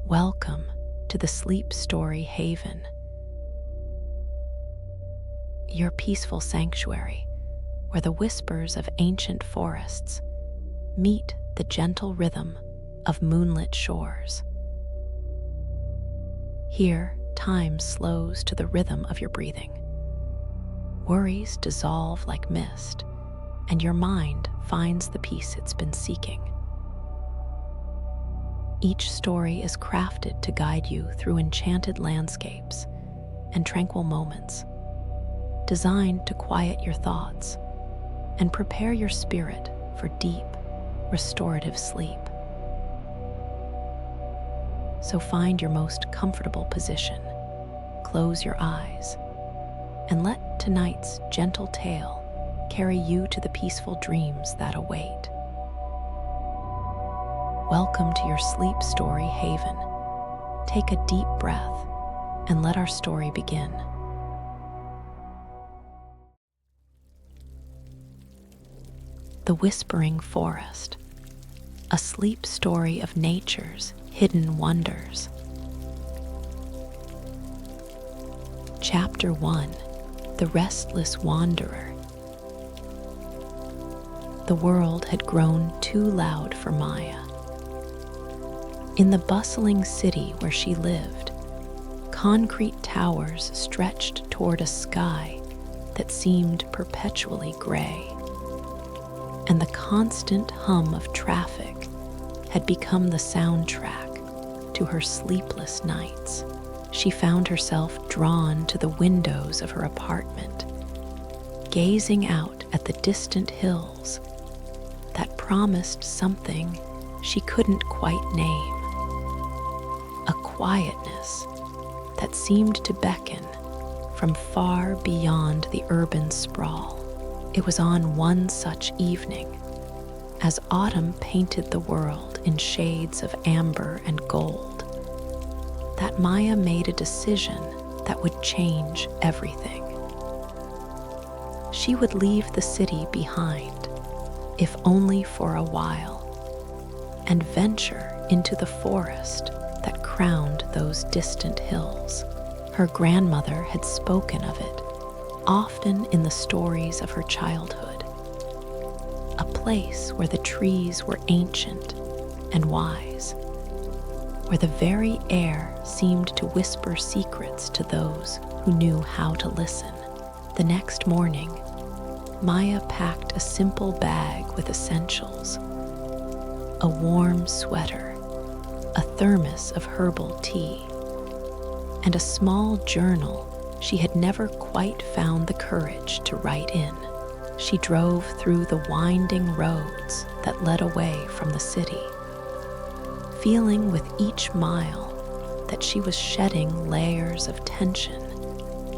Welcome to the Sleep Story Haven, your peaceful sanctuary where the whispers of ancient forests meet the gentle rhythm of moonlit shores. Here, time slows to the rhythm of your breathing. Worries dissolve like mist, and your mind finds the peace it's been seeking. Each story is crafted to guide you through enchanted landscapes and tranquil moments, designed to quiet your thoughts and prepare your spirit for deep, restorative sleep. So find your most comfortable position, close your eyes, and let tonight's gentle tale carry you to the peaceful dreams that await. Welcome to your Sleep Story Haven. Take a deep breath and let our story begin. The Whispering Forest, a sleep story of nature's hidden wonders. Chapter 1: The Restless Wanderer. The world had grown too loud for Maya. In the bustling city where she lived, concrete towers stretched toward a sky that seemed perpetually gray, and the constant hum of traffic had become the soundtrack to her sleepless nights. She found herself drawn to the windows of her apartment, gazing out at the distant hills that promised something she couldn't quite name. A quietness that seemed to beckon from far beyond the urban sprawl. It was on one such evening, as autumn painted the world in shades of amber and gold, that Maya made a decision that would change everything. She would leave the city behind, if only for a while, and venture into the forest that crowned those distant hills. Her grandmother had spoken of it, often in the stories of her childhood. A place where the trees were ancient and wise, where the very air seemed to whisper secrets to those who knew how to listen. The next morning, Maya packed a simple bag with essentials: a warm sweater, a thermos of herbal tea, and a small journal she had never quite found the courage to write in. She drove through the winding roads that led away from the city, feeling with each mile that she was shedding layers of tension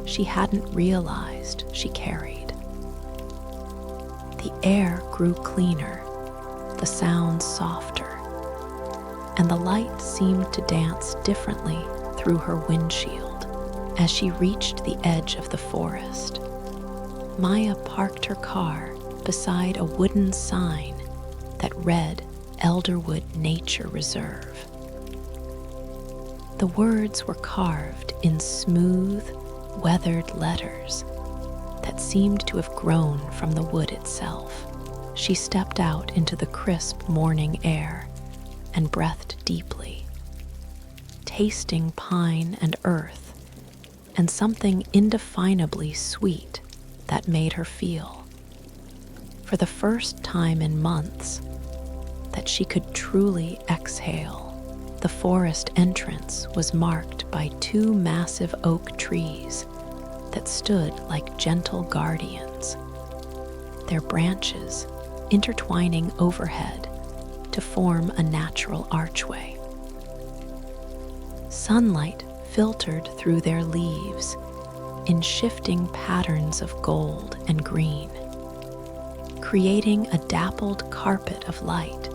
she hadn't realized she carried. The air grew cleaner, the sounds softer, and the light seemed to dance differently through her windshield. As she reached the edge of the forest, Maya parked her car beside a wooden sign that read Elderwood Nature Reserve. The words were carved in smooth, weathered letters that seemed to have grown from the wood itself. She stepped out into the crisp morning air and breathed deeply, tasting pine and earth and something indefinably sweet that made her feel, for the first time in months, that she could truly exhale. The forest entrance was marked by two massive oak trees that stood like gentle guardians, their branches intertwining overhead to form a natural archway. Sunlight filtered through their leaves in shifting patterns of gold and green, creating a dappled carpet of light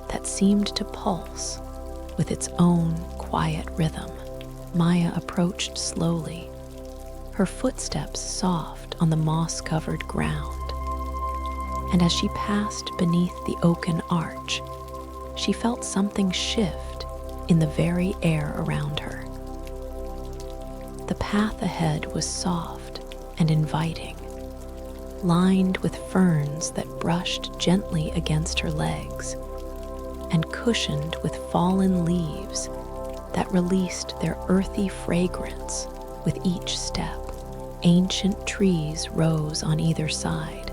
that seemed to pulse with its own quiet rhythm. Maya approached slowly, her footsteps soft on the moss-covered ground. And as she passed beneath the oaken arch, she felt something shift in the very air around her. The path ahead was soft and inviting, lined with ferns that brushed gently against her legs and cushioned with fallen leaves that released their earthy fragrance with each step. Ancient trees rose on either side,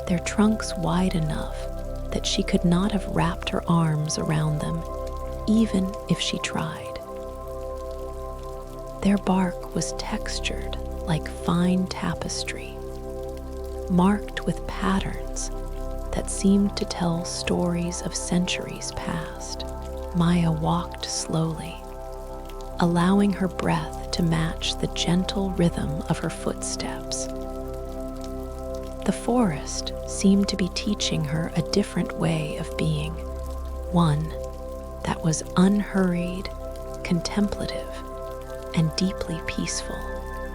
their trunks wide enough that she could not have wrapped her arms around them, even if she tried. Their bark was textured like fine tapestry, marked with patterns that seemed to tell stories of centuries past. Maya walked slowly, allowing her breath to match the gentle rhythm of her footsteps. The forest seemed to be teaching her a different way of being, one that was unhurried, contemplative, and deeply peaceful.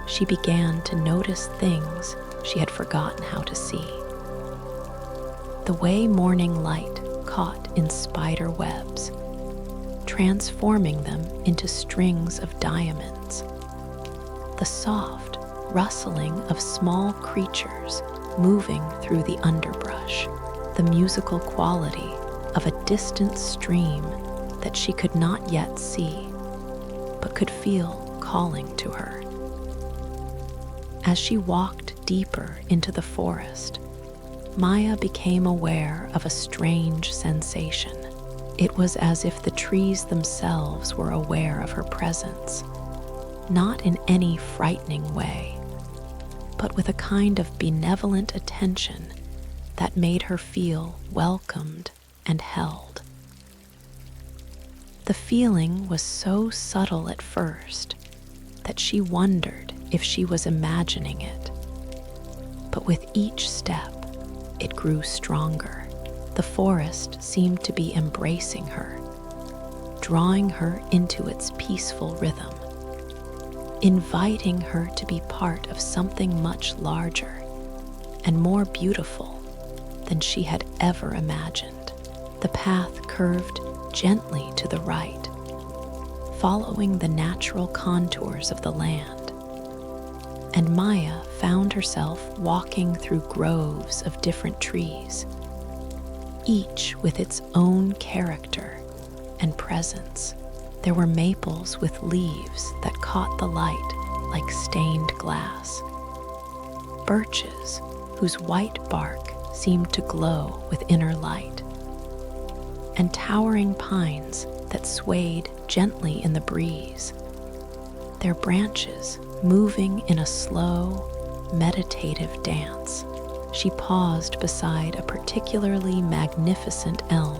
She began to notice things she had forgotten how to see. The way morning light caught in spider webs, transforming them into strings of diamonds. The soft rustling of small creatures moving through the underbrush. The musical quality of a distant stream that she could not yet see, but could feel calling to her. As she walked deeper into the forest, Maya became aware of a strange sensation. It was as if the trees themselves were aware of her presence, not in any frightening way, but with a kind of benevolent attention that made her feel welcomed and held. The feeling was so subtle at first that she wondered if she was imagining it. But with each step, it grew stronger. The forest seemed to be embracing her, drawing her into its peaceful rhythm, inviting her to be part of something much larger and more beautiful than she had ever imagined. The path curved gently to the right, following the natural contours of the land, and Maya found herself walking through groves of different trees, each with its own character and presence. There were maples with leaves that caught the light like stained glass, birches whose white bark seemed to glow with inner light, and towering pines that swayed gently in the breeze, their branches moving in a slow, meditative dance. She paused beside a particularly magnificent elm,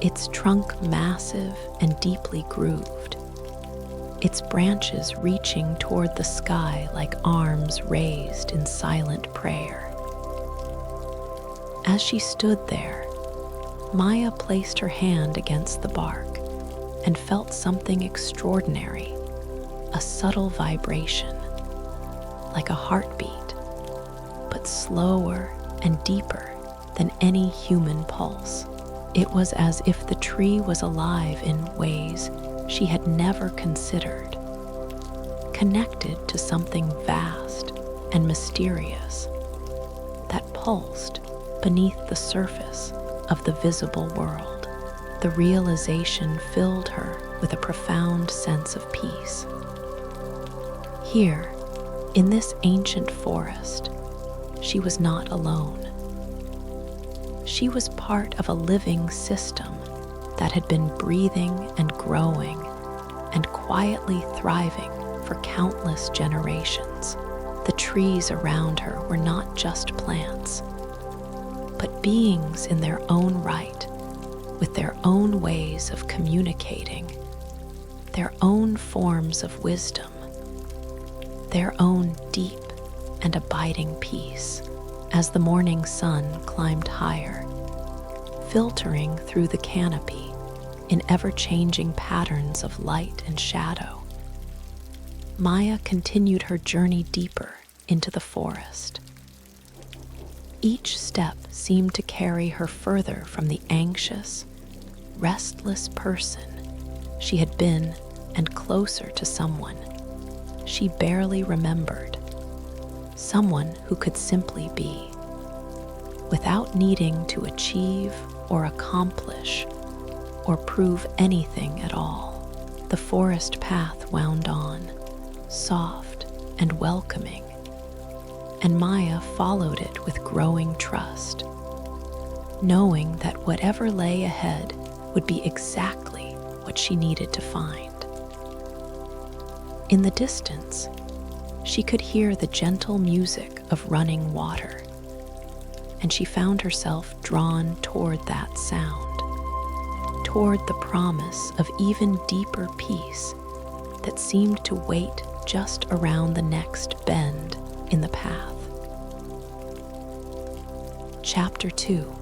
its trunk massive and deeply grooved, its branches reaching toward the sky like arms raised in silent prayer. As she stood there, Maya placed her hand against the bark and felt something extraordinary, a subtle vibration, like a heartbeat, but slower and deeper than any human pulse. It was as if the tree was alive in ways she had never considered, connected to something vast and mysterious that pulsed beneath the surface of the visible world. The realization filled her with a profound sense of peace. Here, in this ancient forest, she was not alone. She was part of a living system that had been breathing and growing and quietly thriving for countless generations. The trees around her were not just plants, but beings in their own right, with their own ways of communicating, their own forms of wisdom, their own deep and abiding peace. As the morning sun climbed higher, filtering through the canopy in ever-changing patterns of light and shadow, Maya continued her journey deeper into the forest. Each step seemed to carry her further from the anxious, restless person she had been and closer to someone she barely remembered, someone who could simply be, without needing to achieve or accomplish or prove anything at all. The forest path wound on, soft and welcoming, and Maya followed it with growing trust, knowing that whatever lay ahead would be exactly what she needed to find. In the distance, she could hear the gentle music of running water, and she found herself drawn toward that sound, toward the promise of even deeper peace that seemed to wait just around the next bend in the path. Chapter 2: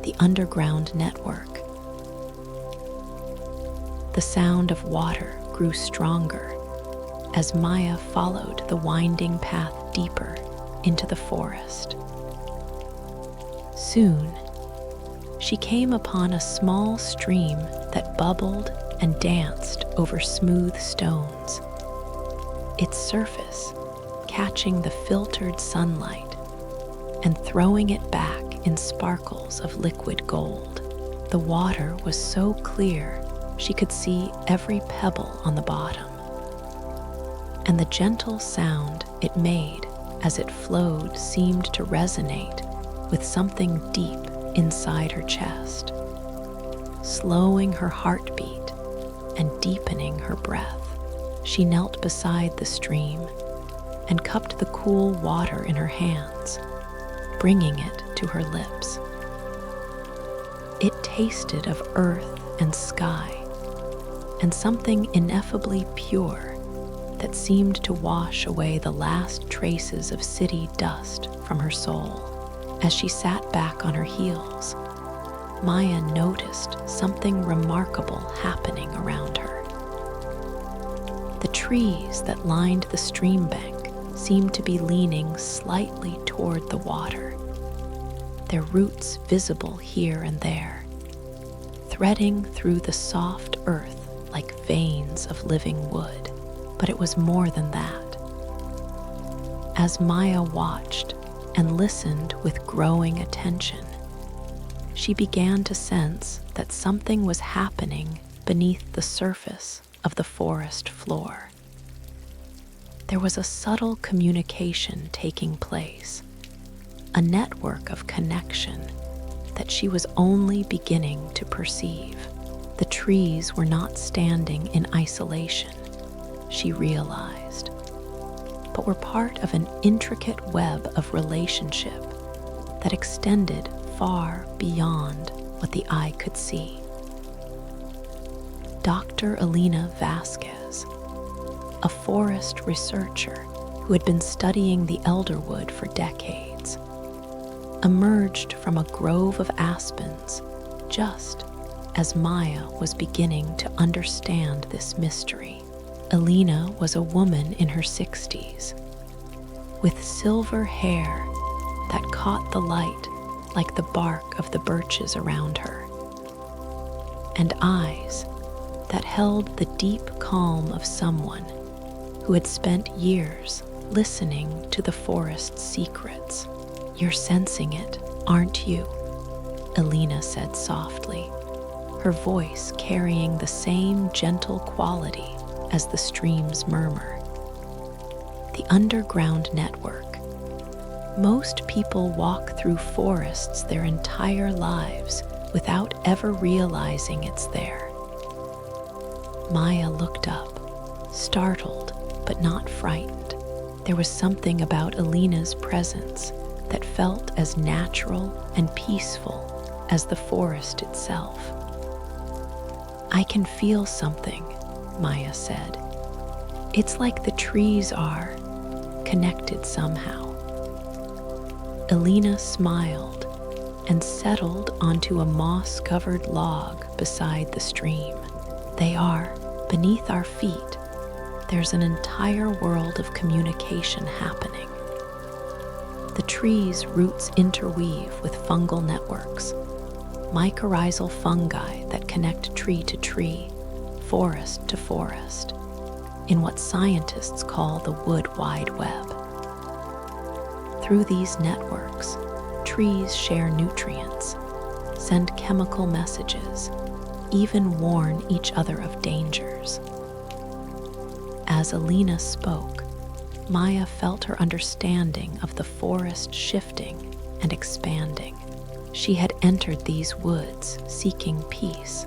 The Underground Network. The sound of water grew stronger as Maya followed the winding path deeper into the forest. Soon, she came upon a small stream that bubbled and danced over smooth stones, its surface catching the filtered sunlight and throwing it back in sparkles of liquid gold. The water was so clear she could see every pebble on the bottom, and the gentle sound it made as it flowed seemed to resonate with something deep inside her chest, slowing her heartbeat and deepening her breath. She knelt beside the stream and cupped the cool water in her hands, bringing it to her lips. It tasted of earth and sky, and something ineffably pure that seemed to wash away the last traces of city dust from her soul. As she sat back on her heels, Maya noticed something remarkable happening around her. The trees that lined the stream bank seemed to be leaning slightly toward the water, their roots visible here and there, threading through the soft earth like veins of living wood. But it was more than that. As Maya watched and listened with growing attention, she began to sense that something was happening beneath the surface of the forest floor. There was a subtle communication taking place, a network of connection that she was only beginning to perceive. The trees were not standing in isolation, she realized, but were part of an intricate web of relationship that extended far beyond what the eye could see. Dr. Elena Vasquez, a forest researcher who had been studying the elderwood for decades, emerged from a grove of aspens just as Maya was beginning to understand this mystery. Elena was a woman in her 60s, with silver hair that caught the light like the bark of the birches around her, and eyes that held the deep calm of someone who had spent years listening to the forest's secrets. "You're sensing it, aren't you?" Elena said softly, her voice carrying the same gentle quality as the stream's murmur. The underground network. Most people walk through forests their entire lives without ever realizing it's there. Maya looked up, startled but not frightened. There was something about Elena's presence that felt as natural and peaceful as the forest itself. "I can feel something," Maya said. "It's like the trees are connected somehow." Elena smiled and settled onto a moss-covered log beside the stream. "They are, beneath our feet. There's an entire world of communication happening. The trees' roots interweave with fungal networks, mycorrhizal fungi that connect tree to tree, forest to forest, in what scientists call the wood wide web. Through these networks, trees share nutrients, send chemical messages, even warn each other of dangers. As Alina spoke, Maya felt her understanding of the forest shifting and expanding. She had entered these woods seeking peace,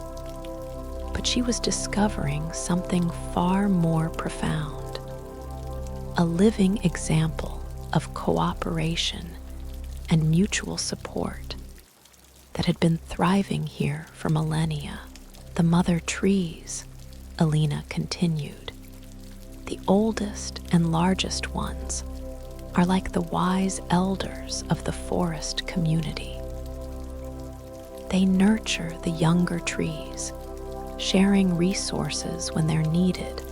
but she was discovering something far more profound, a living example of cooperation and mutual support that had been thriving here for millennia. The mother trees, Alina continued, the oldest and largest ones, are like the wise elders of the forest community. They nurture the younger trees, sharing resources when they're needed,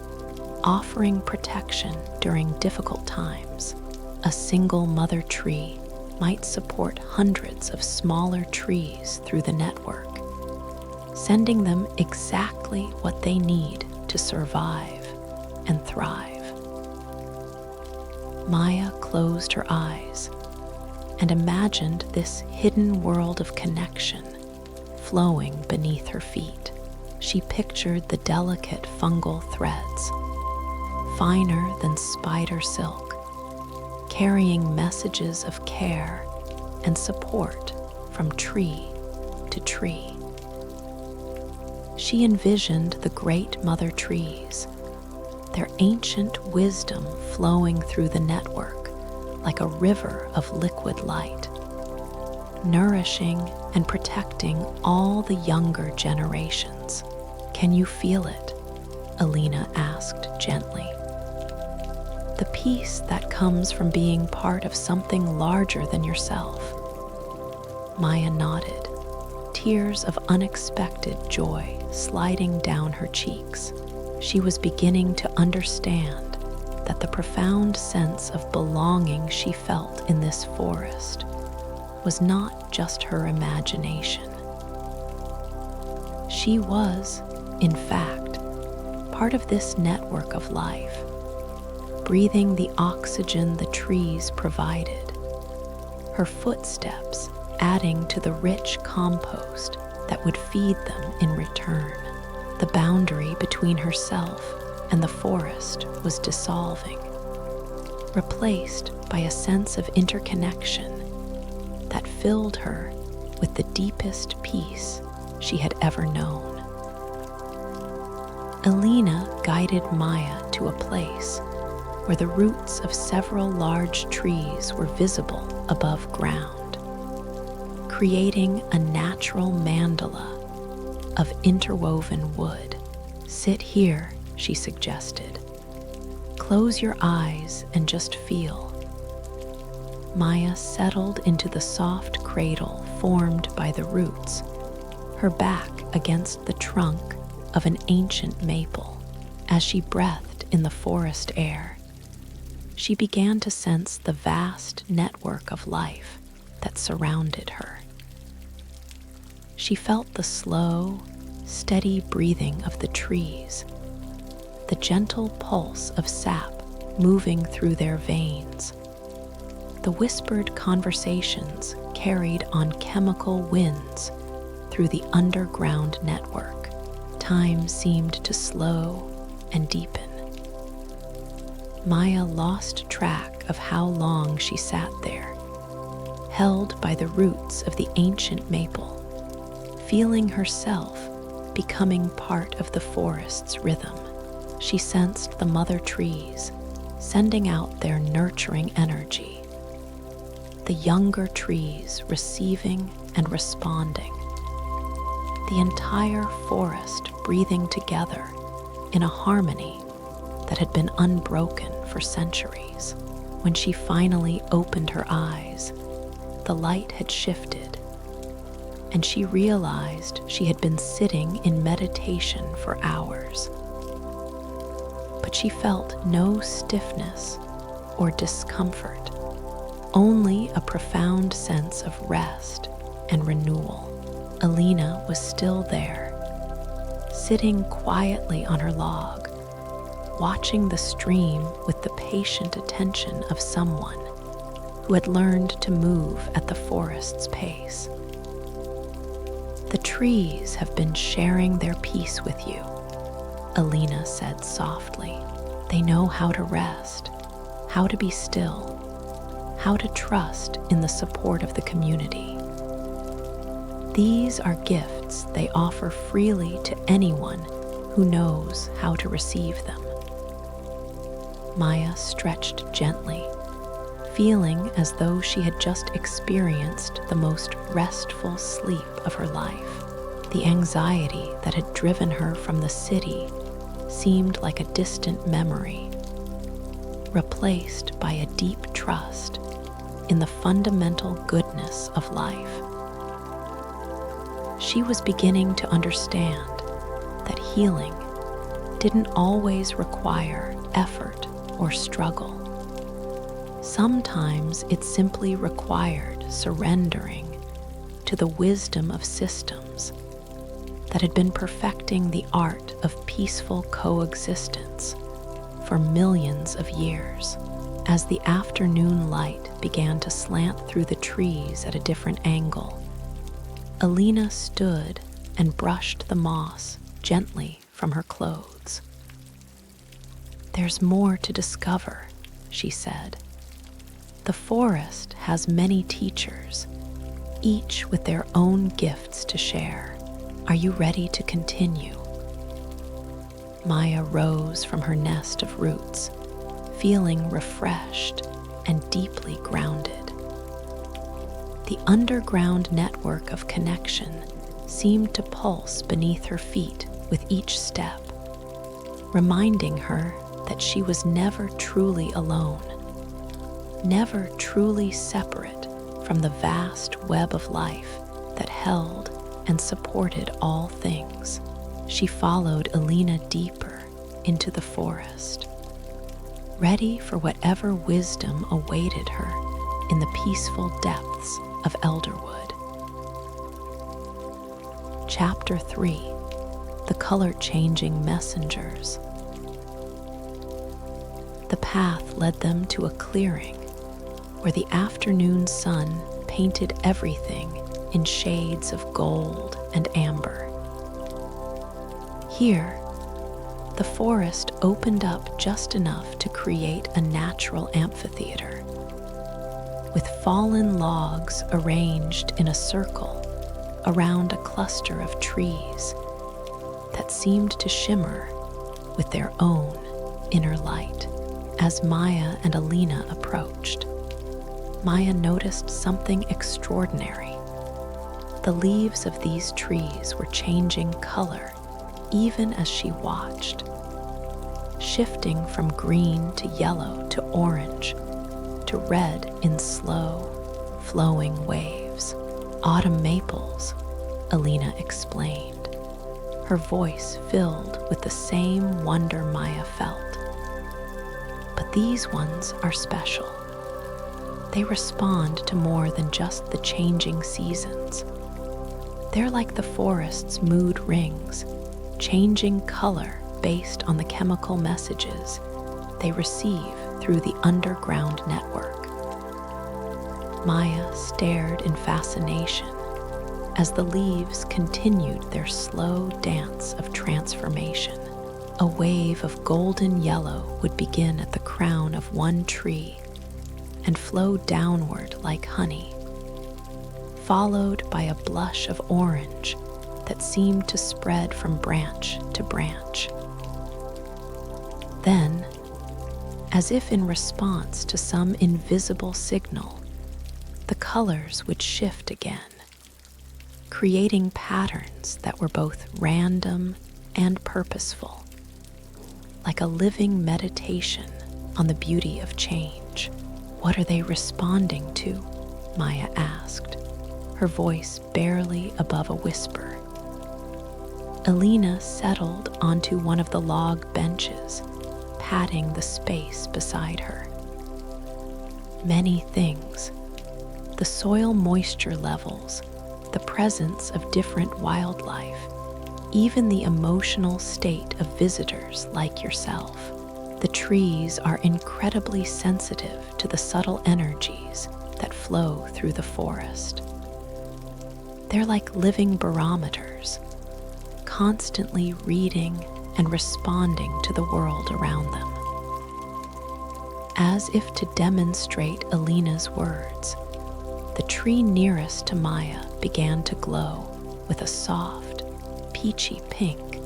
offering protection during difficult times. A single mother tree might support hundreds of smaller trees through the network, sending them exactly what they need to survive and thrive. Maya closed her eyes and imagined this hidden world of connection flowing beneath her feet. She pictured the delicate fungal threads, finer than spider silk, carrying messages of care and support from tree to tree. She envisioned the great mother trees, their ancient wisdom flowing through the network like a river of liquid light, nourishing and protecting all the younger generations. "Can you feel it?" Alina asked gently. "The peace that comes from being part of something larger than yourself." Maya nodded, tears of unexpected joy sliding down her cheeks. She was beginning to understand that the profound sense of belonging she felt in this forest was not just her imagination. She was, in fact, part of this network of life, breathing the oxygen the trees provided, her footsteps adding to the rich compost that would feed them in return. The boundary between herself and the forest was dissolving, replaced by a sense of interconnection that filled her with the deepest peace she had ever known. Alina guided Maya to a place where the roots of several large trees were visible above ground, creating a natural mandala of interwoven wood. "Sit here," she suggested. "Close your eyes and just feel." Maya settled into the soft cradle formed by the roots, her back against the trunk of an ancient maple. As she breathed in the forest air, she began to sense the vast network of life that surrounded her. She felt the slow, steady breathing of the trees, the gentle pulse of sap moving through their veins, the whispered conversations carried on chemical winds through the underground network. Time seemed to slow and deepen. Maya lost track of how long she sat there, held by the roots of the ancient maple, feeling herself becoming part of the forest's rhythm. She sensed the mother trees sending out their nurturing energy, the younger trees receiving and responding, the entire forest breathing together in a harmony that had been unbroken for centuries. When she finally opened her eyes, the light had shifted, and she realized she had been sitting in meditation for hours. But she felt no stiffness or discomfort, only a profound sense of rest and renewal. Alina was still there, sitting quietly on her log, watching the stream with the patient attention of someone who had learned to move at the forest's pace. "The trees have been sharing their peace with you," Alina said softly. "They know how to rest, how to be still, how to trust in the support of the community. These are gifts they offer freely to anyone who knows how to receive them." Maya stretched gently, feeling as though she had just experienced the most restful sleep of her life. The anxiety that had driven her from the city seemed like a distant memory, replaced by a deep trust in the fundamental goodness of life. She was beginning to understand that healing didn't always require effort or struggle. Sometimes it simply required surrendering to the wisdom of systems that had been perfecting the art of peaceful coexistence for millions of years. As the afternoon light began to slant through the trees at a different angle, Alina stood and brushed the moss gently from her clothes. "There's more to discover," she said. "The forest has many teachers, each with their own gifts to share. Are you ready to continue?" Maya rose from her nest of roots, feeling refreshed and deeply grounded. The underground network of connection seemed to pulse beneath her feet with each step, reminding her that she was never truly alone, never truly separate from the vast web of life that held and supported all things. She followed Alina deeper into the forest, ready for whatever wisdom awaited her in the peaceful depths of Elderwood. Chapter 3: The Color-Changing Messengers. The path led them to a clearing where the afternoon sun painted everything in shades of gold and amber. Here, the forest opened up just enough to create a natural amphitheater, with fallen logs arranged in a circle around a cluster of trees that seemed to shimmer with their own inner light. As Maya and Alina approached, Maya noticed something extraordinary. The leaves of these trees were changing color even as she watched, shifting from green to yellow to orange to red in slow, flowing waves. "Autumn maples," Alina explained, her voice filled with the same wonder Maya felt. "But these ones are special. They respond to more than just the changing seasons. They're like the forest's mood rings, changing color based on the chemical messages they receive through the underground network." Maya stared in fascination as the leaves continued their slow dance of transformation. A wave of golden yellow would begin at the crown of one tree and flow downward like honey, followed by a blush of orange that seemed to spread from branch to branch. Then, as if in response to some invisible signal, the colors would shift again, creating patterns that were both random and purposeful, like a living meditation on the beauty of change. "What are they responding to?" Maya asked, her voice barely above a whisper. Alina settled onto one of the log benches, patting the space beside her. "Many things. The soil moisture levels, the presence of different wildlife, even the emotional state of visitors like yourself. The trees are incredibly sensitive to the subtle energies that flow through the forest. They're like living barometers, constantly reading and responding to the world around them. As if to demonstrate Alina's words, the tree nearest to Maya began to glow with a soft, peachy pink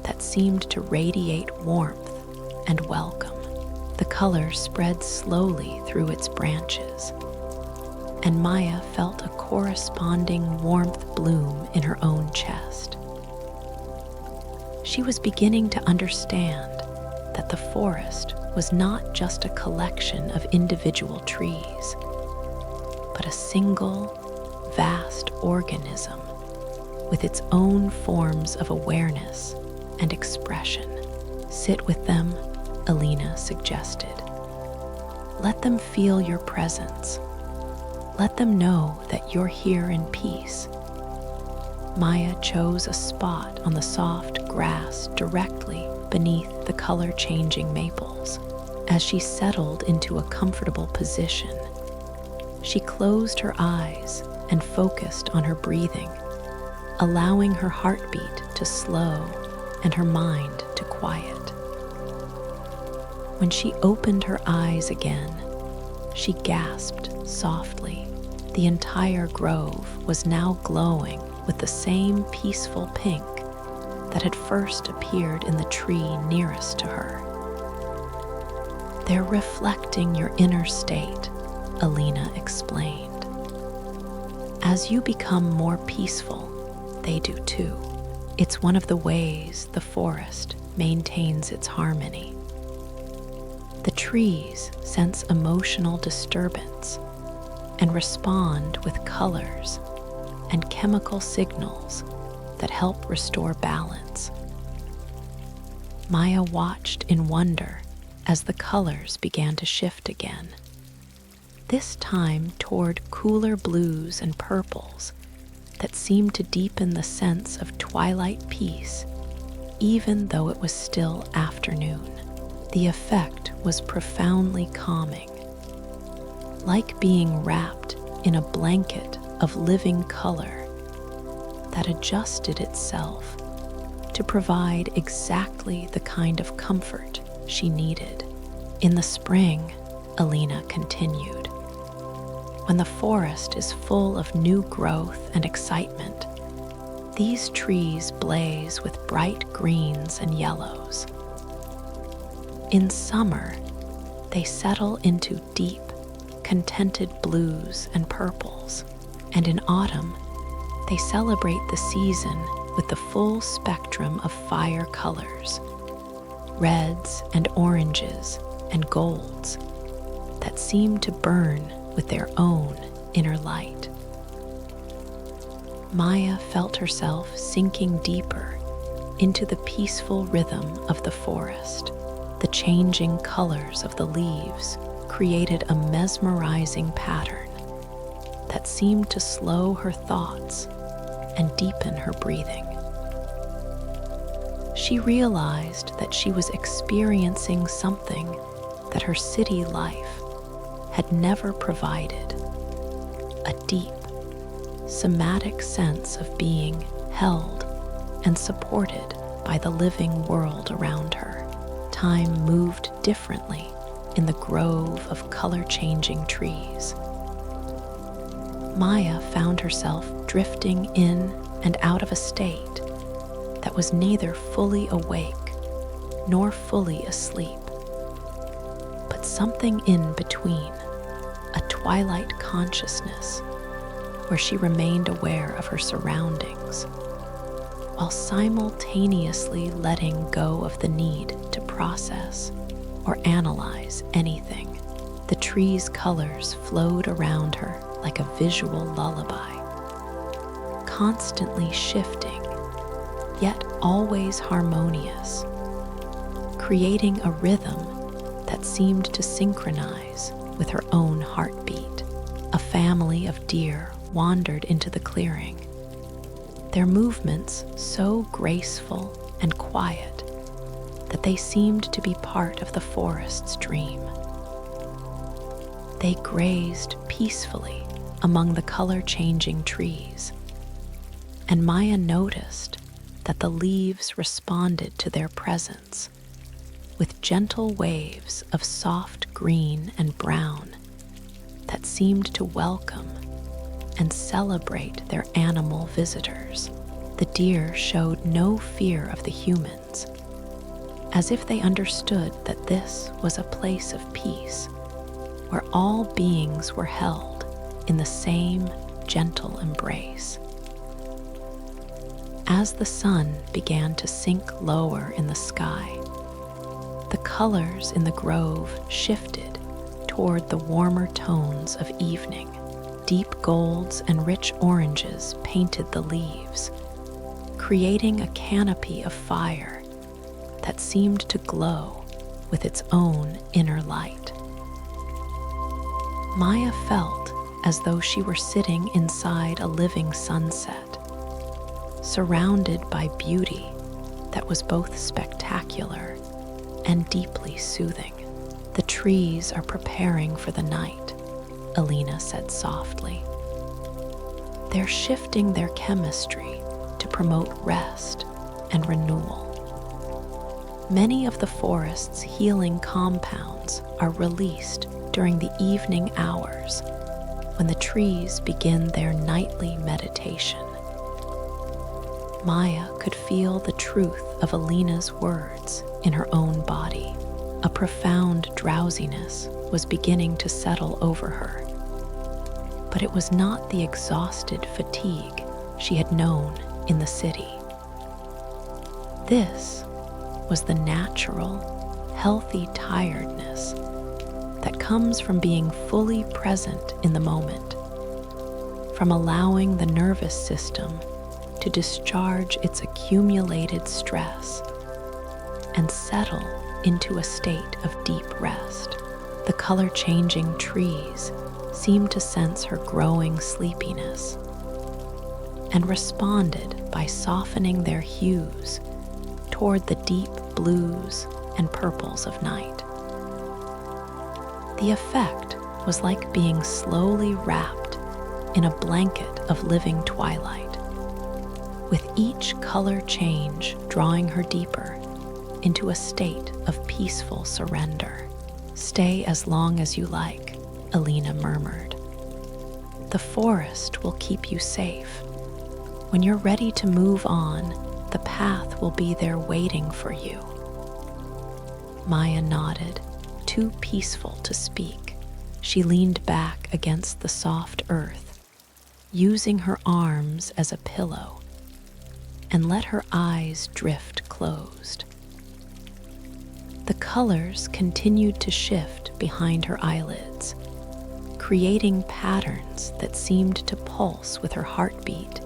that seemed to radiate warmth and welcome. The color spread slowly through its branches, and Maya felt a corresponding warmth bloom in her own chest. She was beginning to understand that the forest was not just a collection of individual trees, but a single, vast organism with its own forms of awareness and expression. Sit with them, Alina suggested. Let them feel your presence. Let them know that you're here in peace. Maya chose a spot on the soft grass directly beneath the color-changing maples. As she settled into a comfortable position, she closed her eyes and focused on her breathing, allowing her heartbeat to slow and her mind to quiet. When she opened her eyes again, she gasped softly. The entire grove was now glowing with the same peaceful pink that had first appeared in the tree nearest to her. They're reflecting your inner state, Alina explained. As you become more peaceful, they do too. It's one of the ways the forest maintains its harmony. The trees sense emotional disturbance and respond with colors and chemical signals that help restore balance. Maya watched in wonder as the colors began to shift again, this time toward cooler blues and purples that seemed to deepen the sense of twilight peace, even though it was still afternoon. The effect was profoundly calming, like being wrapped in a blanket of living color that adjusted itself to provide exactly the kind of comfort she needed. In the spring, Alina continued, when the forest is full of new growth and excitement, these trees blaze with bright greens and yellows. In summer, they settle into deep, contented blues and purples, and in autumn, they celebrate the season with the full spectrum of fire colors, reds and oranges and golds that seem to burn with their own inner light. Maya felt herself sinking deeper into the peaceful rhythm of the forest. The changing colors of the leaves created a mesmerizing pattern that seemed to slow her thoughts and deepen her breathing. She realized that she was experiencing something that her city life had never provided, a deep, somatic sense of being held and supported by the living world around her. Time moved differently in the grove of color-changing trees. Maya found herself drifting in and out of a state that was neither fully awake nor fully asleep, but something in between, a twilight consciousness where she remained aware of her surroundings, while simultaneously letting go of the need to process or analyze anything. The tree's colors flowed around her like a visual lullaby, constantly shifting, yet always harmonious, creating a rhythm that seemed to synchronize with her own heartbeat. A family of deer wandered into the clearing, their movements so graceful and quiet that they seemed to be part of the forest's dream. They grazed peacefully among the color-changing trees, and Maya noticed that the leaves responded to their presence with gentle waves of soft green and brown that seemed to welcome and celebrate their animal visitors. The deer showed no fear of the humans, as if they understood that this was a place of peace where all beings were held in the same gentle embrace. As the sun began to sink lower in the sky, the colors in the grove shifted toward the warmer tones of evening. Deep golds and rich oranges painted the leaves, creating a canopy of fire that seemed to glow with its own inner light. Maya felt as though she were sitting inside a living sunset, surrounded by beauty that was both spectacular and deeply soothing. "The trees are preparing for the night," Alina said softly. "They're shifting their chemistry to promote rest and renewal. Many of the forest's healing compounds are released during the evening hours when the trees begin their nightly meditation." Maya could feel the truth of Alina's words in her own body. A profound drowsiness was beginning to settle over her, but it was not the exhausted fatigue she had known in the city. This was the natural, healthy tiredness that comes from being fully present in the moment, from allowing the nervous system to discharge its accumulated stress and settle into a state of deep rest. The color-changing trees seemed to sense her growing sleepiness and responded by softening their hues toward the deep blues and purples of night. The effect was like being slowly wrapped in a blanket of living twilight, with each color change drawing her deeper into a state of peaceful surrender. "Stay as long as you like," Alina murmured. "The forest will keep you safe. When you're ready to move on, the path will be there waiting for you." Maya nodded, too peaceful to speak. She leaned back against the soft earth, using her arms as a pillow, and let her eyes drift closed. The colors continued to shift behind her eyelids, creating patterns that seemed to pulse with her heartbeat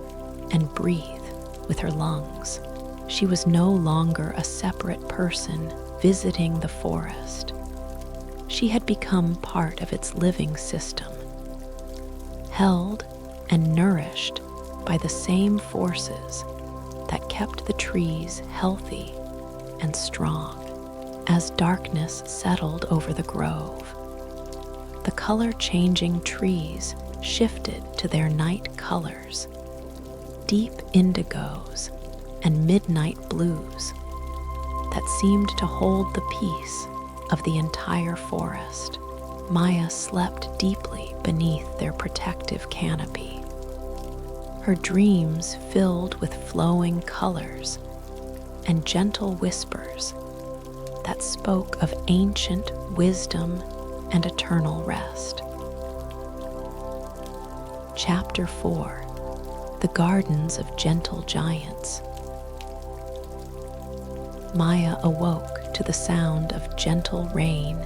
and breathe with her lungs. She was no longer a separate person visiting the forest. She had become part of its living system, held and nourished by the same forces that kept the trees healthy and strong. As darkness settled over the grove, the color-changing trees shifted to their night colors, deep indigos and midnight blues that seemed to hold the peace of the entire forest. Maya slept deeply beneath their protective canopy, her dreams filled with flowing colors and gentle whispers that spoke of ancient wisdom and eternal rest. Chapter 4: The Gardens of Gentle Giants. Maya awoke to the sound of gentle rain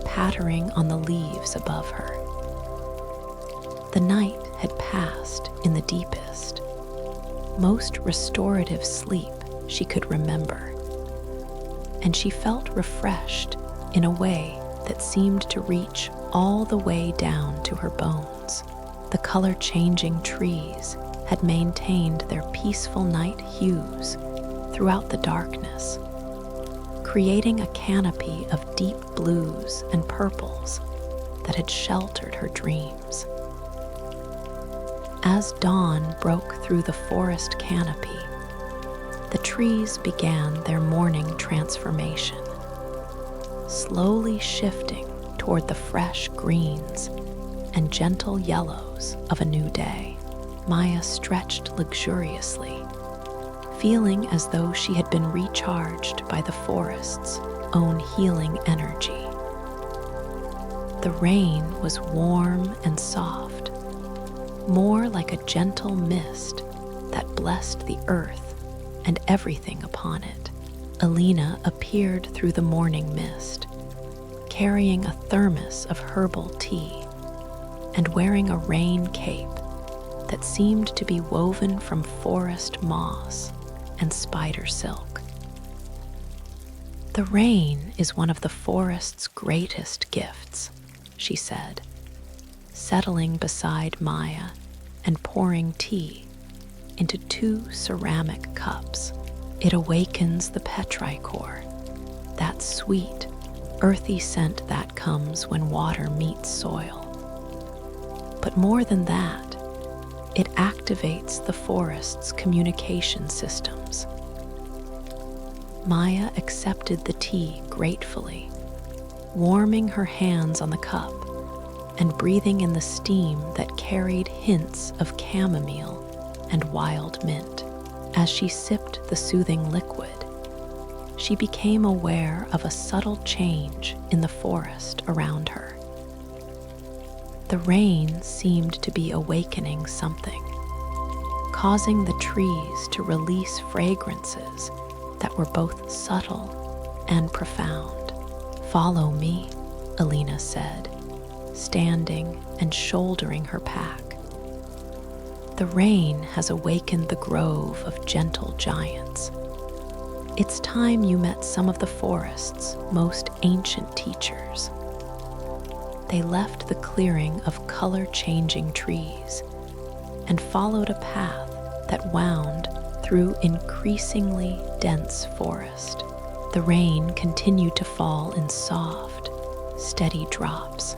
pattering on the leaves above her. The night had passed in the deepest, most restorative sleep she could remember, and she felt refreshed in a way that seemed to reach all the way down to her bones. The color-changing trees had maintained their peaceful night hues throughout the darkness, creating a canopy of deep blues and purples that had sheltered her dreams. As dawn broke through the forest canopy, the trees began their morning transformation, slowly shifting toward the fresh greens and gentle yellows of a new day. Maya stretched luxuriously, feeling as though she had been recharged by the forest's own healing energy. The rain was warm and soft, more like a gentle mist that blessed the earth and everything upon it. Alina appeared through the morning mist, carrying a thermos of herbal tea and wearing a rain cape that seemed to be woven from forest moss and spider silk. "The rain is one of the forest's greatest gifts," she said, settling beside Maya and pouring tea into 2 ceramic cups. "It awakens the petrichor, that sweet, earthy scent that comes when water meets soil. But more than that, it activates the forest's communication systems." Maya accepted the tea gratefully, warming her hands on the cup and breathing in the steam that carried hints of chamomile and wild mint. As she sipped the soothing liquid, she became aware of a subtle change in the forest around her. The rain seemed to be awakening something, causing the trees to release fragrances that were both subtle and profound. "Follow me," Alina said, standing and shouldering her pack. "The rain has awakened the grove of gentle giants. It's time you met some of the forest's most ancient teachers." They left the clearing of color-changing trees and followed a path that wound through increasingly dense forest. The rain continued to fall in soft, steady drops,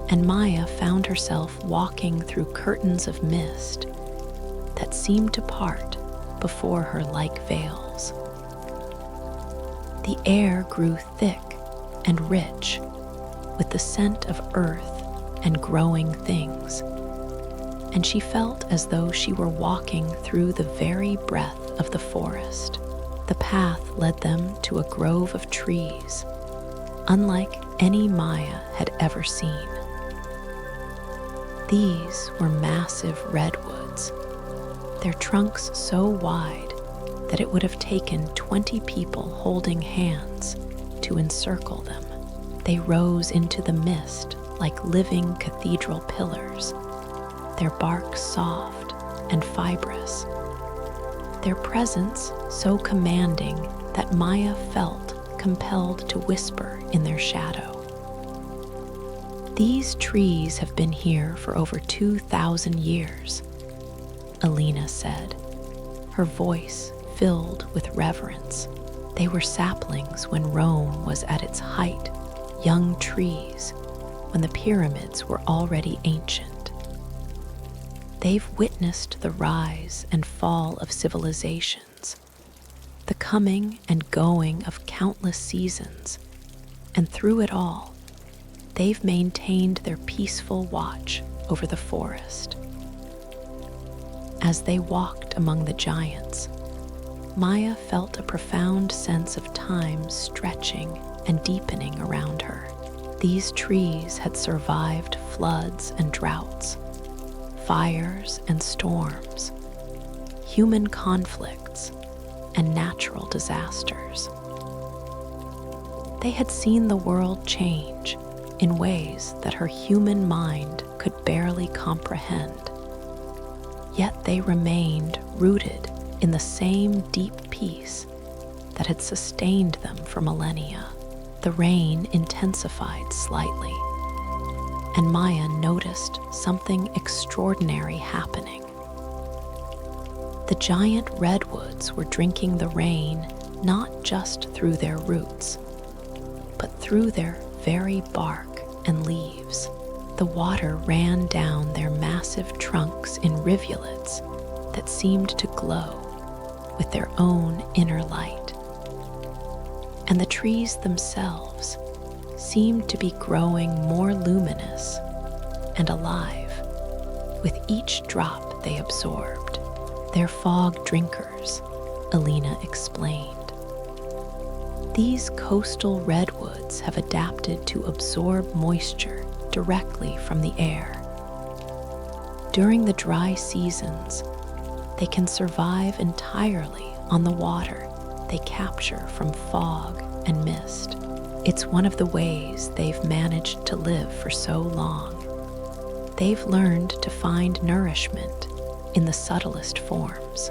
and Maya found herself walking through curtains of mist that seemed to part before her like veils. The air grew thick and rich, with the scent of earth and growing things, and she felt as though she were walking through the very breath of the forest. The path led them to a grove of trees, unlike any Maya had ever seen. These were massive redwoods, their trunks so wide that it would have taken 20 people holding hands to encircle them. They rose into the mist like living cathedral pillars, their bark soft and fibrous, their presence so commanding that Maya felt compelled to whisper in their shadow. "These trees have been here for over 2,000 years, Alina said, her voice filled with reverence. "They were saplings when Rome was at its height, young trees when the pyramids were already ancient. They've witnessed the rise and fall of civilizations, the coming and going of countless seasons, and through it all, they've maintained their peaceful watch over the forest." As they walked among the giants, Maya felt a profound sense of time stretching and deepening around her. These trees had survived floods and droughts, fires and storms, human conflicts, and natural disasters. They had seen the world change in ways that her human mind could barely comprehend. Yet they remained rooted in the same deep peace that had sustained them for millennia. The rain intensified slightly, and Maya noticed something extraordinary happening. The giant redwoods were drinking the rain not just through their roots, but through their very bark and leaves. The water ran down their massive trunks in rivulets that seemed to glow with their own inner light. And the trees themselves seemed to be growing more luminous and alive with each drop they absorbed. They're fog drinkers, Alina explained. These coastal redwoods have adapted to absorb moisture directly from the air. During the dry seasons, they can survive entirely on the water they capture from fog and mist. It's one of the ways they've managed to live for so long. They've learned to find nourishment in the subtlest forms.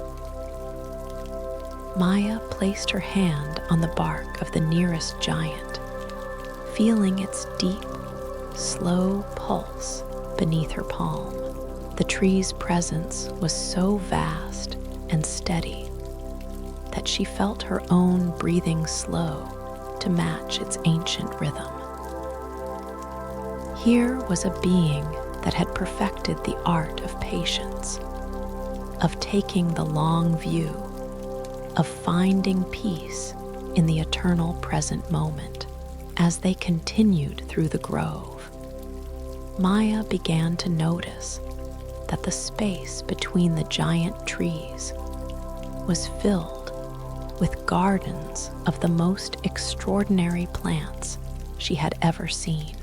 Maya placed her hand on the bark of the nearest giant, feeling its deep, slow pulse beneath her palm. The tree's presence was so vast and steady that she felt her own breathing slow to match its ancient rhythm. Here was a being that had perfected the art of patience, of taking the long view, of finding peace in the eternal present moment. As they continued through the grove, Maya began to notice that the space between the giant trees was filled with gardens of the most extraordinary plants she had ever seen.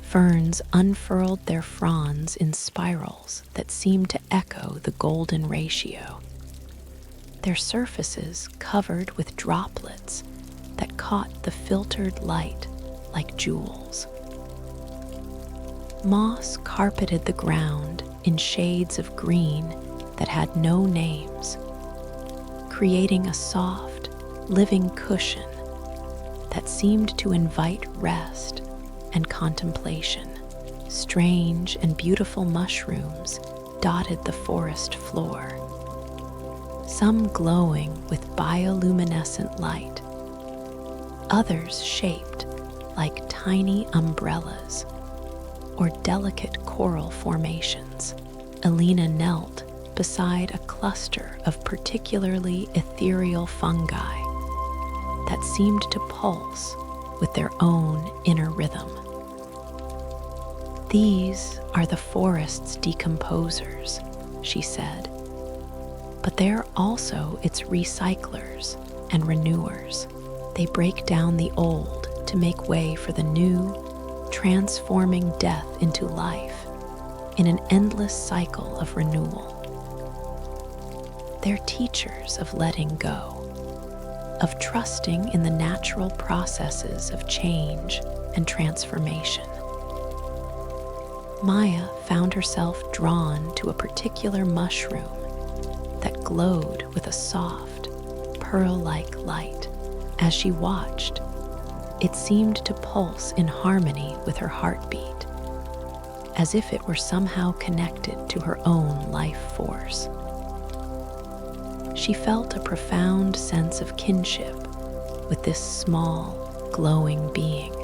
Ferns unfurled their fronds in spirals that seemed to echo the golden ratio, their surfaces covered with droplets that caught the filtered light like jewels. Moss carpeted the ground in shades of green that had no names, creating a soft, living cushion that seemed to invite rest and contemplation. Strange and beautiful mushrooms dotted the forest floor, some glowing with bioluminescent light, others shaped like tiny umbrellas or delicate coral formations. Alina knelt beside a cluster of particularly ethereal fungi that seemed to pulse with their own inner rhythm. "These are the forest's decomposers," she said, "but they're also its recyclers and renewers. They break down the old to make way for the new, transforming death into life in an endless cycle of renewal. They're teachers of letting go, of trusting in the natural processes of change and transformation." Maya found herself drawn to a particular mushroom that glowed with a soft, pearl-like light. As she watched, it seemed to pulse in harmony with her heartbeat, as if it were somehow connected to her own life force. She felt a profound sense of kinship with this small, glowing being,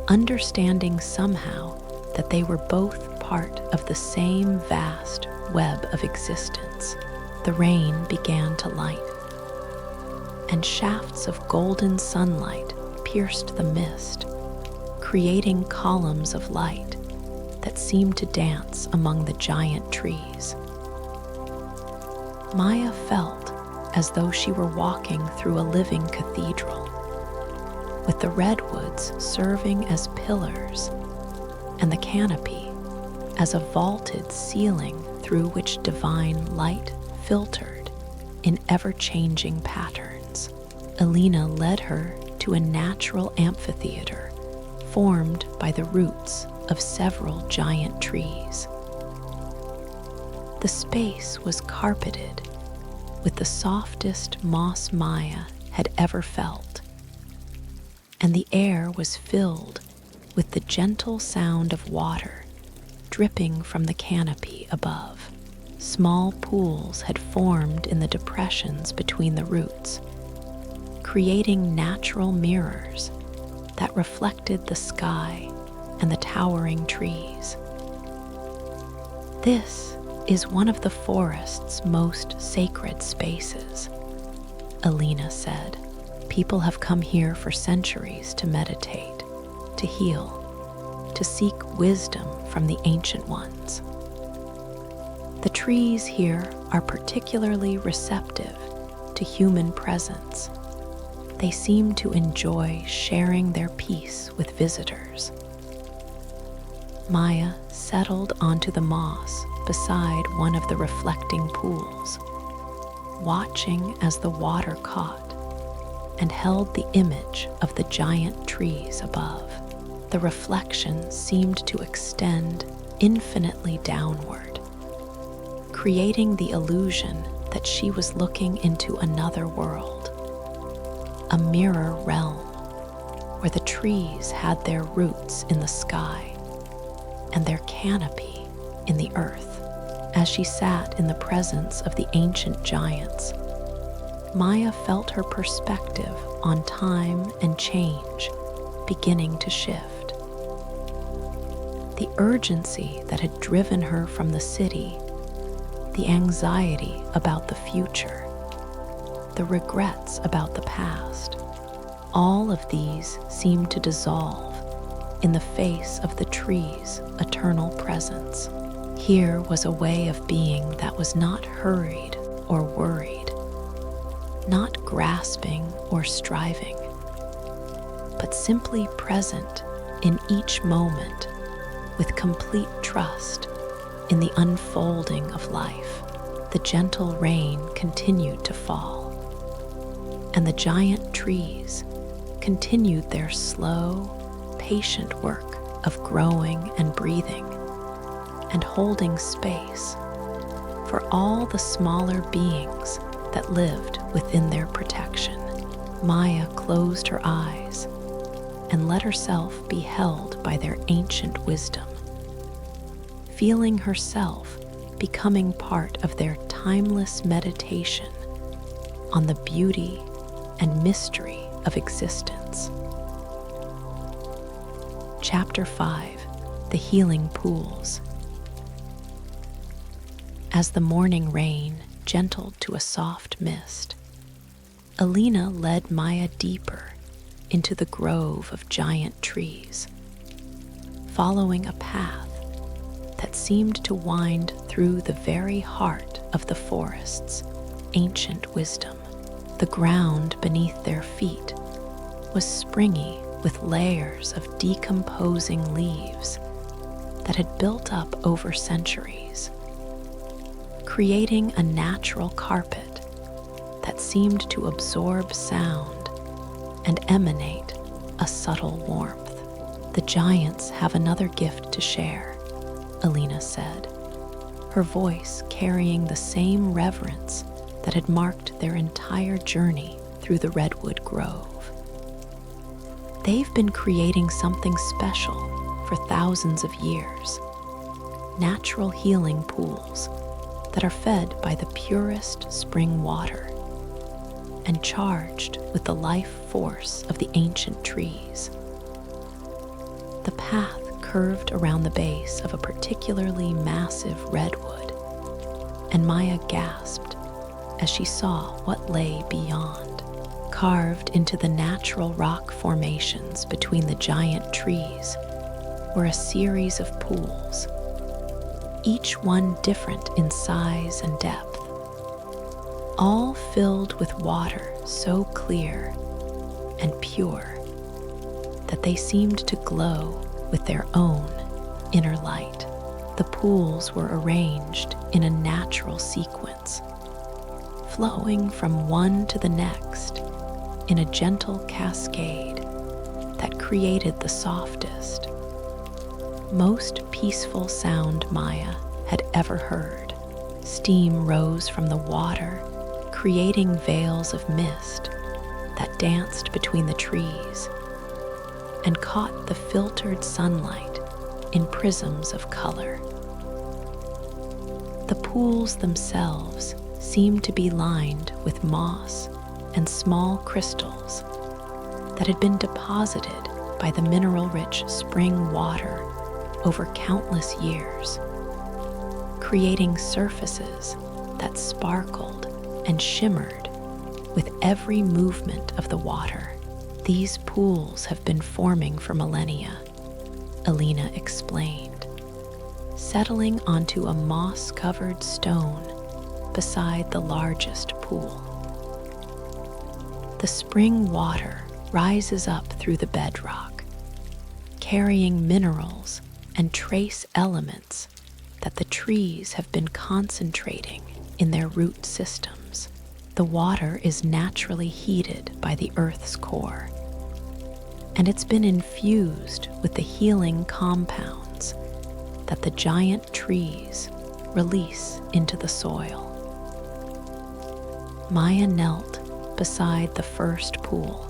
understanding somehow that they were both part of the same vast web of existence. The rain began to light, and shafts of golden sunlight pierced the mist, creating columns of light that seemed to dance among the giant trees. Maya felt as though she were walking through a living cathedral, with the redwoods serving as pillars and the canopy as a vaulted ceiling through which divine light filtered in ever-changing patterns. Alina led her to a natural amphitheater formed by the roots of several giant trees. The space was carpeted with the softest moss Maya had ever felt, and the air was filled with the gentle sound of water dripping from the canopy above. small pools had formed in the depressions between the roots, creating natural mirrors that reflected the sky and the towering trees. This is one of the forest's most sacred spaces, Alina said. People have come here for centuries to meditate, to heal, to seek wisdom from the ancient ones. The trees here are particularly receptive to human presence. They seem to enjoy sharing their peace with visitors. Maya settled onto the moss beside one of the reflecting pools, watching as the water caught and held the image of the giant trees above. The reflection seemed to extend infinitely downward, creating the illusion that she was looking into another world, a mirror realm where the trees had their roots in the sky and their canopy in the earth. As she sat in the presence of the ancient giants, Maya felt her perspective on time and change beginning to shift. The urgency that had driven her from the city, the anxiety about the future, the regrets about the past, all of these seemed to dissolve in the face of the tree's eternal presence. Here was a way of being that was not hurried or worried, not grasping or striving, but simply present in each moment with complete trust in the unfolding of life. The gentle rain continued to fall, and the giant trees continued their slow, patient work of growing and breathing and holding space for all the smaller beings that lived within their protection. Maya closed her eyes and let herself be held by their ancient wisdom, feeling herself becoming part of their timeless meditation on the beauty and mystery of existence. Chapter 5: The Healing Pools. As the morning rain gentled to a soft mist, Alina led Maya deeper into the grove of giant trees, following a path that seemed to wind through the very heart of the forest's ancient wisdom. The ground beneath their feet was springy with layers of decomposing leaves that had built up over centuries, creating a natural carpet that seemed to absorb sound and emanate a subtle warmth. The giants have another gift to share, Alina said, her voice carrying the same reverence that had marked their entire journey through the redwood grove. They've been creating something special for thousands of years, natural healing pools that are fed by the purest spring water and charged with the life force of the ancient trees. The path curved around the base of a particularly massive redwood, and Maya gasped as she saw what lay beyond. Carved into the natural rock formations between the giant trees were a series of pools, each one different in size and depth, all filled with water so clear and pure that they seemed to glow with their own inner light. The pools were arranged in a natural sequence, flowing from one to the next in a gentle cascade that created the softest, most peaceful sound Maya had ever heard. Steam rose from the water, creating veils of mist that danced between the trees and caught the filtered sunlight in prisms of color. The pools themselves seemed to be lined with moss and small crystals that had been deposited by the mineral-rich spring water over countless years, creating surfaces that sparkled and shimmered with every movement of the water. These pools have been forming for millennia, Alina explained, settling onto a moss-covered stone beside the largest pool. The spring water rises up through the bedrock, carrying minerals and trace elements that the trees have been concentrating in their root systems. The water is naturally heated by the Earth's core, and it's been infused with the healing compounds that the giant trees release into the soil. Maya knelt beside the first pool,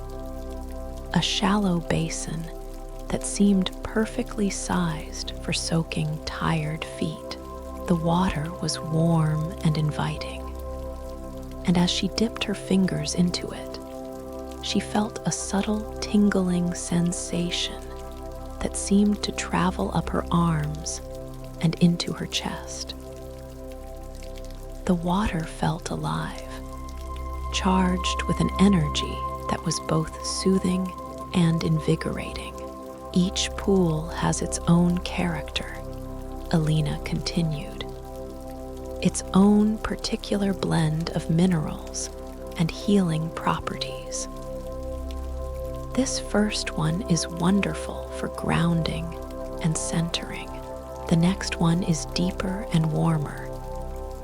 a shallow basin that seemed perfectly sized for soaking tired feet. The water was warm and inviting, and as she dipped her fingers into it, she felt a subtle tingling sensation that seemed to travel up her arms and into her chest. The water felt alive, charged with an energy that was both soothing and invigorating. Each pool has its own character, Alina continued, its own particular blend of minerals and healing properties. This first one is wonderful for grounding and centering. The next one is deeper and warmer,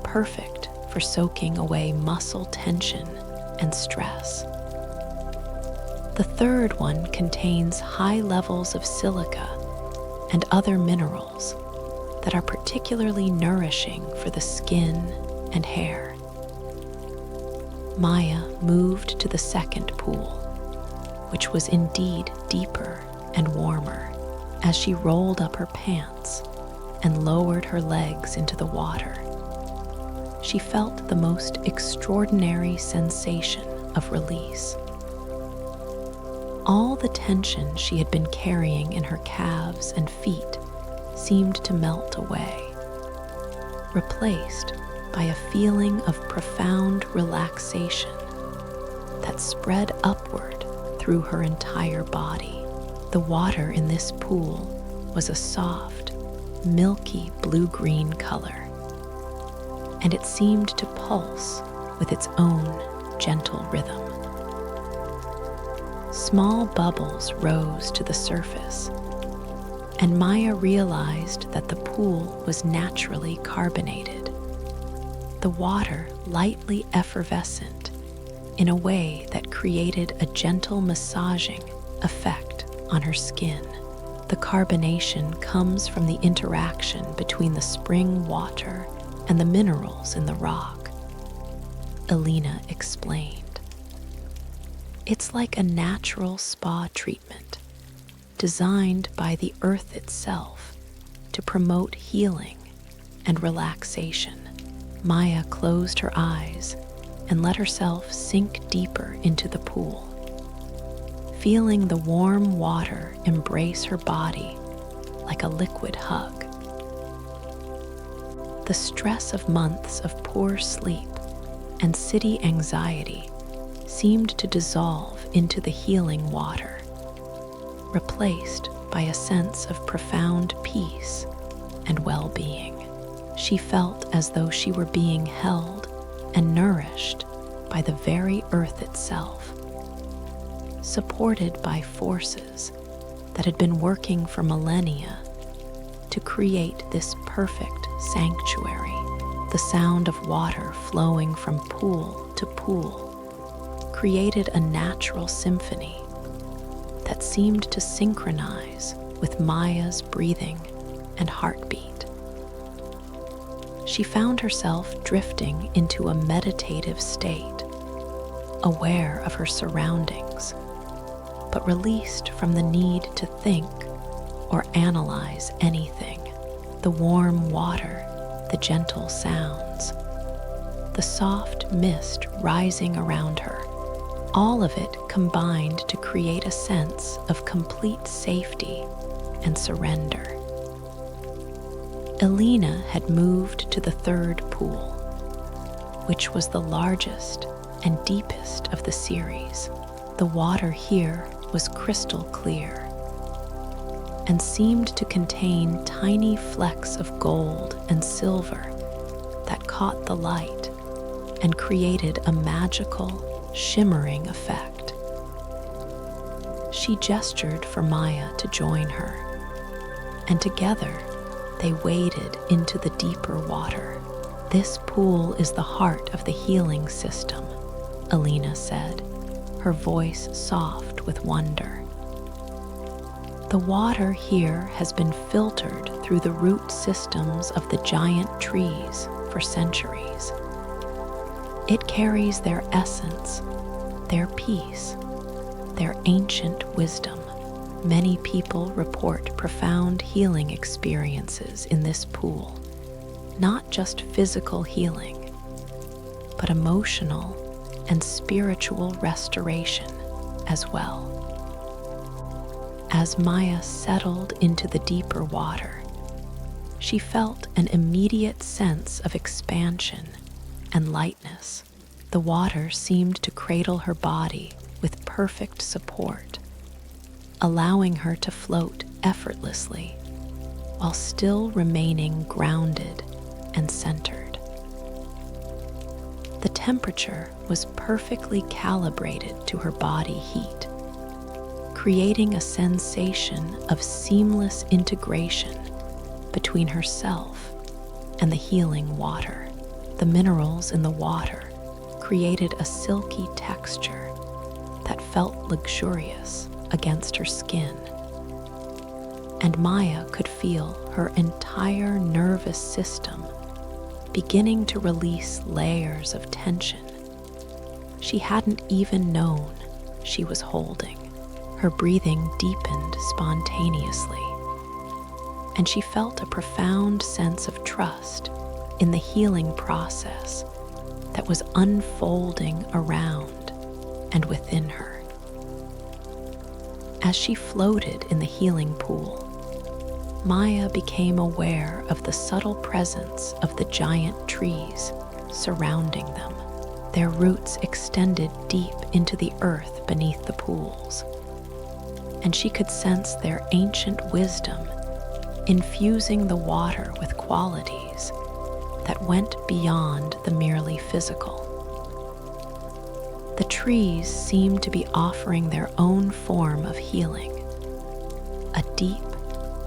perfect for soaking away muscle tension and stress. The third one contains high levels of silica and other minerals that are particularly nourishing for the skin and hair. Maya moved to the second pool, which was indeed deeper and warmer. As she rolled up her pants and lowered her legs into the water, she felt the most extraordinary sensation of release. All the tension she had been carrying in her calves and feet seemed to melt away, replaced by a feeling of profound relaxation that spread upward through her entire body. The water in this pool was a soft, milky blue-green color, and it seemed to pulse with its own gentle rhythm. Small bubbles rose to the surface, and Maya realized that the pool was naturally carbonated, the water lightly effervescent in a way that created a gentle massaging effect on her skin. The carbonation comes from the interaction between the spring water and the minerals in the rock, Alina explained. It's like a natural spa treatment designed by the earth itself to promote healing and relaxation. Maya closed her eyes and let herself sink deeper into the pool, feeling the warm water embrace her body like a liquid hug. The stress of months of poor sleep and city anxiety seemed to dissolve into the healing water, replaced by a sense of profound peace and well-being. She felt as though she were being held and nourished by the very earth itself, supported by forces that had been working for millennia to create this perfect sanctuary. The sound of water flowing from pool to pool created a natural symphony that seemed to synchronize with Maya's breathing and heartbeat. She found herself drifting into a meditative state, aware of her surroundings, but released from the need to think or analyze anything. The warm water the gentle sounds, the soft mist rising around her, all of it combined to create a sense of complete safety and surrender. Elena had moved to the third pool, which was the largest and deepest of the series. The water here was crystal clear and seemed to contain tiny flecks of gold and silver that caught the light and created a magical, shimmering effect. She gestured for Maya to join her, and together they waded into the deeper water. "This pool is the heart of the healing system," Elena said, her voice soft with wonder. "The water here has been filtered through the root systems of the giant trees for centuries. It carries their essence, their peace, their ancient wisdom. Many people report profound healing experiences in this pool, not just physical healing, but emotional and spiritual restoration as well." As Maya settled into the deeper water, she felt an immediate sense of expansion and lightness. The water seemed to cradle her body with perfect support, allowing her to float effortlessly while still remaining grounded and centered. The temperature was perfectly calibrated to her body heat, creating a sensation of seamless integration between herself and the healing water. The minerals in the water created a silky texture that felt luxurious against her skin, and Maya could feel her entire nervous system beginning to release layers of tension she hadn't even known she was holding. Her breathing deepened spontaneously, and she felt a profound sense of trust in the healing process that was unfolding around and within her. As she floated in the healing pool, Maya became aware of the subtle presence of the giant trees surrounding them. Their roots extended deep into the earth beneath the pools, and she could sense their ancient wisdom infusing the water with qualities that went beyond the merely physical. The trees seemed to be offering their own form of healing, a deep,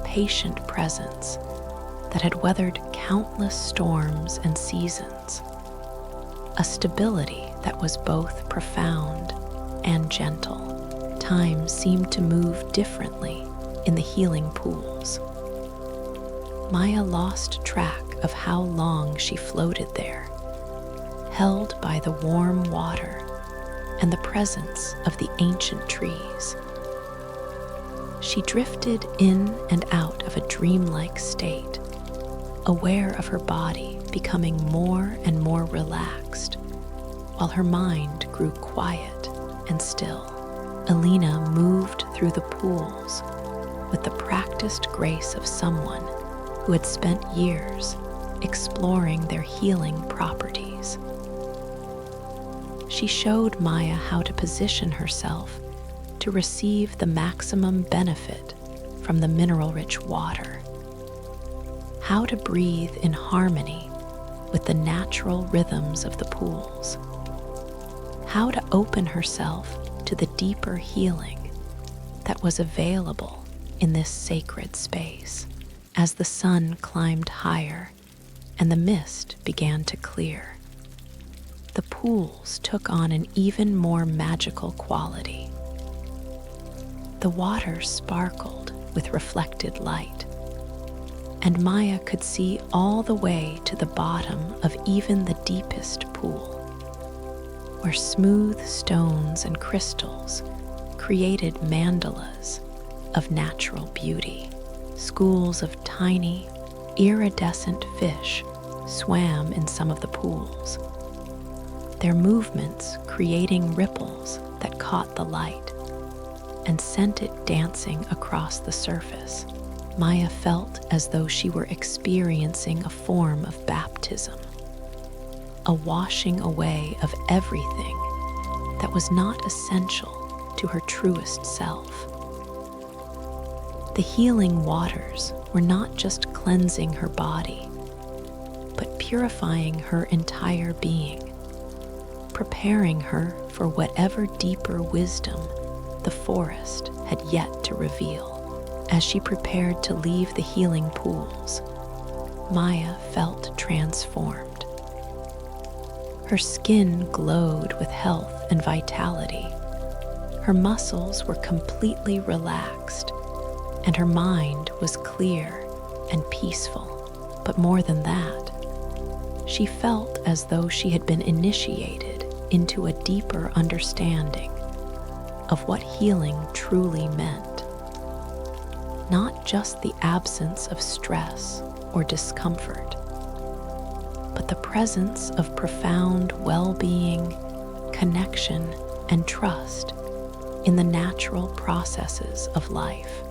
patient presence that had weathered countless storms and seasons, a stability that was both profound and gentle. Time seemed to move differently in the healing pools. Maya lost track of how long she floated there, held by the warm water and the presence of the ancient trees. She drifted in and out of a dreamlike state, aware of her body becoming more and more relaxed, while her mind grew quiet and still. Elena moved through the pools with the practiced grace of someone who had spent years exploring their healing properties. She showed Maya how to position herself to receive the maximum benefit from the mineral-rich water, how to breathe in harmony with the natural rhythms of the pools, how to open herself to the deeper healing that was available in this sacred space. As the sun climbed higher and the mist began to clear, the pools took on an even more magical quality. The water sparkled with reflected light, and Maya could see all the way to the bottom of even the deepest pool, where smooth stones and crystals created mandalas of natural beauty. Schools of tiny, iridescent fish swam in some of the pools, their movements creating ripples that caught the light and sent it dancing across the surface. Maya felt as though she were experiencing a form of baptism, a washing away of everything that was not essential to her truest self. The healing waters were not just cleansing her body, but purifying her entire being, preparing her for whatever deeper wisdom the forest had yet to reveal. As she prepared to leave the healing pools, Maya felt transformed. Her skin glowed with health and vitality. Her muscles were completely relaxed, and her mind was clear and peaceful. But more than that, she felt as though she had been initiated into a deeper understanding of what healing truly meant. Not just the absence of stress or discomfort, but the presence of profound well-being, connection, and trust in the natural processes of life.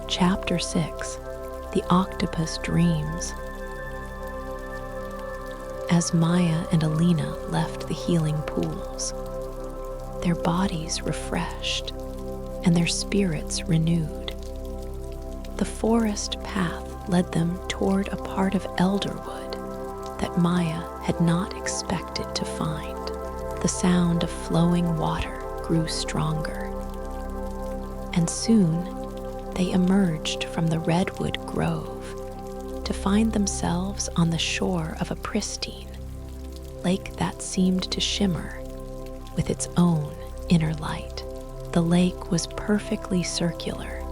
Chapter 6: The Octopus Dreams. As Maya and Alina left the healing pools, their bodies refreshed and their spirits renewed. The forest path led them toward a part of elderwood that Maya had not expected to find. The sound of flowing water grew stronger, and soon they emerged from the redwood grove to find themselves on the shore of a pristine lake that seemed to shimmer with its own inner light. The lake was perfectly circular,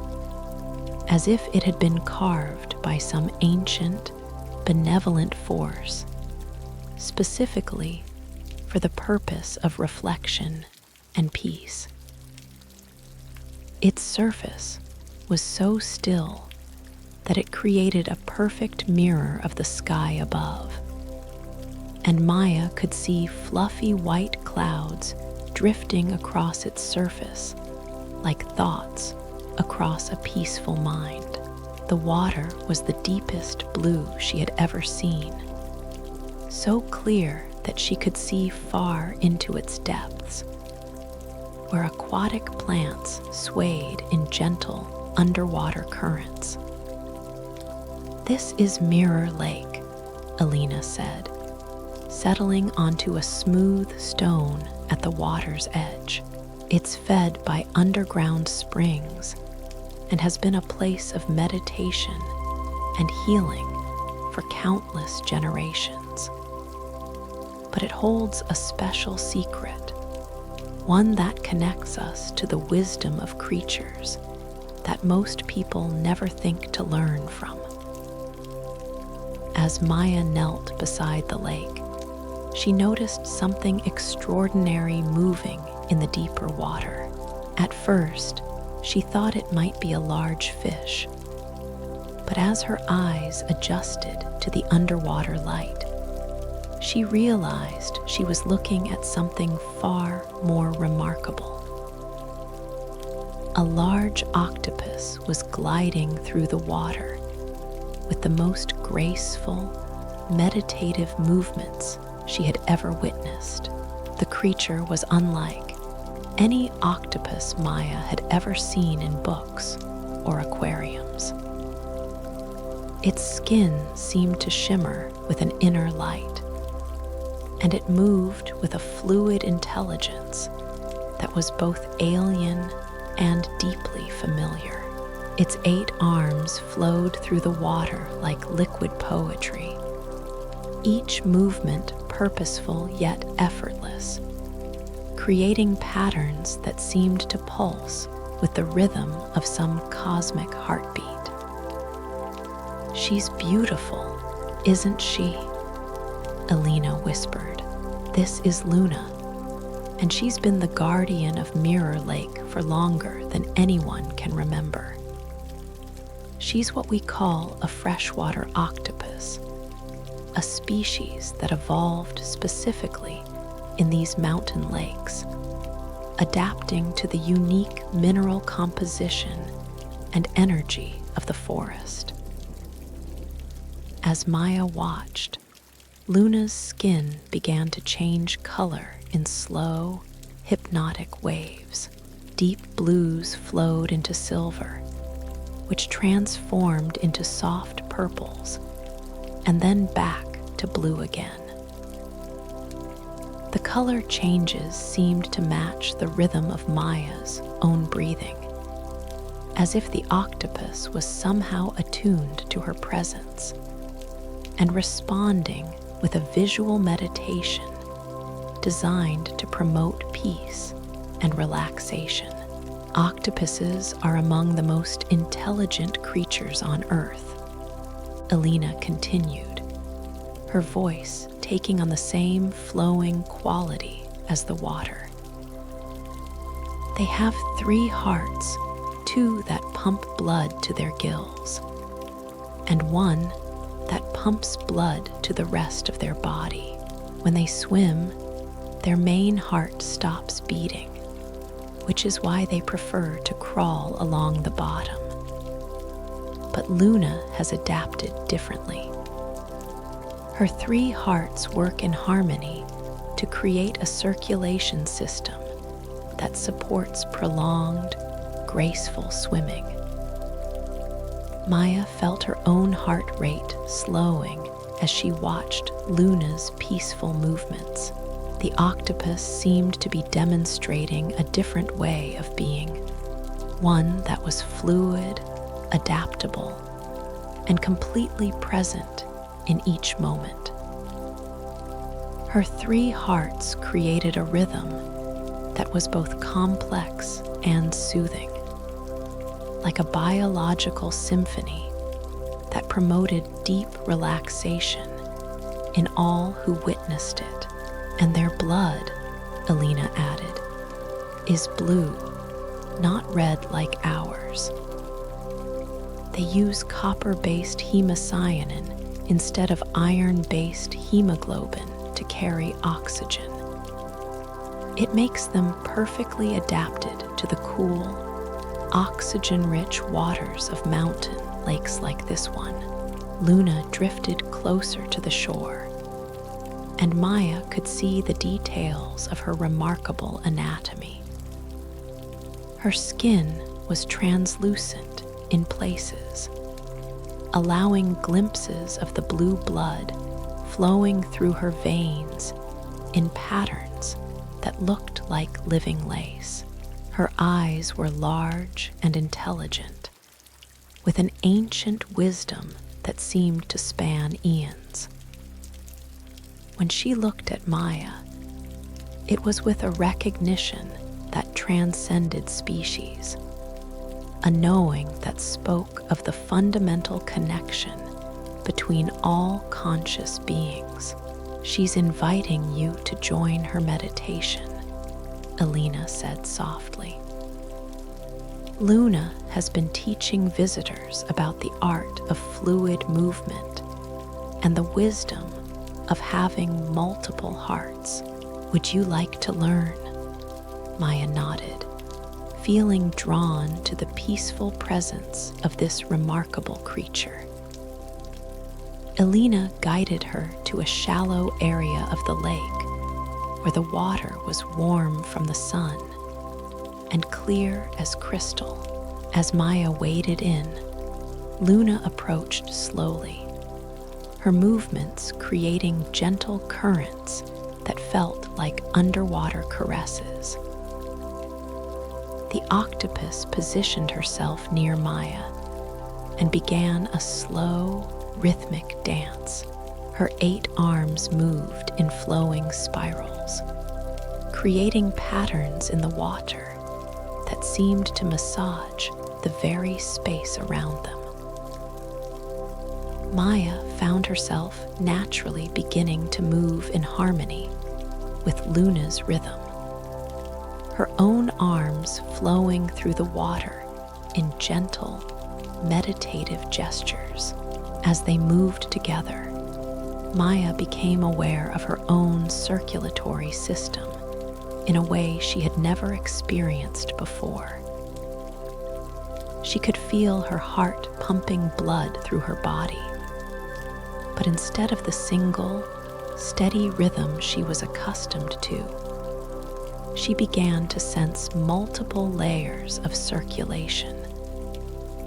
as if it had been carved by some ancient, benevolent force, specifically for the purpose of reflection and peace. Its surface was so still that it created a perfect mirror of the sky above, and Maya could see fluffy white clouds drifting across its surface like thoughts across a peaceful mind. The water was the deepest blue she had ever seen, so clear that she could see far into its depths, where aquatic plants swayed in gentle underwater currents. "This is Mirror Lake," Alina said, settling onto a smooth stone at the water's edge. It's fed by underground springs and has been a place of meditation and healing for countless generations. But it holds a special secret, one that connects us to the wisdom of creatures that most people never think to learn from. As Maya knelt beside the lake, she noticed something extraordinary moving in the deeper water. At first, she thought it might be a large fish, but as her eyes adjusted to the underwater light, she realized she was looking at something far more remarkable. A large octopus was gliding through the water with the most graceful, meditative movements she had ever witnessed. The creature was unlike any octopus Maya had ever seen in books or aquariums. Its skin seemed to shimmer with an inner light, and it moved with a fluid intelligence that was both alien and deeply familiar. Its 8 arms flowed through the water like liquid poetry, each movement purposeful yet effortless, creating patterns that seemed to pulse with the rhythm of some cosmic heartbeat. "She's beautiful, isn't she?" Alina whispered. "This is Luna, and she's been the guardian of Mirror Lake for longer than anyone can remember." She's what we call a freshwater octopus, a species that evolved specifically in these mountain lakes, adapting to the unique mineral composition and energy of the forest. As Maya watched, Luna's skin began to change color in slow, hypnotic waves. Deep blues flowed into silver, which transformed into soft purples, and then back to blue again. The color changes seemed to match the rhythm of Maya's own breathing, as if the octopus was somehow attuned to her presence and responding with a visual meditation designed to promote peace and relaxation. Octopuses are among the most intelligent creatures on Earth, Elena continued, her voice taking on the same flowing quality as the water. They have 3 hearts, 2 that pump blood to their gills, and 1 that pumps blood to the rest of their body. When they swim, their main heart stops beating, which is why they prefer to crawl along the bottom. But Luna has adapted differently. Her 3 hearts work in harmony to create a circulation system that supports prolonged, graceful swimming. Maya felt her own heart rate slowing as she watched Luna's peaceful movements. The octopus seemed to be demonstrating a different way of being, one that was fluid, adaptable, and completely present in each moment. Her 3 hearts created a rhythm that was both complex and soothing, like a biological symphony that promoted deep relaxation in all who witnessed it. And their blood, Elena added, is blue, not red like ours. They use copper-based hemocyanin instead of iron-based hemoglobin to carry oxygen. It makes them perfectly adapted to the cool, oxygen-rich waters of mountain lakes like this one. Luna drifted closer to the shore, and Maya could see the details of her remarkable anatomy. Her skin was translucent in places, allowing glimpses of the blue blood flowing through her veins in patterns that looked like living lace. Her eyes were large and intelligent, with an ancient wisdom that seemed to span eons. When she looked at Maya, it was with a recognition that transcended species, a knowing that spoke of the fundamental connection between all conscious beings. She's inviting you to join her meditation, Elena said softly. Luna has been teaching visitors about the art of fluid movement and the wisdom of having multiple hearts. Would you like to learn? Maya nodded, feeling drawn to the peaceful presence of this remarkable creature. Elena guided her to a shallow area of the lake where the water was warm from the sun and clear as crystal. As Maya waded in, Luna approached slowly, her movements creating gentle currents that felt like underwater caresses. The octopus positioned herself near Maya and began a slow, rhythmic dance. Her 8 arms moved in flowing spirals, creating patterns in the water that seemed to massage the very space around them. Maya found herself naturally beginning to move in harmony with Luna's rhythm, her own arms flowing through the water in gentle, meditative gestures. As they moved together, Maya became aware of her own circulatory system in a way she had never experienced before. She could feel her heart pumping blood through her body, but instead of the single, steady rhythm she was accustomed to, she began to sense multiple layers of circulation: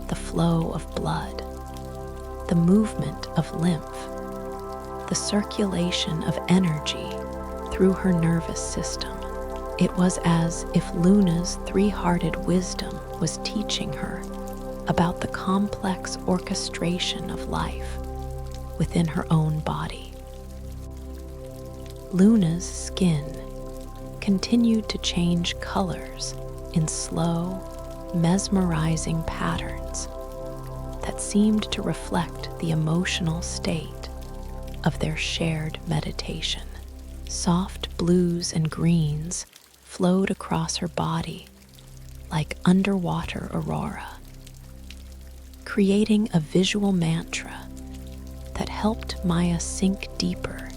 the flow of blood, the movement of lymph, the circulation of energy through her nervous system. It was as if Luna's three-hearted wisdom was teaching her about the complex orchestration of life within her own body. Luna's skin continued to change colors in slow, mesmerizing patterns that seemed to reflect the emotional state of their shared meditation. Soft blues and greens flowed across her body like underwater aurora, creating a visual mantra that helped Maya sink deeper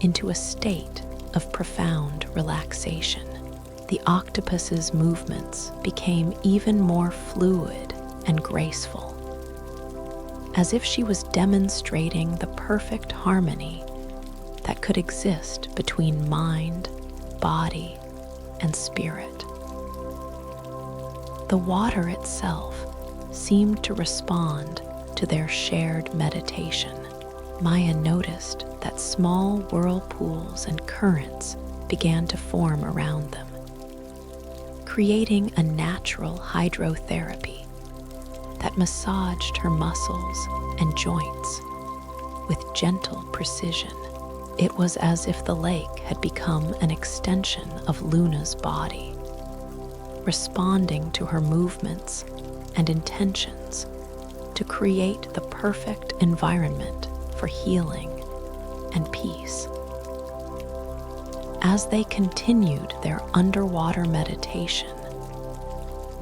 into a state of profound relaxation. The octopus's movements became even more fluid and graceful, as if she was demonstrating the perfect harmony that could exist between mind, body, and spirit. The water itself seemed to respond to their shared meditation. Maya noticed that small whirlpools and currents began to form around them, creating a natural hydrotherapy that massaged her muscles and joints with gentle precision. It was as if the lake had become an extension of Luna's body, responding to her movements and intentions to create the perfect environment for healing and peace. As they continued their underwater meditation,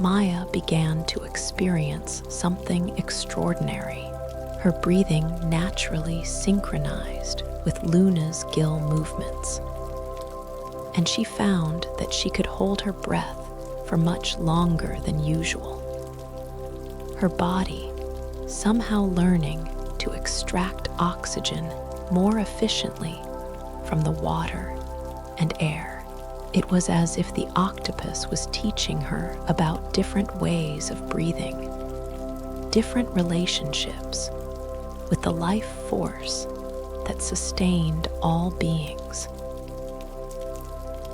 Maya began to experience something extraordinary. Her breathing naturally synchronized with Luna's gill movements, and she found that she could hold her breath for much longer than usual. Her body somehow learning to extract oxygen more efficiently from the water and air. It was as if the octopus was teaching her about different ways of breathing, different relationships with the life force that sustained all beings.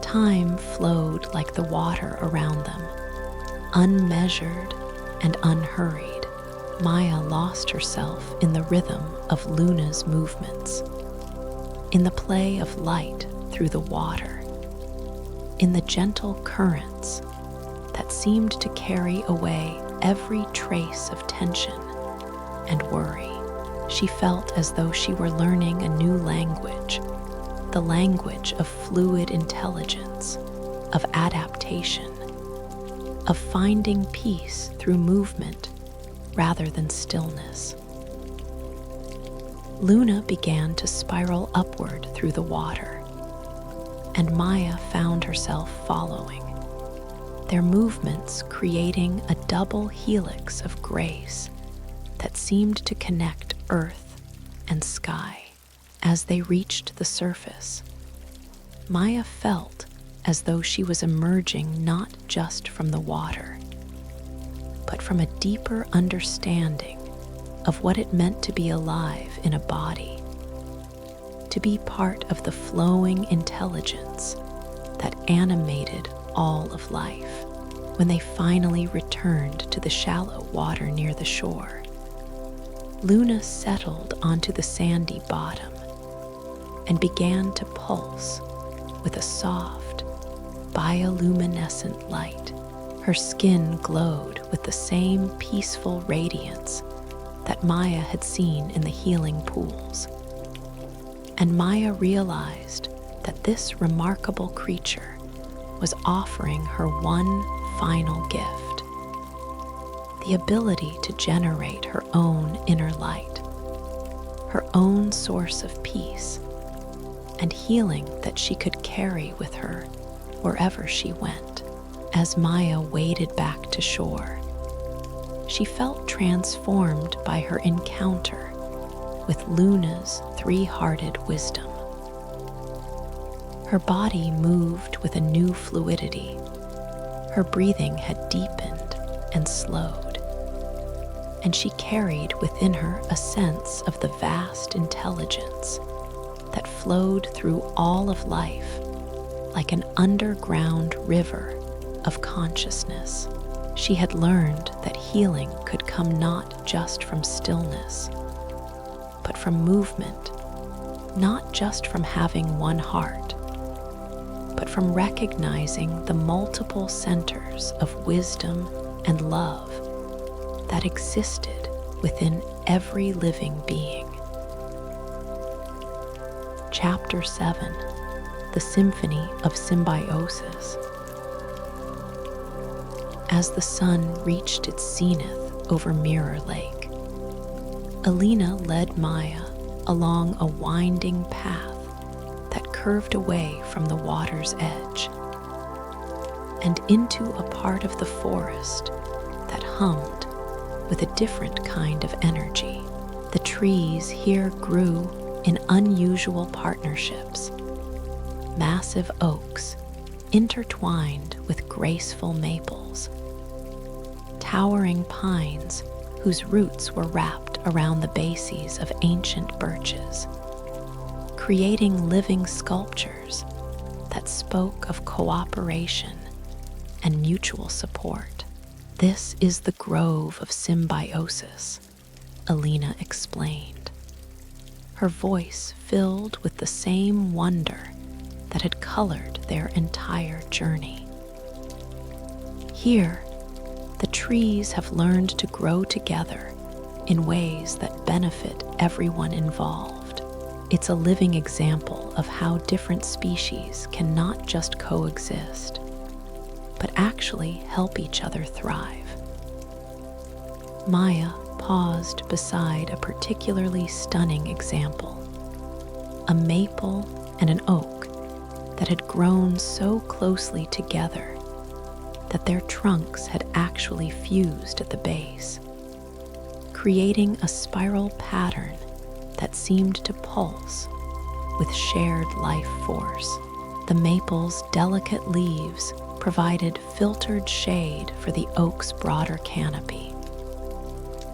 Time flowed like the water around them, unmeasured and unhurried. Maya lost herself in the rhythm of Luna's movements, in the play of light through the water, in the gentle currents that seemed to carry away every trace of tension and worry. She felt as though she were learning a new language, the language of fluid intelligence, of adaptation, of finding peace through movement rather than stillness. Luna began to spiral upward through the water, and Maya found herself following, their movements creating a double helix of grace that seemed to connect earth and sky. As they reached the surface, Maya felt as though she was emerging not just from the water, but from a deeper understanding of what it meant to be alive in a body, to be part of the flowing intelligence that animated all of life. When they finally returned to the shallow water near the shore, Luna settled onto the sandy bottom and began to pulse with a soft, bioluminescent light. Her skin glowed with the same peaceful radiance that Maya had seen in the healing pools. And Maya realized that this remarkable creature was offering her one final gift, the ability to generate her own inner light, her own source of peace and healing that she could carry with her wherever she went. As Maya waded back to shore, she felt transformed by her encounter with Luna's three-hearted wisdom. Her body moved with a new fluidity. Her breathing had deepened and slowed, and she carried within her a sense of the vast intelligence that flowed through all of life like an underground river of consciousness. She had learned that healing could come not just from stillness, but from movement, not just from having one heart, but from recognizing the multiple centers of wisdom and love that existed within every living being. Chapter 7: The Symphony of Symbiosis. As the sun reached its zenith over Mirror Lake, Alina led Maya along a winding path that curved away from the water's edge and into a part of the forest that hummed with a different kind of energy. The trees here grew in unusual partnerships, massive oaks intertwined with graceful maples, towering pines whose roots were wrapped around the bases of ancient birches, creating living sculptures that spoke of cooperation and mutual support. "This is the grove of Symbiosis," Alina explained, her voice filled with the same wonder that had colored their entire journey. "Here, the trees have learned to grow together in ways that benefit everyone involved. It's a living example of how different species can not just coexist, but actually help each other thrive." Maya paused beside a particularly stunning example, a maple and an oak that had grown so closely together that their trunks had actually fused at the base, creating a spiral pattern that seemed to pulse with shared life force. The maple's delicate leaves provided filtered shade for the oak's broader canopy,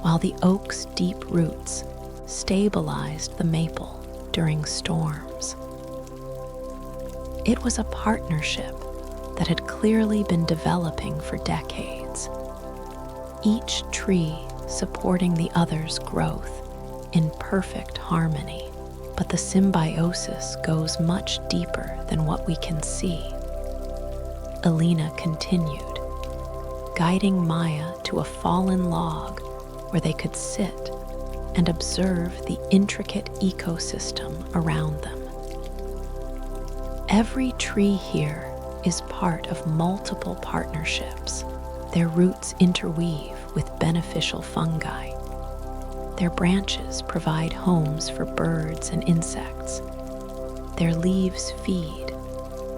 while the oak's deep roots stabilized the maple during storms. It was a partnership that had clearly been developing for decades, each tree supporting the other's growth in perfect harmony. But the symbiosis goes much deeper than what we can see, Alina continued, guiding Maya to a fallen log where they could sit and observe the intricate ecosystem around them. Every tree here is part of multiple partnerships. Their roots interweave with beneficial fungi. Their branches provide homes for birds and insects. Their leaves feed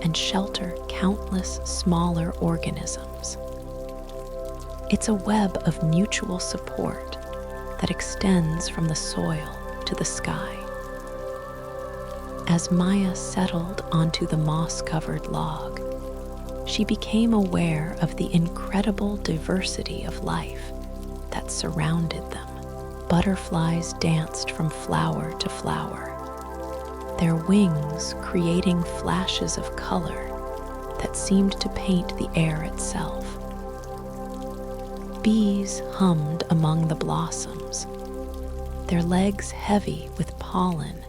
and shelter countless smaller organisms. It's a web of mutual support that extends from the soil to the sky. As Maya settled onto the moss-covered log, she became aware of the incredible diversity of life that surrounded them. Butterflies danced from flower to flower, their wings creating flashes of color that seemed to paint the air itself. Bees hummed among the blossoms, their legs heavy with pollen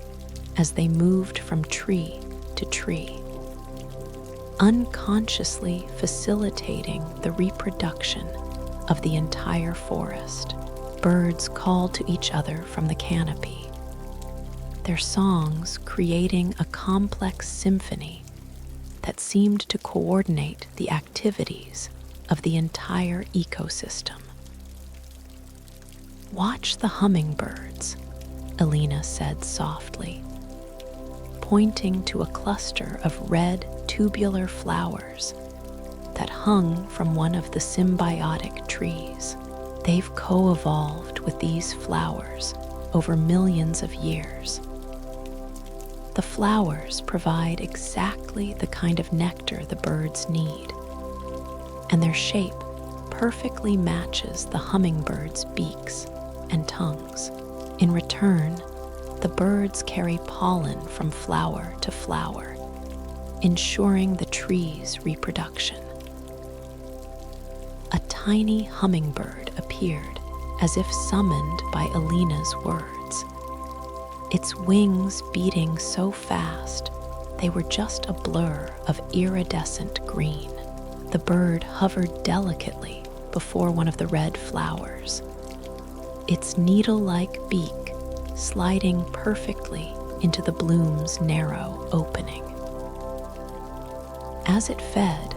as they moved from tree to tree, unconsciously facilitating the reproduction of the entire forest. Birds called to each other from the canopy, their songs creating a complex symphony that seemed to coordinate the activities of the entire ecosystem. "Watch the hummingbirds," Alina said softly, pointing to a cluster of red tubular flowers that hung from one of the symbiotic trees. They've co-evolved with these flowers over millions of years. The flowers provide exactly the kind of nectar the birds need, and their shape perfectly matches the hummingbirds' beaks and tongues. In return, the birds carry pollen from flower to flower, ensuring the tree's reproduction. A tiny hummingbird appeared as if summoned by Alina's words. Its wings beating so fast they were just a blur of iridescent green. The bird hovered delicately before one of the red flowers, its needle-like beak sliding perfectly into the bloom's narrow opening. As it fed,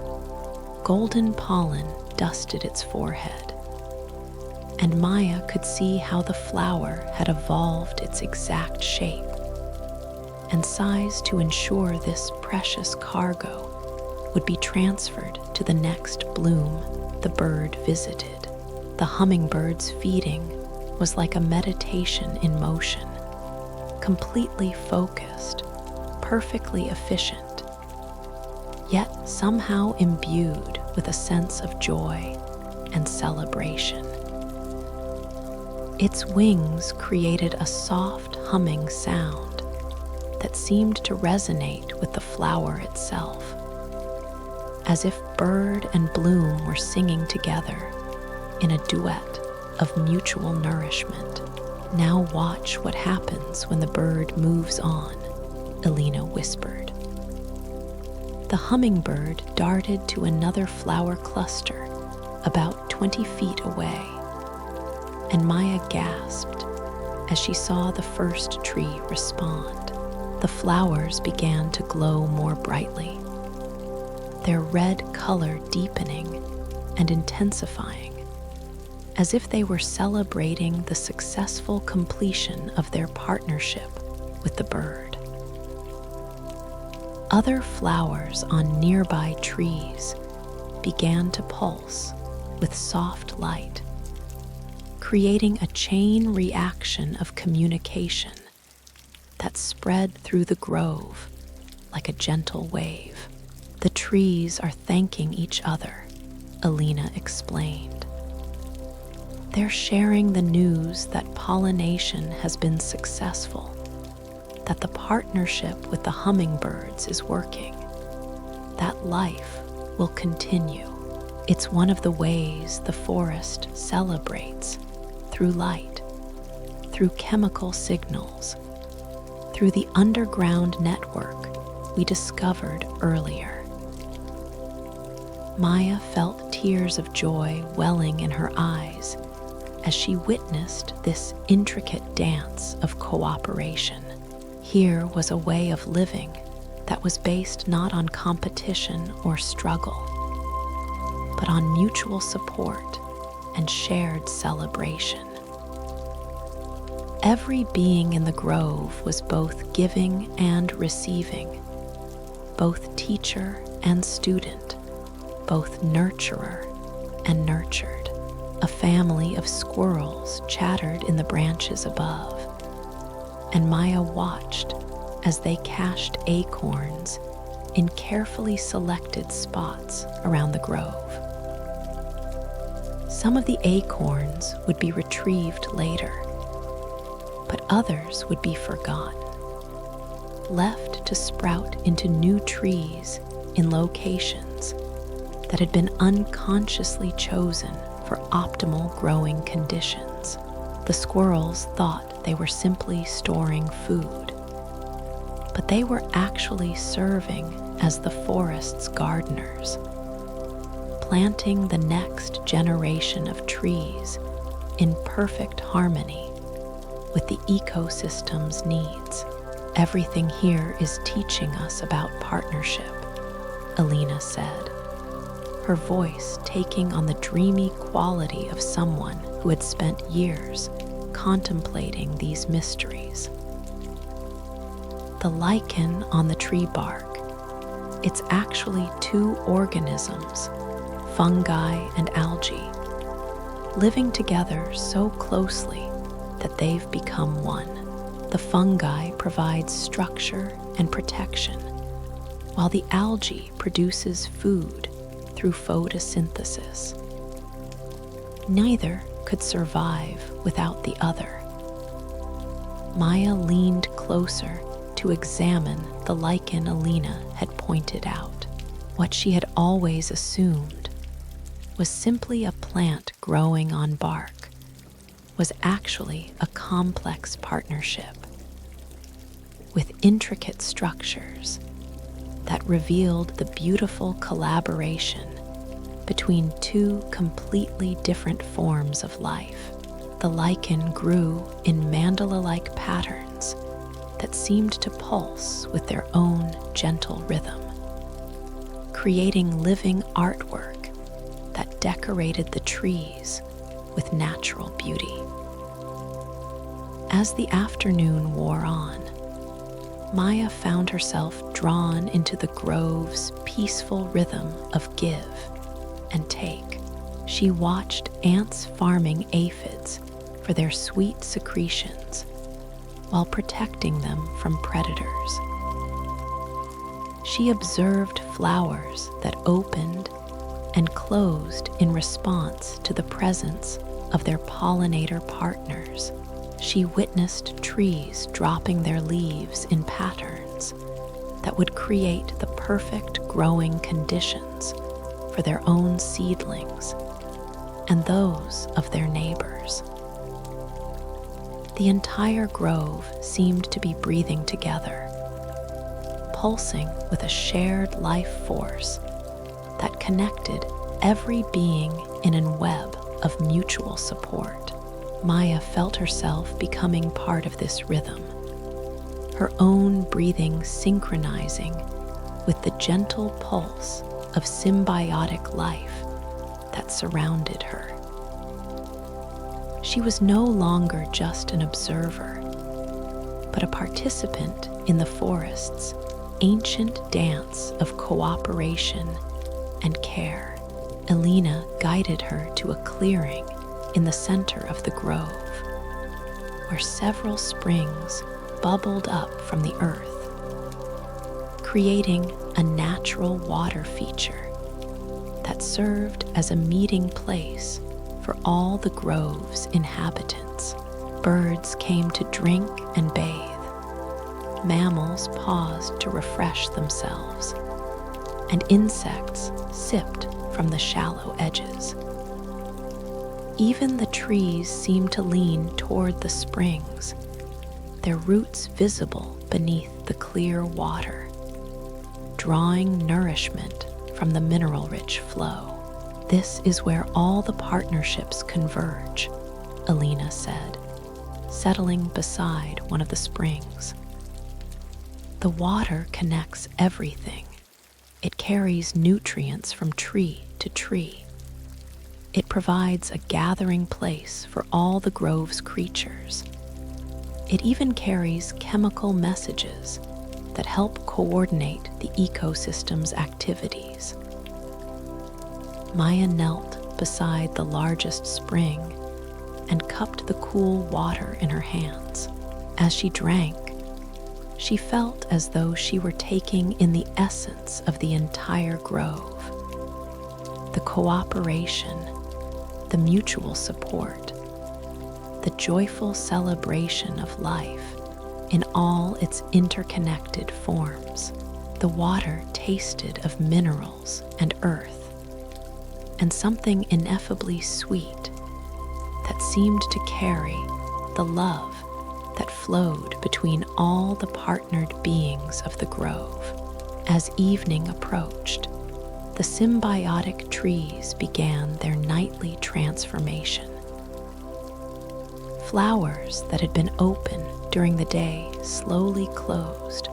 golden pollen dusted its forehead, and Maya could see how the flower had evolved its exact shape and size to ensure this precious cargo would be transferred to the next bloom the bird visited. The hummingbird's feeding was like a meditation in motion, completely focused, perfectly efficient, yet somehow imbued with a sense of joy and celebration. Its wings created a soft humming sound that seemed to resonate with the flower itself, as if bird and bloom were singing together in a duet of mutual nourishment. "Now watch what happens when the bird moves on," Alina whispered. The hummingbird darted to another flower cluster about 20 feet away, and Maya gasped as she saw the first tree respond. The flowers began to glow more brightly, their red color deepening and intensifying, as if they were celebrating the successful completion of their partnership with the bird. Other flowers on nearby trees began to pulse with soft light, creating a chain reaction of communication that spread through the grove like a gentle wave. "The trees are thanking each other," Alina explained. "They're sharing the news that pollination has been successful, that the partnership with the hummingbirds is working, that life will continue. It's one of the ways the forest celebrates, through light, through chemical signals, through the underground network we discovered earlier." Maya felt tears of joy welling in her eyes as she witnessed this intricate dance of cooperation. Here was a way of living that was based not on competition or struggle, but on mutual support and shared celebration. Every being in the grove was both giving and receiving, both teacher and student, both nurturer and nurtured. A family of squirrels chattered in the branches above, and Maya watched as they cached acorns in carefully selected spots around the grove. Some of the acorns would be retrieved later, but others would be forgotten, left to sprout into new trees in locations that had been unconsciously chosen for optimal growing conditions. The squirrels thought they were simply storing food, but they were actually serving as the forest's gardeners, planting the next generation of trees in perfect harmony with the ecosystem's needs. "Everything here is teaching us about partnership," Alina said, her voice taking on the dreamy quality of someone who had spent years contemplating these mysteries. The lichen on the tree bark, it's actually two organisms, fungi and algae, living together so closely that they've become one. The fungi provides structure and protection, while the algae produces food through photosynthesis. Neither could survive without the other. Maya leaned closer to examine the lichen Alina had pointed out. What she had always assumed was simply a plant growing on bark was actually a complex partnership with intricate structures that revealed the beautiful collaboration between two completely different forms of life. The lichen grew in mandala-like patterns that seemed to pulse with their own gentle rhythm, creating living artwork that decorated the trees with natural beauty. As the afternoon wore on, Maya found herself drawn into the grove's peaceful rhythm of give and take. She watched ants farming aphids for their sweet secretions while protecting them from predators. She observed flowers that opened and closed in response to the presence of their pollinator partners. She witnessed trees dropping their leaves in patterns that would create the perfect growing conditions for their own seedlings and those of their neighbors. The entire grove seemed to be breathing together, pulsing with a shared life force that connected every being in a web of mutual support. Maya felt herself becoming part of this rhythm, her own breathing synchronizing with the gentle pulse of symbiotic life that surrounded her. She was no longer just an observer, but a participant in the forest's ancient dance of cooperation and care. Alina guided her to a clearing in the center of the grove, where several springs bubbled up from the earth, creating a natural water feature that served as a meeting place for all the grove's inhabitants. Birds came to drink and bathe, mammals paused to refresh themselves, and insects sipped from the shallow edges. Even the trees seemed to lean toward the springs, their roots visible beneath the clear water, drawing nourishment from the mineral-rich flow. "This is where all the partnerships converge," Alina said, settling beside one of the springs. "The water connects everything. It carries nutrients from tree to tree. It provides a gathering place for all the grove's creatures. It even carries chemical messages that help coordinate the ecosystem's activities." Maya knelt beside the largest spring and cupped the cool water in her hands. As she drank, she felt as though she were taking in the essence of the entire grove. The cooperation, the mutual support, the joyful celebration of life in all its interconnected forms. The water tasted of minerals and earth, and something ineffably sweet that seemed to carry the love that flowed between all the partnered beings of the grove. As evening approached, the symbiotic trees began their nightly transformation. Flowers that had been open during the day slowly closed,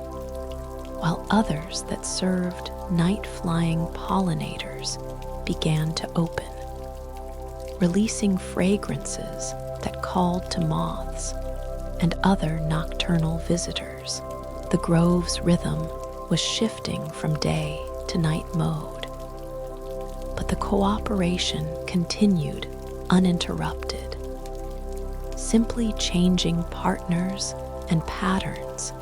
while others that served night-flying pollinators began to open, releasing fragrances that called to moths and other nocturnal visitors. The grove's rhythm was shifting from day to night mode, but the cooperation continued uninterrupted, simply changing partners and patterns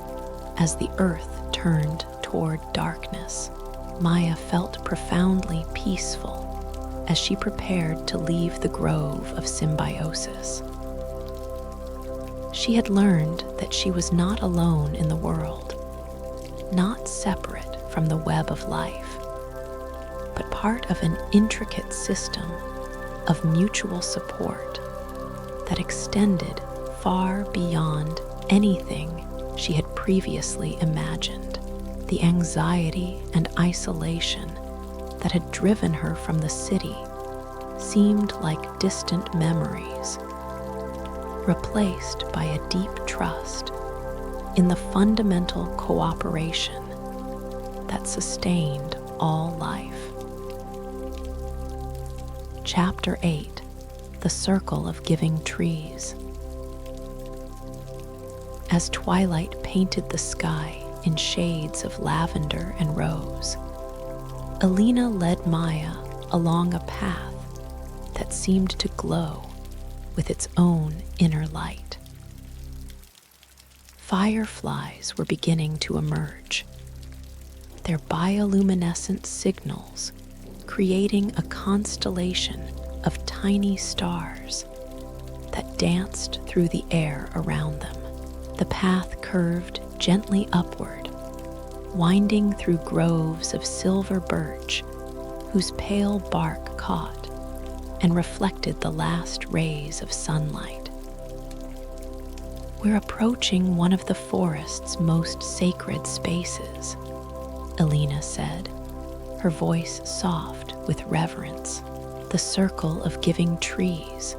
as the earth turned toward darkness. Maya felt profoundly peaceful as she prepared to leave the grove of Symbiosis. She had learned that she was not alone in the world, not separate from the web of life, but part of an intricate system of mutual support that extended far beyond anything she had previously imagined. The anxiety and isolation that had driven her from the city seemed like distant memories, replaced by a deep trust in the fundamental cooperation that sustained all life. Chapter 8: The Circle of Giving Trees. As twilight painted the sky in shades of lavender and rose, Alina led Maya along a path that seemed to glow with its own inner light. Fireflies were beginning to emerge, their bioluminescent signals creating a constellation of tiny stars that danced through the air around them. The path curved gently upward, winding through groves of silver birch whose pale bark caught and reflected the last rays of sunlight. "We're approaching one of the forest's most sacred spaces," Alina said, her voice soft with reverence. "The Circle of Giving Trees,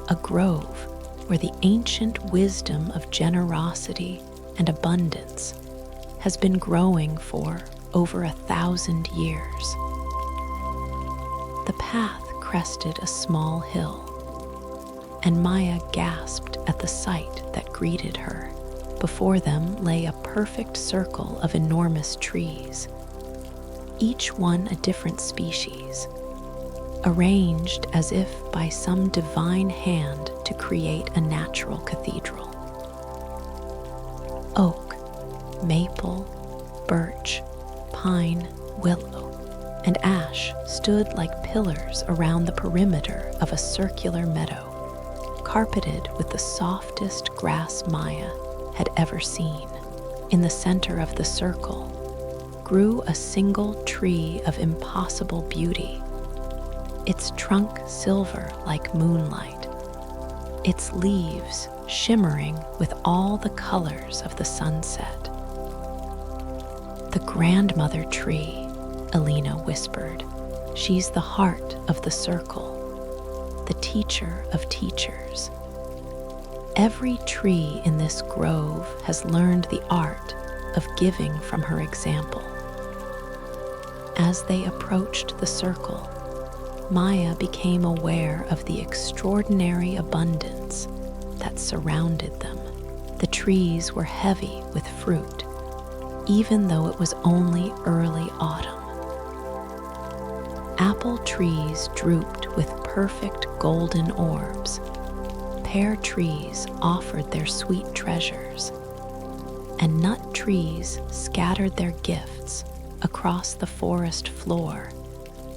a grove where the ancient wisdom of generosity and abundance has been growing for over 1,000 years." The path crested a small hill, and Maya gasped at the sight that greeted her. Before them lay a perfect circle of enormous trees, each one a different species, arranged as if by some divine hand to create a natural cathedral. Oak, maple, birch, pine, willow, and ash stood like pillars around the perimeter of a circular meadow, carpeted with the softest grass Maya had ever seen. In the center of the circle grew a single tree of impossible beauty, its trunk silver like moonlight, its leaves shimmering with all the colors of the sunset. "The grandmother tree," Alina whispered. "She's the heart of the circle, the teacher of teachers. Every tree in this grove has learned the art of giving from her example." As they approached the circle, Maya became aware of the extraordinary abundance that surrounded them. The trees were heavy with fruit, even though it was only early autumn. Apple trees drooped with perfect golden orbs. Pear trees offered their sweet treasures, and nut trees scattered their gifts across the forest floor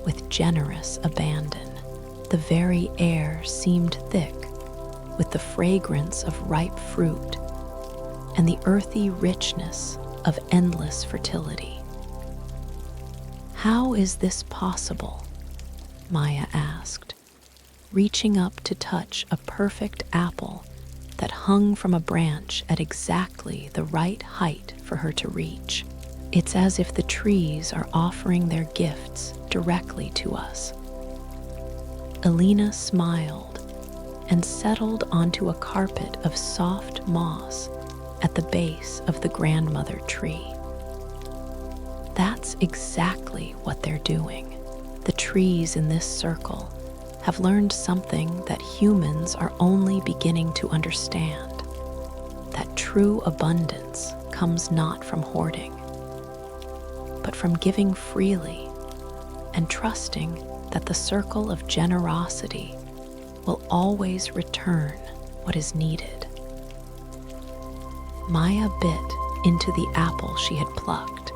with generous abandon. The very air seemed thick with the fragrance of ripe fruit and the earthy richness of endless fertility. "How is this possible?" Maya asked, reaching up to touch a perfect apple that hung from a branch at exactly the right height for her to reach. "It's as if the trees are offering their gifts directly to us." Alina smiled and settled onto a carpet of soft moss at the base of the grandmother tree. "That's exactly what they're doing. The trees in this circle have learned something that humans are only beginning to understand: that true abundance comes not from hoarding, but from giving freely and trusting that the circle of generosity will always return what is needed. Maya bit into the apple she had plucked,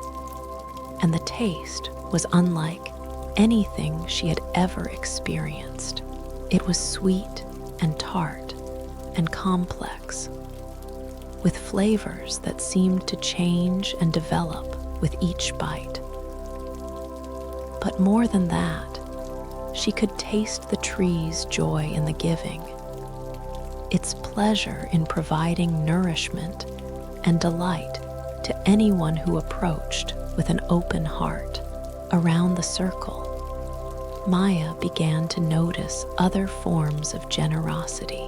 and the taste was unlike anything she had ever experienced. It was sweet and tart and complex, with flavors that seemed to change and develop with each bite. But more than that, she could taste the tree's joy in the giving, its pleasure in providing nourishment and delight to anyone who approached with an open heart. Around the circle, Maya began to notice other forms of generosity.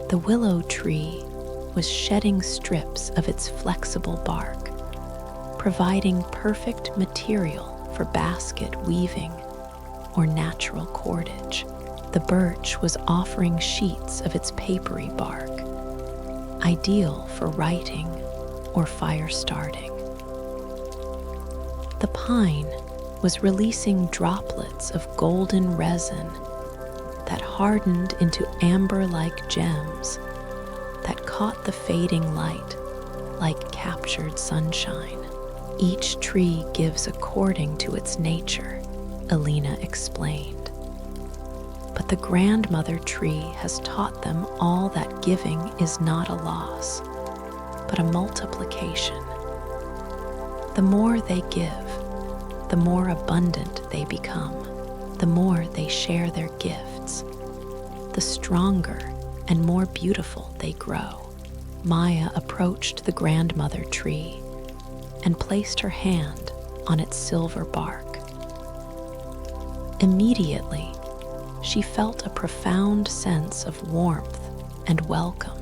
The willow tree was shedding strips of its flexible bark, providing perfect material for basket weaving or natural cordage. The birch was offering sheets of its papery bark, ideal for writing or fire starting. The pine was releasing droplets of golden resin that hardened into amber-like gems that caught the fading light like captured sunshine. Each tree gives according to its nature, Alina explained. But the grandmother tree has taught them all that giving is not a loss, but a multiplication. The more they give, the more abundant they become. The more they share their gifts, the stronger and more beautiful they grow. Maya approached the grandmother tree and placed her hand on its silver bark. Immediately, she felt a profound sense of warmth and welcome,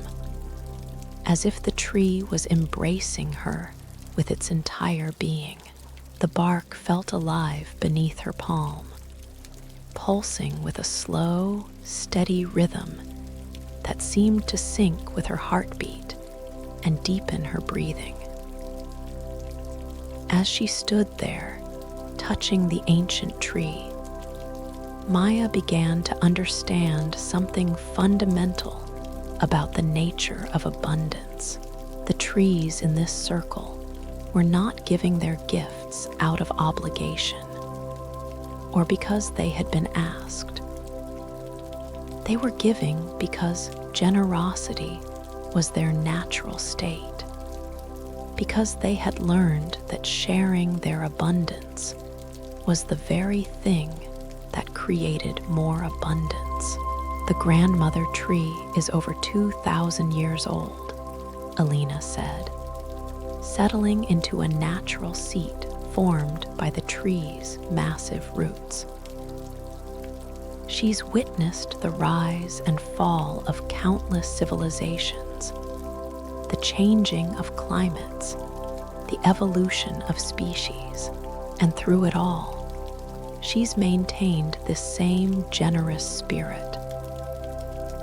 as if the tree was embracing her with its entire being. The bark felt alive beneath her palm, pulsing with a slow, steady rhythm that seemed to sync with her heartbeat and deepen her breathing. As she stood there, touching the ancient tree, Maya began to understand something fundamental about the nature of abundance. The trees in this circle were not giving their gifts out of obligation or because they had been asked. They were giving because generosity was their natural state, because they had learned that sharing their abundance was the very thing that created more abundance. The grandmother tree is over 2,000 years old, Alina said, settling into a natural seat formed by the tree's massive roots. She's witnessed the rise and fall of countless civilizations, the changing of climates, the evolution of species, and through it all, she's maintained this same generous spirit.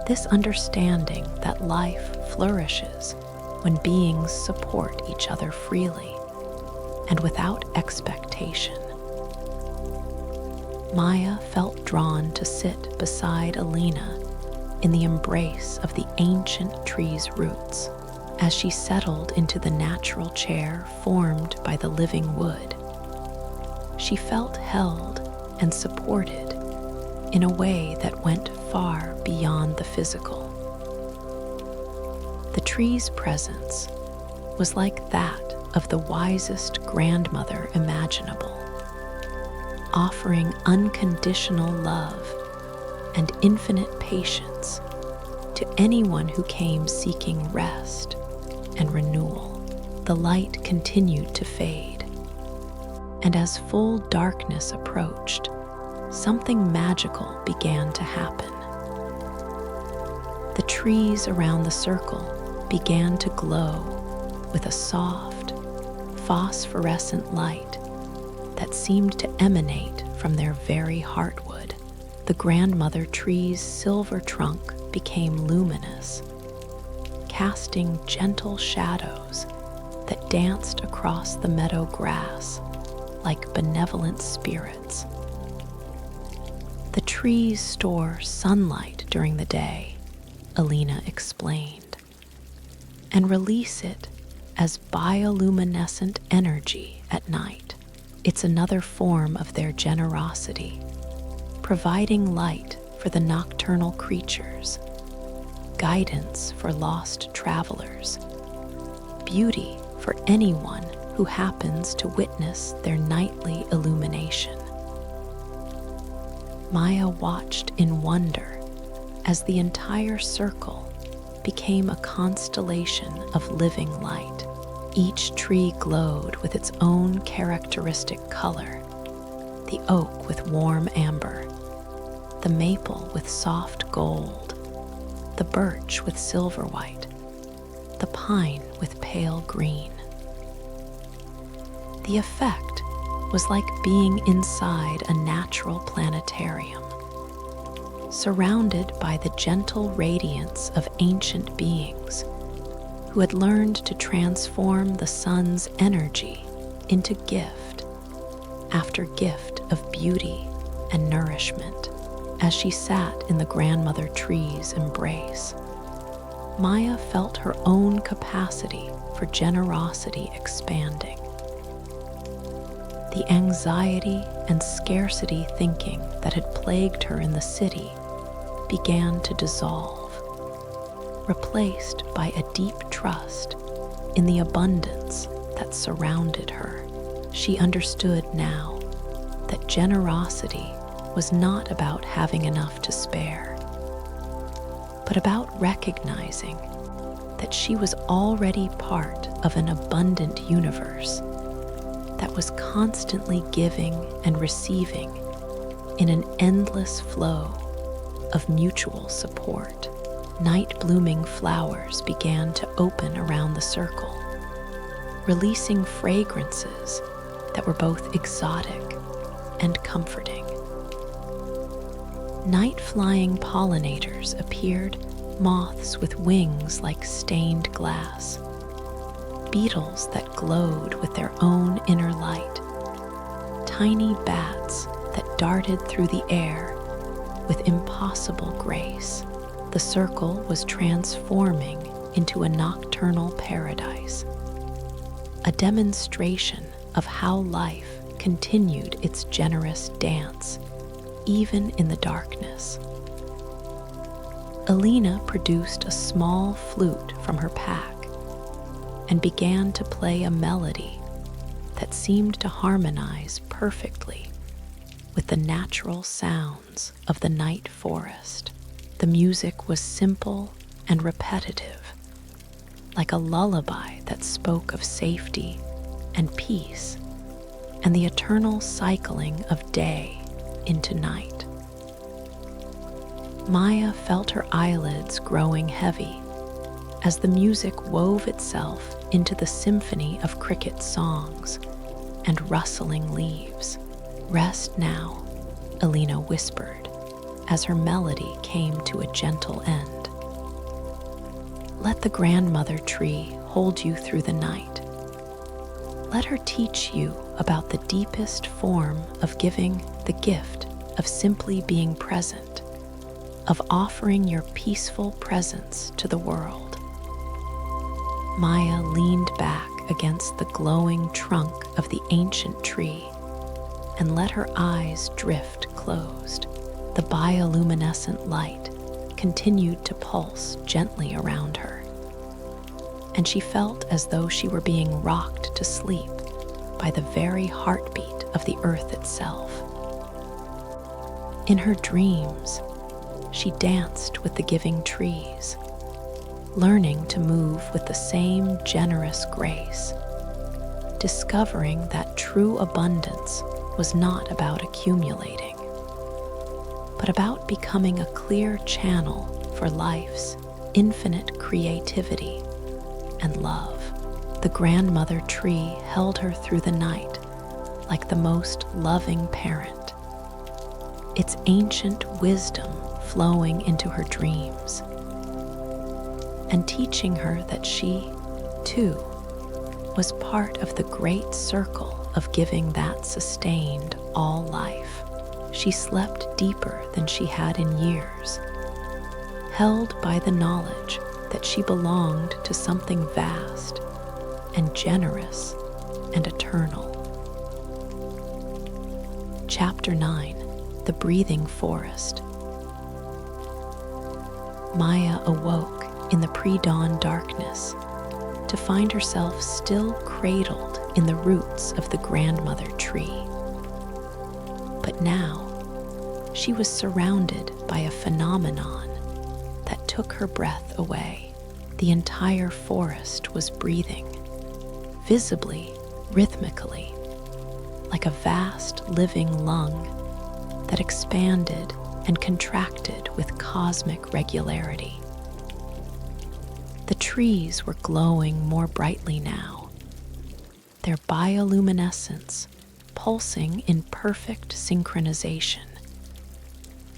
This understanding that life flourishes when beings support each other freely and without expectation. Maya felt drawn to sit beside Alina in the embrace of the ancient tree's roots. As she settled into the natural chair formed by the living wood, she felt held and supported in a way that went far beyond the physical. The tree's presence was like that of the wisest grandmother imaginable, offering unconditional love and infinite patience to anyone who came seeking rest and renewal. The light continued to fade, and as full darkness approached, something magical began to happen. The trees around the circle began to glow with a soft, phosphorescent light that seemed to emanate from their very heartwood. the grandmother tree's silver trunk became luminous, casting gentle shadows that danced across the meadow grass like benevolent spirits. The trees store sunlight during the day, Alina explained, and release it as bioluminescent energy at night. It's another form of their generosity, providing light for the nocturnal creatures, guidance for lost travelers, beauty for anyone who happens to witness their nightly illumination. Maya watched in wonder as the entire circle became a constellation of living light. Each tree glowed with its own characteristic color: the oak with warm amber, the maple with soft gold, the birch with silver white, the pine with pale green. The effect was like being inside a natural planetarium, surrounded by the gentle radiance of ancient beings who had learned to transform the sun's energy into gift after gift of beauty and nourishment. As she sat in the grandmother tree's embrace, Maya felt her own capacity for generosity expanding. The anxiety and scarcity thinking that had plagued her in the city began to dissolve, replaced by a deep trust in the abundance that surrounded her. She understood now that generosity was not about having enough to spare, but about recognizing that she was already part of an abundant universe that was constantly giving and receiving in an endless flow of mutual support. Night-blooming flowers began to open around the circle, releasing fragrances that were both exotic and comforting. Night-flying pollinators appeared, moths with wings like stained glass, beetles that glowed with their own inner light, tiny bats that darted through the air with impossible grace. The circle was transforming into a nocturnal paradise, a demonstration of how life continued its generous dance, even in the darkness. Alina produced a small flute from her pack and began to play a melody that seemed to harmonize perfectly with the natural sounds of the night forest. The music was simple and repetitive, like a lullaby that spoke of safety and peace and the eternal cycling of day into night. Maya felt her eyelids growing heavy as the music wove itself into the symphony of cricket songs and rustling leaves. "Rest now," Alina whispered as her melody came to a gentle end. "Let the grandmother tree hold you through the night. Let her teach you about the deepest form of giving, the gift of simply being present, of offering your peaceful presence to the world." Maya leaned back against the glowing trunk of the ancient tree and let her eyes drift closed. The bioluminescent light continued to pulse gently around her, and she felt as though she were being rocked to sleep by the very heartbeat of the earth itself. In her dreams, she danced with the giving trees, learning to move with the same generous grace, discovering that true abundance was not about accumulating, but about becoming a clear channel for life's infinite creativity and love. The grandmother tree held her through the night like the most loving parent, its ancient wisdom flowing into her dreams, and teaching her that she, too, was part of the great circle of giving that sustained all life. She slept deeper than she had in years, held by the knowledge that she belonged to something vast and generous and eternal. Chapter 9: The Breathing Forest. Maya awoke in the pre-dawn darkness to find herself still cradled in the roots of the grandmother tree. But now, she was surrounded by a phenomenon that took her breath away. The entire forest was breathing, visibly, rhythmically, like a vast living lung that expanded and contracted with cosmic regularity. The trees were glowing more brightly now, their bioluminescence pulsing in perfect synchronization,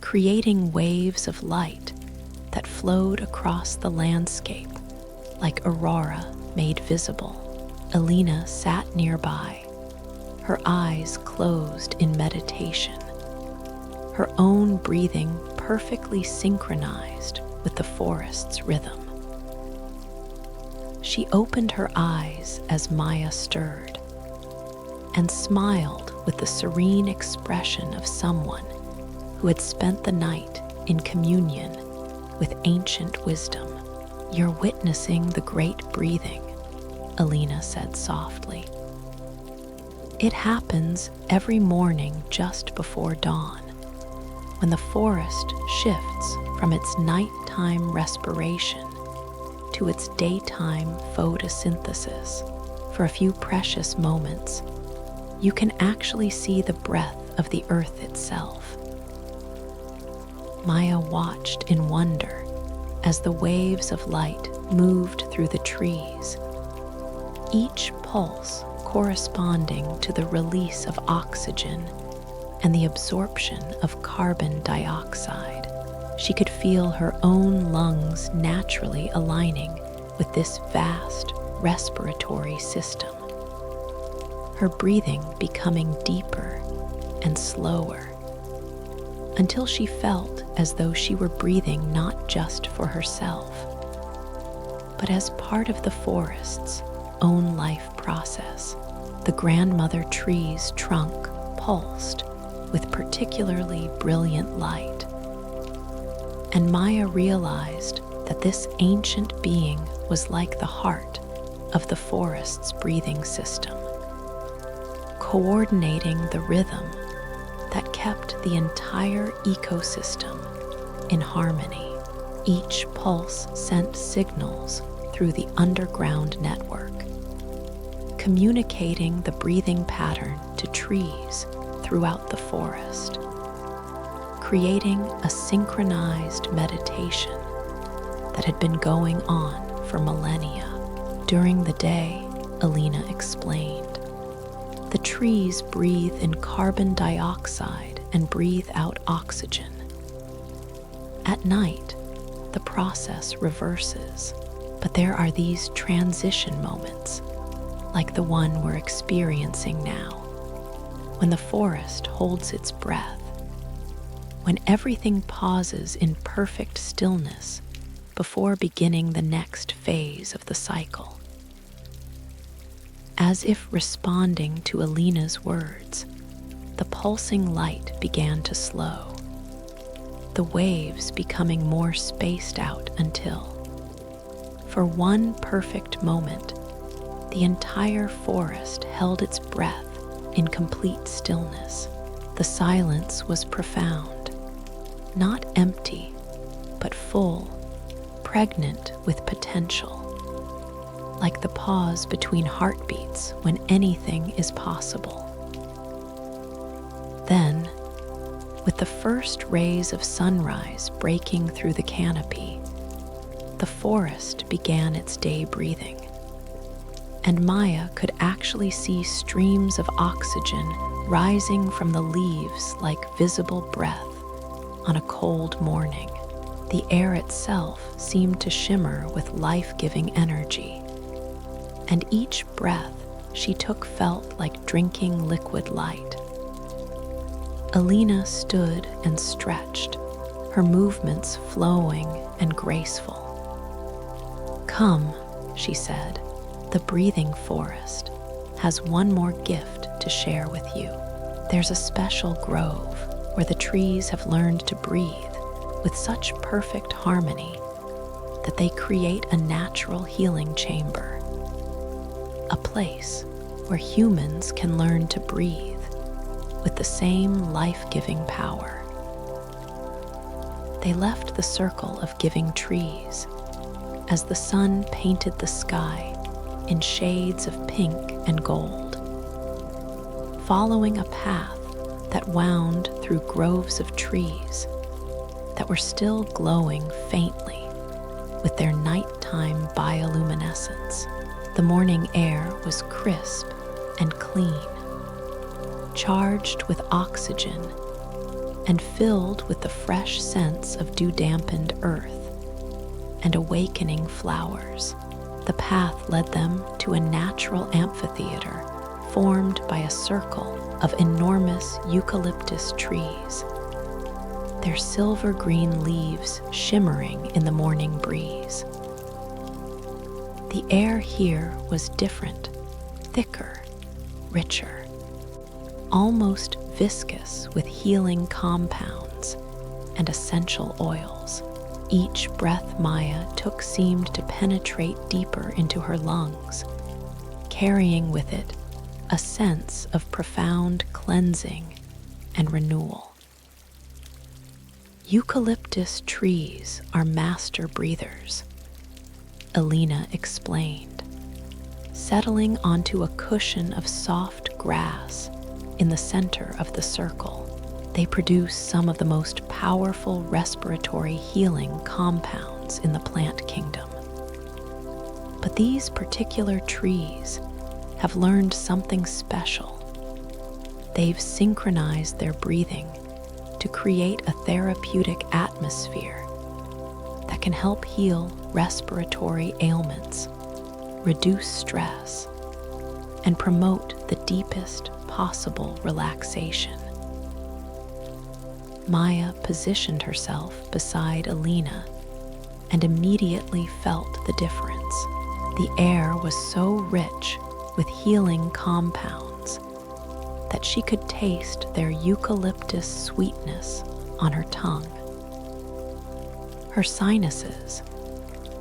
creating waves of light that flowed across the landscape like aurora made visible. Alina sat nearby, her eyes closed in meditation, her own breathing perfectly synchronized with the forest's rhythm. She opened her eyes as Maya stirred, and smiled with the serene expression of someone who had spent the night in communion with ancient wisdom. "You're witnessing the great breathing," Alina said softly. "It happens every morning just before dawn, when the forest shifts from its nighttime respiration to its daytime photosynthesis. For a few precious moments, you can actually see the breath of the earth itself." Maya watched in wonder as the waves of light moved through the trees, each pulse corresponding to the release of oxygen and the absorption of carbon dioxide. She could feel her own lungs naturally aligning with this vast respiratory system, her breathing becoming deeper and slower, until she felt as though she were breathing not just for herself, but as part of the forest's own life process. The grandmother tree's trunk pulsed with particularly brilliant light, and Maya realized that this ancient being was like the heart of the forest's breathing system, coordinating the rhythm that kept the entire ecosystem in harmony. Each pulse sent signals through the underground network, communicating the breathing pattern to trees throughout the forest, creating a synchronized meditation that had been going on for millennia. During the day, Alina explained, the trees breathe in carbon dioxide and breathe out oxygen. At night, the process reverses, but there are these transition moments, like the one we're experiencing now, when the forest holds its breath, when everything pauses in perfect stillness before beginning the next phase of the cycle. As if responding to Alina's words, the pulsing light began to slow, the waves becoming more spaced out until, for one perfect moment, the entire forest held its breath in complete stillness. The silence was profound, not empty, but full, pregnant with potential, like the pause between heartbeats when anything is possible. Then, with the first rays of sunrise breaking through the canopy, the forest began its day breathing, and Maya could actually see streams of oxygen rising from the leaves like visible breath on a cold morning. The air itself seemed to shimmer with life-giving energy, and each breath she took felt like drinking liquid light. Alina stood and stretched, her movements flowing and graceful. "Come," she said, "the breathing forest has one more gift to share with you. There's a special grove where the trees have learned to breathe with such perfect harmony that they create a natural healing chamber. A place where humans can learn to breathe with the same life-giving power." They left the circle of giving trees as the sun painted the sky in shades of pink and gold. Following a path that wound through groves of trees that were still glowing faintly with their nighttime bioluminescence, the morning air was crisp and clean, charged with oxygen and filled with the fresh scents of dew-dampened earth and awakening flowers. The path led them to a natural amphitheater formed by a circle of enormous eucalyptus trees, their silver-green leaves shimmering in the morning breeze. The air here was different, thicker, richer, almost viscous with healing compounds and essential oils. Each breath Maya took seemed to penetrate deeper into her lungs, carrying with it a sense of profound cleansing and renewal. Eucalyptus trees are master breathers, Alina explained, settling onto a cushion of soft grass in the center of the circle. They produce some of the most powerful respiratory healing compounds in the plant kingdom. But these particular trees have learned something special. They've synchronized their breathing to create a therapeutic atmosphere that can help heal respiratory ailments, reduce stress, and promote the deepest possible relaxation. Maya positioned herself beside Alina and immediately felt the difference. The air was so rich with healing compounds that she could taste their eucalyptus sweetness on her tongue. Her sinuses,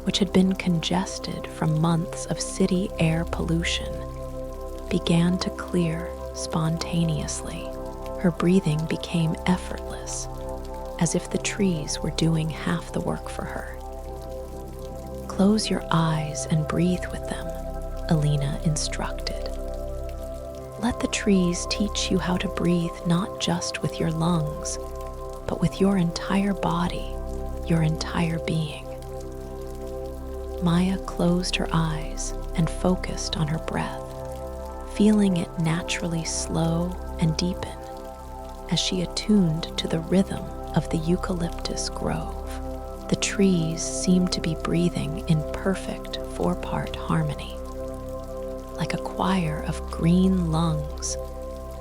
which had been congested from months of city air pollution, began to clear spontaneously. Her breathing became effortless, as if the trees were doing half the work for her. "Close your eyes and breathe with them," Alina instructed. "Let the trees teach you how to breathe not just with your lungs, but with your entire body, your entire being." Maya closed her eyes and focused on her breath, feeling it naturally slow and deepen as she attuned to the rhythm of the eucalyptus grove. The trees seemed to be breathing in perfect four-part harmony, like a choir of green lungs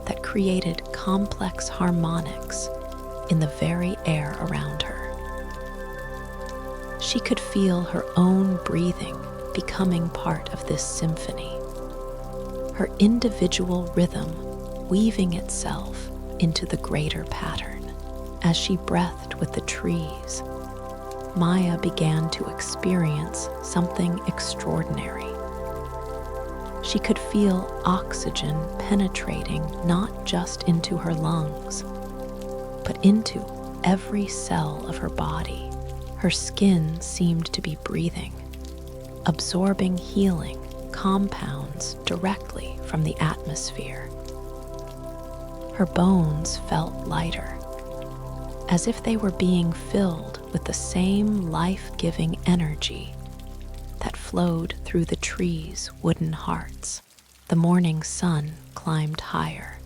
that created complex harmonics in the very air around her. She could feel her own breathing becoming part of this symphony, her individual rhythm weaving itself into the greater pattern. As she breathed with the trees, Maya began to experience something extraordinary. She could feel oxygen penetrating not just into her lungs, but into every cell of her body. Her skin seemed to be breathing, absorbing healing compounds directly from the atmosphere. Her bones felt lighter, as if they were being filled with the same life-giving energy that flowed through the trees' wooden hearts. The morning sun climbed higher,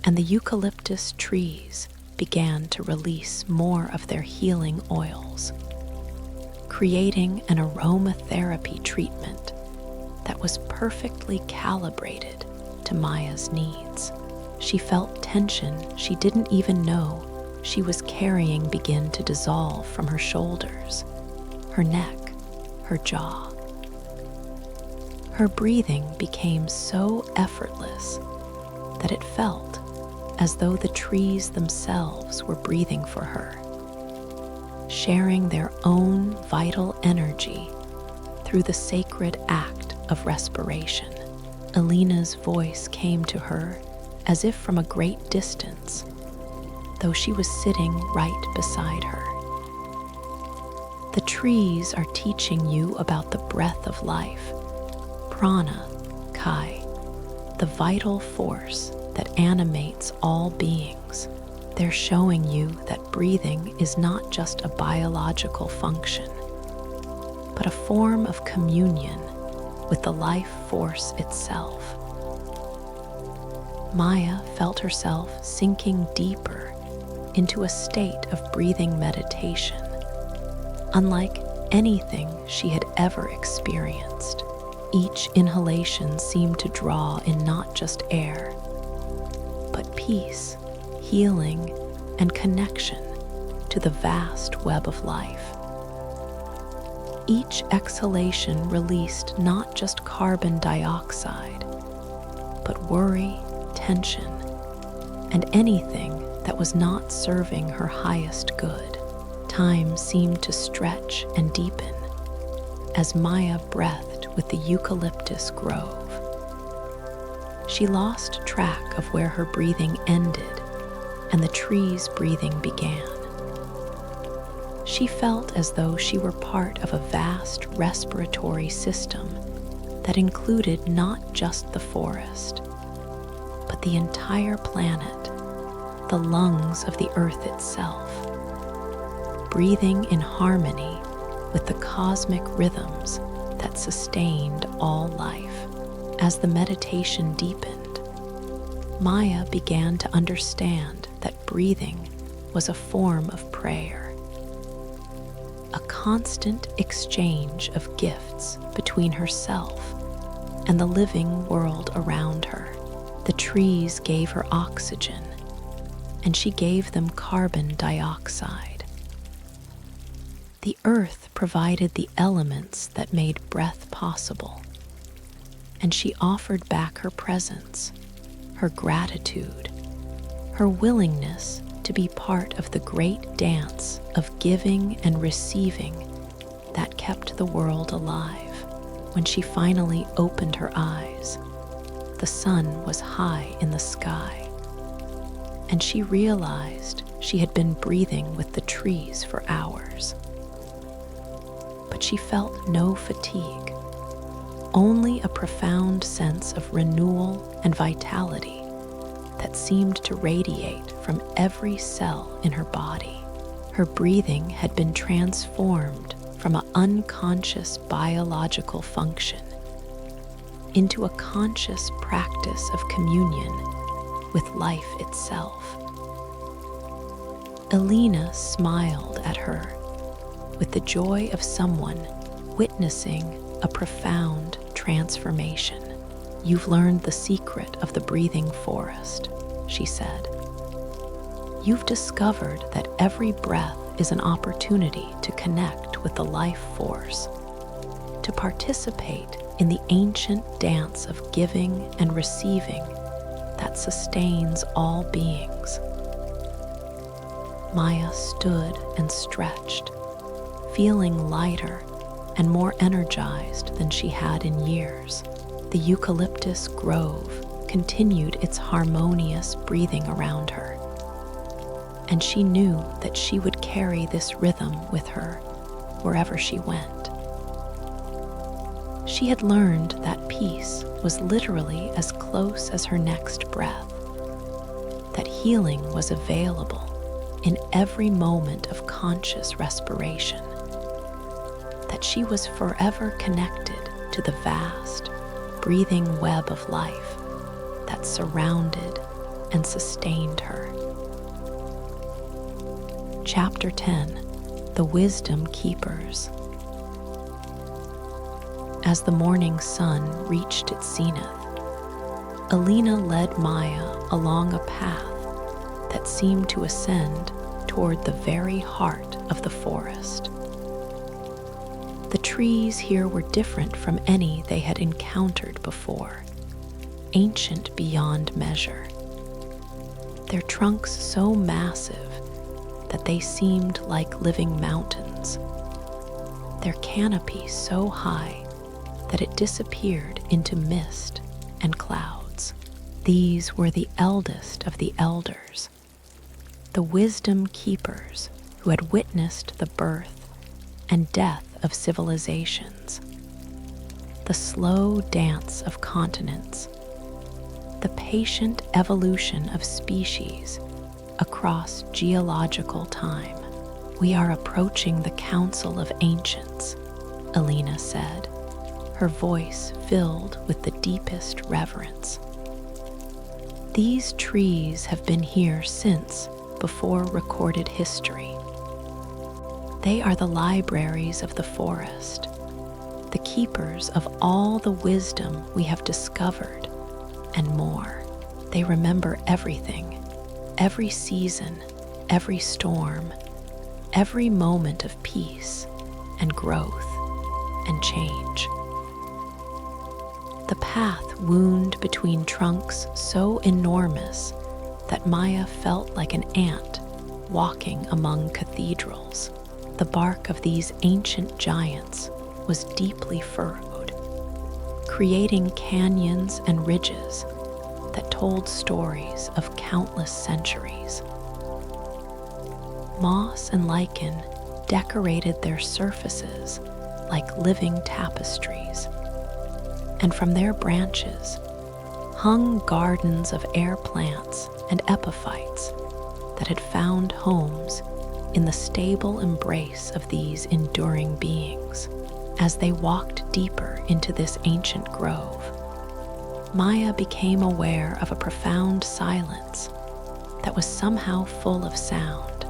and the eucalyptus trees began to release more of their healing oils, creating an aromatherapy treatment that was perfectly calibrated to Maya's needs. She felt tension she didn't even know she was carrying begin to dissolve from her shoulders, her neck, her jaw. Her breathing became so effortless that it felt as though the trees themselves were breathing for her, sharing their own vital energy through the sacred act of respiration. Alina's voice came to her as if from a great distance, though she was sitting right beside her. The trees are teaching you about the breath of life, prana, kai, the vital force that animates all beings. They're showing you that breathing is not just a biological function, but a form of communion with the life force itself. Maya felt herself sinking deeper into a state of breathing meditation, unlike anything she had ever experienced. Each inhalation seemed to draw in not just air, but peace, healing, and connection to the vast web of life. Each exhalation released not just carbon dioxide, but worry, tension, and anything that was not serving her highest good. Time seemed to stretch and deepen as Maya breathed with the eucalyptus grove. She lost track of where her breathing ended and the tree's breathing began. She felt as though she were part of a vast respiratory system that included not just the forest, but the entire planet, the lungs of the earth itself, breathing in harmony with the cosmic rhythms that sustained all life. As the meditation deepened, Maya began to understand that breathing was a form of prayer, a constant exchange of gifts between herself and the living world around her. The trees gave her oxygen, and she gave them carbon dioxide. The earth provided the elements that made breath possible, and she offered back her presence, her gratitude, her willingness to be part of the great dance of giving and receiving that kept the world alive. When she finally opened her eyes, the sun was high in the sky, and she realized she had been breathing with the trees for hours. But she felt no fatigue, only a profound sense of renewal and vitality that seemed to radiate from every cell in her body. Her breathing had been transformed from an unconscious biological function into a conscious practice of communion with life itself. Alina smiled at her with the joy of someone witnessing a profound transformation. "You've learned the secret of the breathing forest," she said. "You've discovered that every breath is an opportunity to connect with the life force, to participate in the ancient dance of giving and receiving that sustains all beings." Maya stood and stretched, feeling lighter and more energized than she had in years. The eucalyptus grove continued its harmonious breathing around her, and she knew that she would carry this rhythm with her wherever she went. She had learned that peace was literally as close as her next breath, that healing was available in every moment of conscious respiration, that she was forever connected to the vast, breathing web of life that surrounded and sustained her. Chapter 10: The Wisdom Keepers. As the morning sun reached its zenith, Alina led Maya along a path that seemed to ascend toward the very heart of the forest. The trees here were different from any they had encountered before, ancient beyond measure. Their trunks so massive that they seemed like living mountains, their canopy so high that it disappeared into mist and clouds. These were the eldest of the elders, the wisdom keepers who had witnessed the birth and death of civilizations, the slow dance of continents, the patient evolution of species across geological time. "We are approaching the Council of Ancients," Alina said, her voice filled with the deepest reverence. "These trees have been here since before recorded history. They are the libraries of the forest, the keepers of all the wisdom we have discovered and more. They remember everything, every season, every storm, every moment of peace and growth and change." The path wound between trunks so enormous that Maya felt like an ant walking among cathedrals. The bark of these ancient giants was deeply furrowed, creating canyons and ridges that told stories of countless centuries. Moss and lichen decorated their surfaces like living tapestries, and from their branches hung gardens of air plants and epiphytes that had found homes in the stable embrace of these enduring beings. As they walked deeper into this ancient grove, Maya became aware of a profound silence that was somehow full of sound.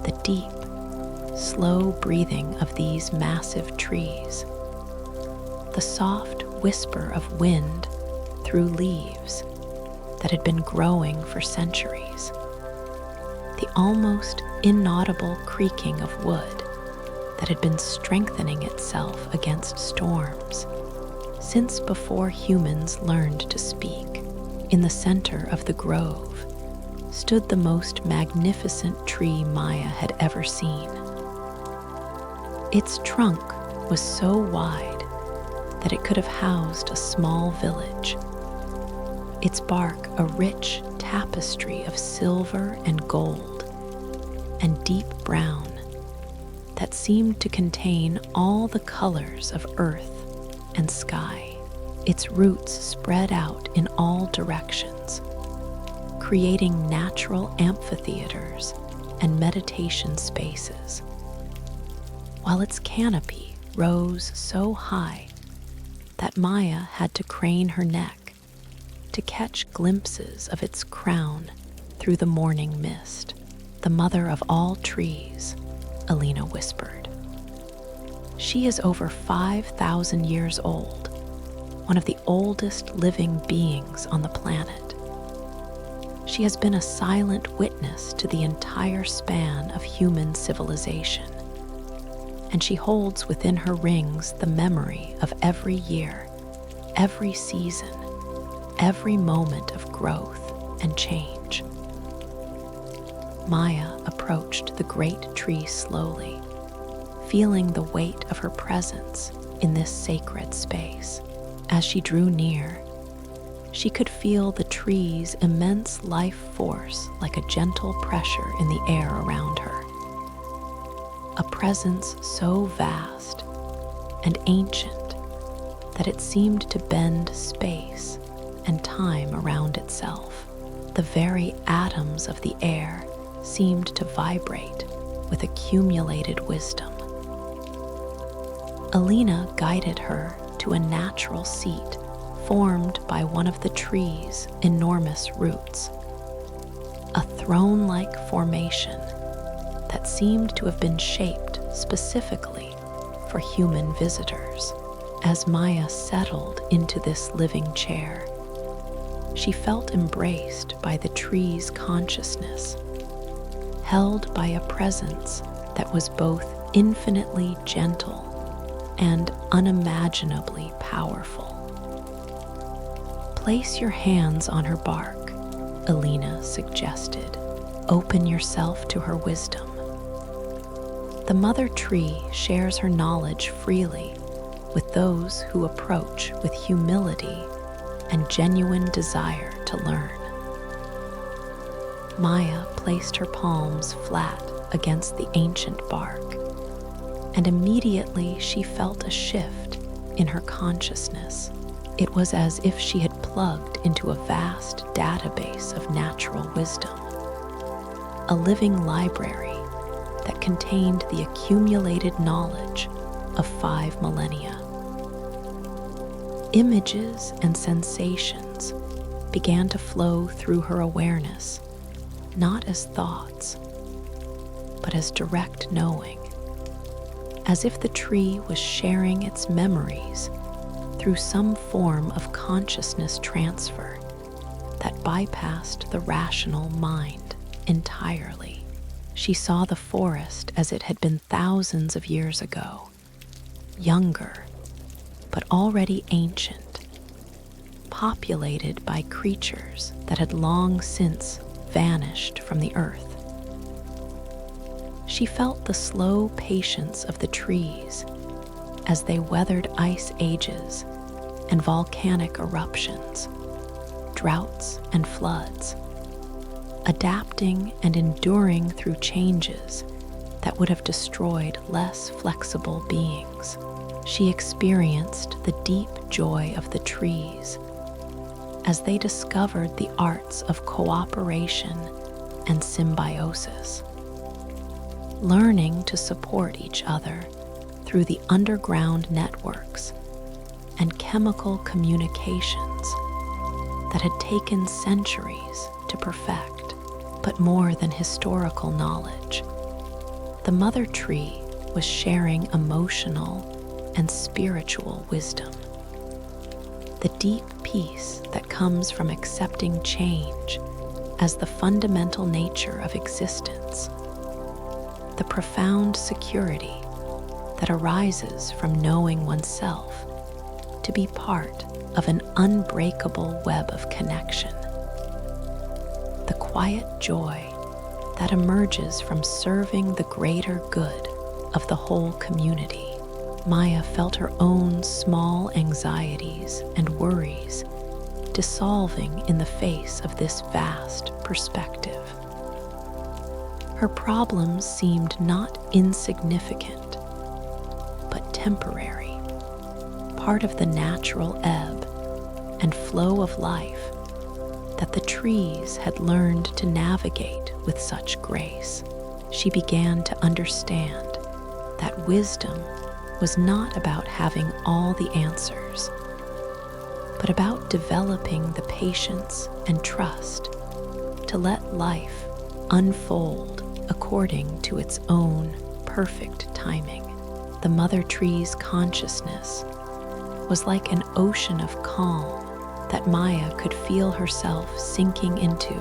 The deep, slow breathing of these massive trees, the soft whisper of wind through leaves that had been growing for centuries, the almost inaudible creaking of wood that had been strengthening itself against storms since before humans learned to speak. In the center of the grove stood the most magnificent tree Maya had ever seen. Its trunk was so wide that it could have housed a small village, its bark a rich tapestry of silver and gold and deep brown that seemed to contain all the colors of earth and sky. Its roots spread out in all directions, creating natural amphitheaters and meditation spaces, while its canopy rose so high that Maya had to crane her neck to catch glimpses of its crown through the morning mist. "The mother of all trees," Alina whispered. "She is over 5,000 years old, one of the oldest living beings on the planet. She has been a silent witness to the entire span of human civilization, and she holds within her rings the memory of every year, every season, every moment of growth and change." Maya approached the great tree slowly, feeling the weight of her presence in this sacred space. As she drew near, she could feel the tree's immense life force like a gentle pressure in the air around her. A presence so vast and ancient that it seemed to bend space and time around itself. The very atoms of the air seemed to vibrate with accumulated wisdom. Alina guided her to a natural seat formed by one of the tree's enormous roots. A throne-like formation that seemed to have been shaped specifically for human visitors. As Maya settled into this living chair, she felt embraced by the tree's consciousness, held by a presence that was both infinitely gentle and unimaginably powerful. Place your hands on her bark, Alina suggested. Open yourself to her wisdom. The mother tree shares her knowledge freely with those who approach with humility and genuine desire to learn. Maya placed her palms flat against the ancient bark, and immediately she felt a shift in her consciousness. It was as if she had plugged into a vast database of natural wisdom, a living library that contained the accumulated knowledge of 5 millennia. Images and sensations began to flow through her awareness, not as thoughts, but as direct knowing, as if the tree was sharing its memories through some form of consciousness transfer that bypassed the rational mind entirely. She saw the forest as it had been thousands of years ago, younger, but already ancient, populated by creatures that had long since vanished from the earth. She felt the slow patience of the trees as they weathered ice ages and volcanic eruptions, droughts and floods, adapting and enduring through changes that would have destroyed less flexible beings. She experienced the deep joy of the trees as they discovered the arts of cooperation and symbiosis, learning to support each other through the underground networks and chemical communications that had taken centuries to perfect. But more than historical knowledge, the mother tree was sharing emotional and spiritual wisdom. The deep peace that comes from accepting change as the fundamental nature of existence. The profound security that arises from knowing oneself to be part of an unbreakable web of connection. The quiet joy that emerges from serving the greater good of the whole community. Maya felt her own small anxieties and worries dissolving in the face of this vast perspective. Her problems seemed not insignificant, but temporary, part of the natural ebb and flow of life that the trees had learned to navigate with such grace. She began to understand that wisdom was not about having all the answers, but about developing the patience and trust to let life unfold according to its own perfect timing. The mother tree's consciousness was like an ocean of calm that Maya could feel herself sinking into,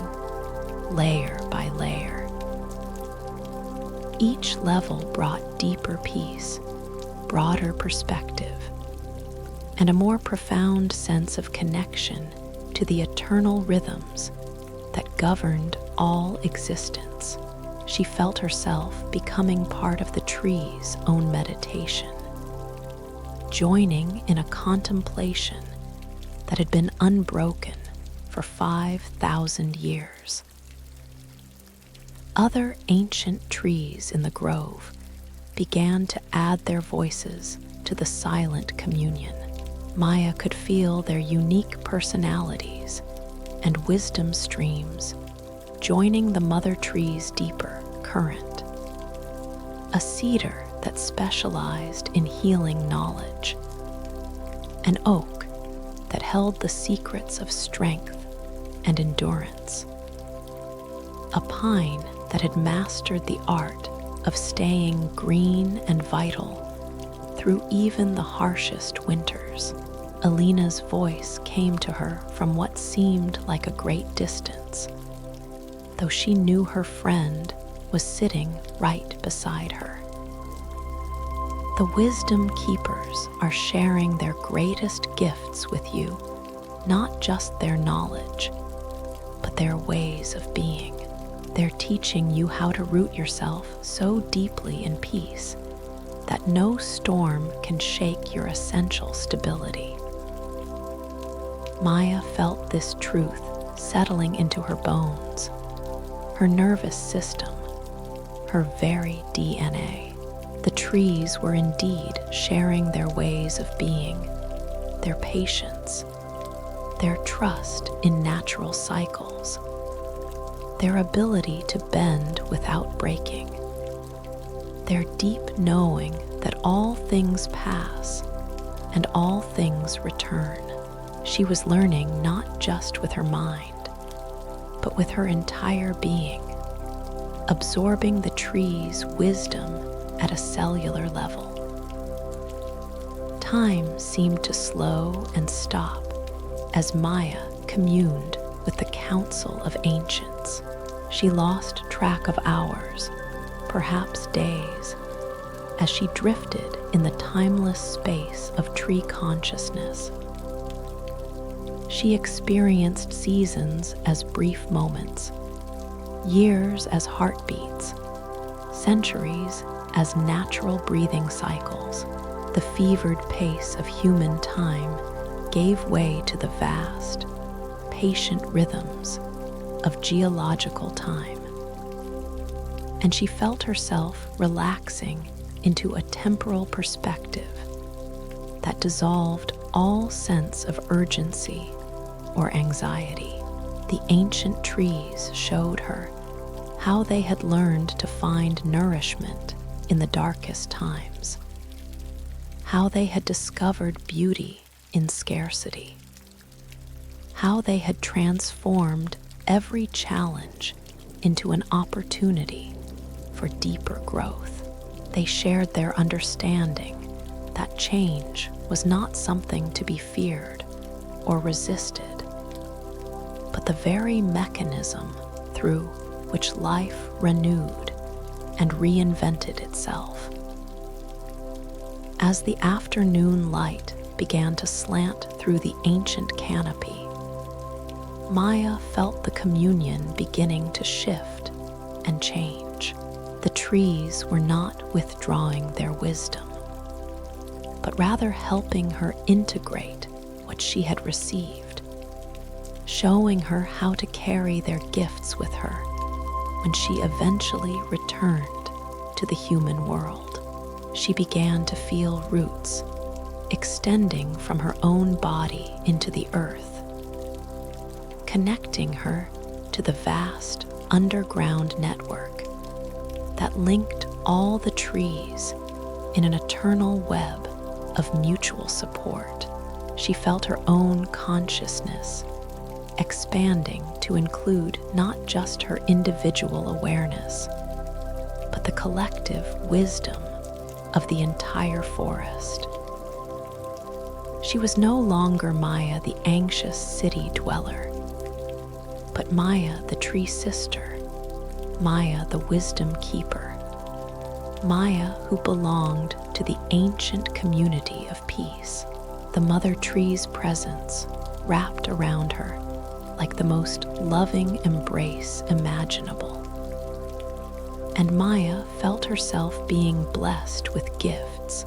layer by layer. Each level brought deeper peace, broader perspective, and a more profound sense of connection to the eternal rhythms that governed all existence. She felt herself becoming part of the tree's own meditation, joining in a contemplation that had been unbroken for 5,000 years. Other ancient trees in the grove began to add their voices to the silent communion. Maya could feel their unique personalities and wisdom streams joining the mother tree's deeper current. A cedar that specialized in healing knowledge, an oak that held the secrets of strength and endurance. A pine that had mastered the art of staying green and vital through even the harshest winters. Alina's voice came to her from what seemed like a great distance, though she knew her friend was sitting right beside her. The Wisdom Keepers are sharing their greatest gifts with you, not just their knowledge, but their ways of being. They're teaching you how to root yourself so deeply in peace that no storm can shake your essential stability. Maya felt this truth settling into her bones, her nervous system, her very DNA. The trees were indeed sharing their ways of being, their patience, their trust in natural cycles, their ability to bend without breaking, their deep knowing that all things pass and all things return. She was learning not just with her mind, but with her entire being, absorbing the tree's wisdom at a cellular level. Time seemed to slow and stop as Maya communed with the council of ancients. She lost track of hours, perhaps days, as she drifted in the timeless space of tree consciousness. She experienced seasons as brief moments, years as heartbeats, centuries as natural breathing cycles. The fevered pace of human time gave way to the vast, patient rhythms of geological time. And she felt herself relaxing into a temporal perspective that dissolved all sense of urgency or anxiety. The ancient trees showed her how they had learned to find nourishment in the darkest times, how they had discovered beauty in scarcity, how they had transformed every challenge into an opportunity for deeper growth. They shared their understanding that change was not something to be feared or resisted, but the very mechanism through which life renewed and reinvented itself. As the afternoon light began to slant through the ancient canopy, Maya felt the communion beginning to shift and change. The trees were not withdrawing their wisdom, but rather helping her integrate what she had received, showing her how to carry their gifts with her when she eventually returned to the human world. She began to feel roots extending from her own body into the earth, connecting her to the vast underground network that linked all the trees in an eternal web of mutual support. She felt her own consciousness expanding to include not just her individual awareness, but the collective wisdom of the entire forest. She was no longer Maya, the anxious city dweller, but Maya, the tree sister, Maya, the wisdom keeper, Maya, who belonged to the ancient community of peace. The mother tree's presence wrapped around her like the most loving embrace imaginable. And Maya felt herself being blessed with gifts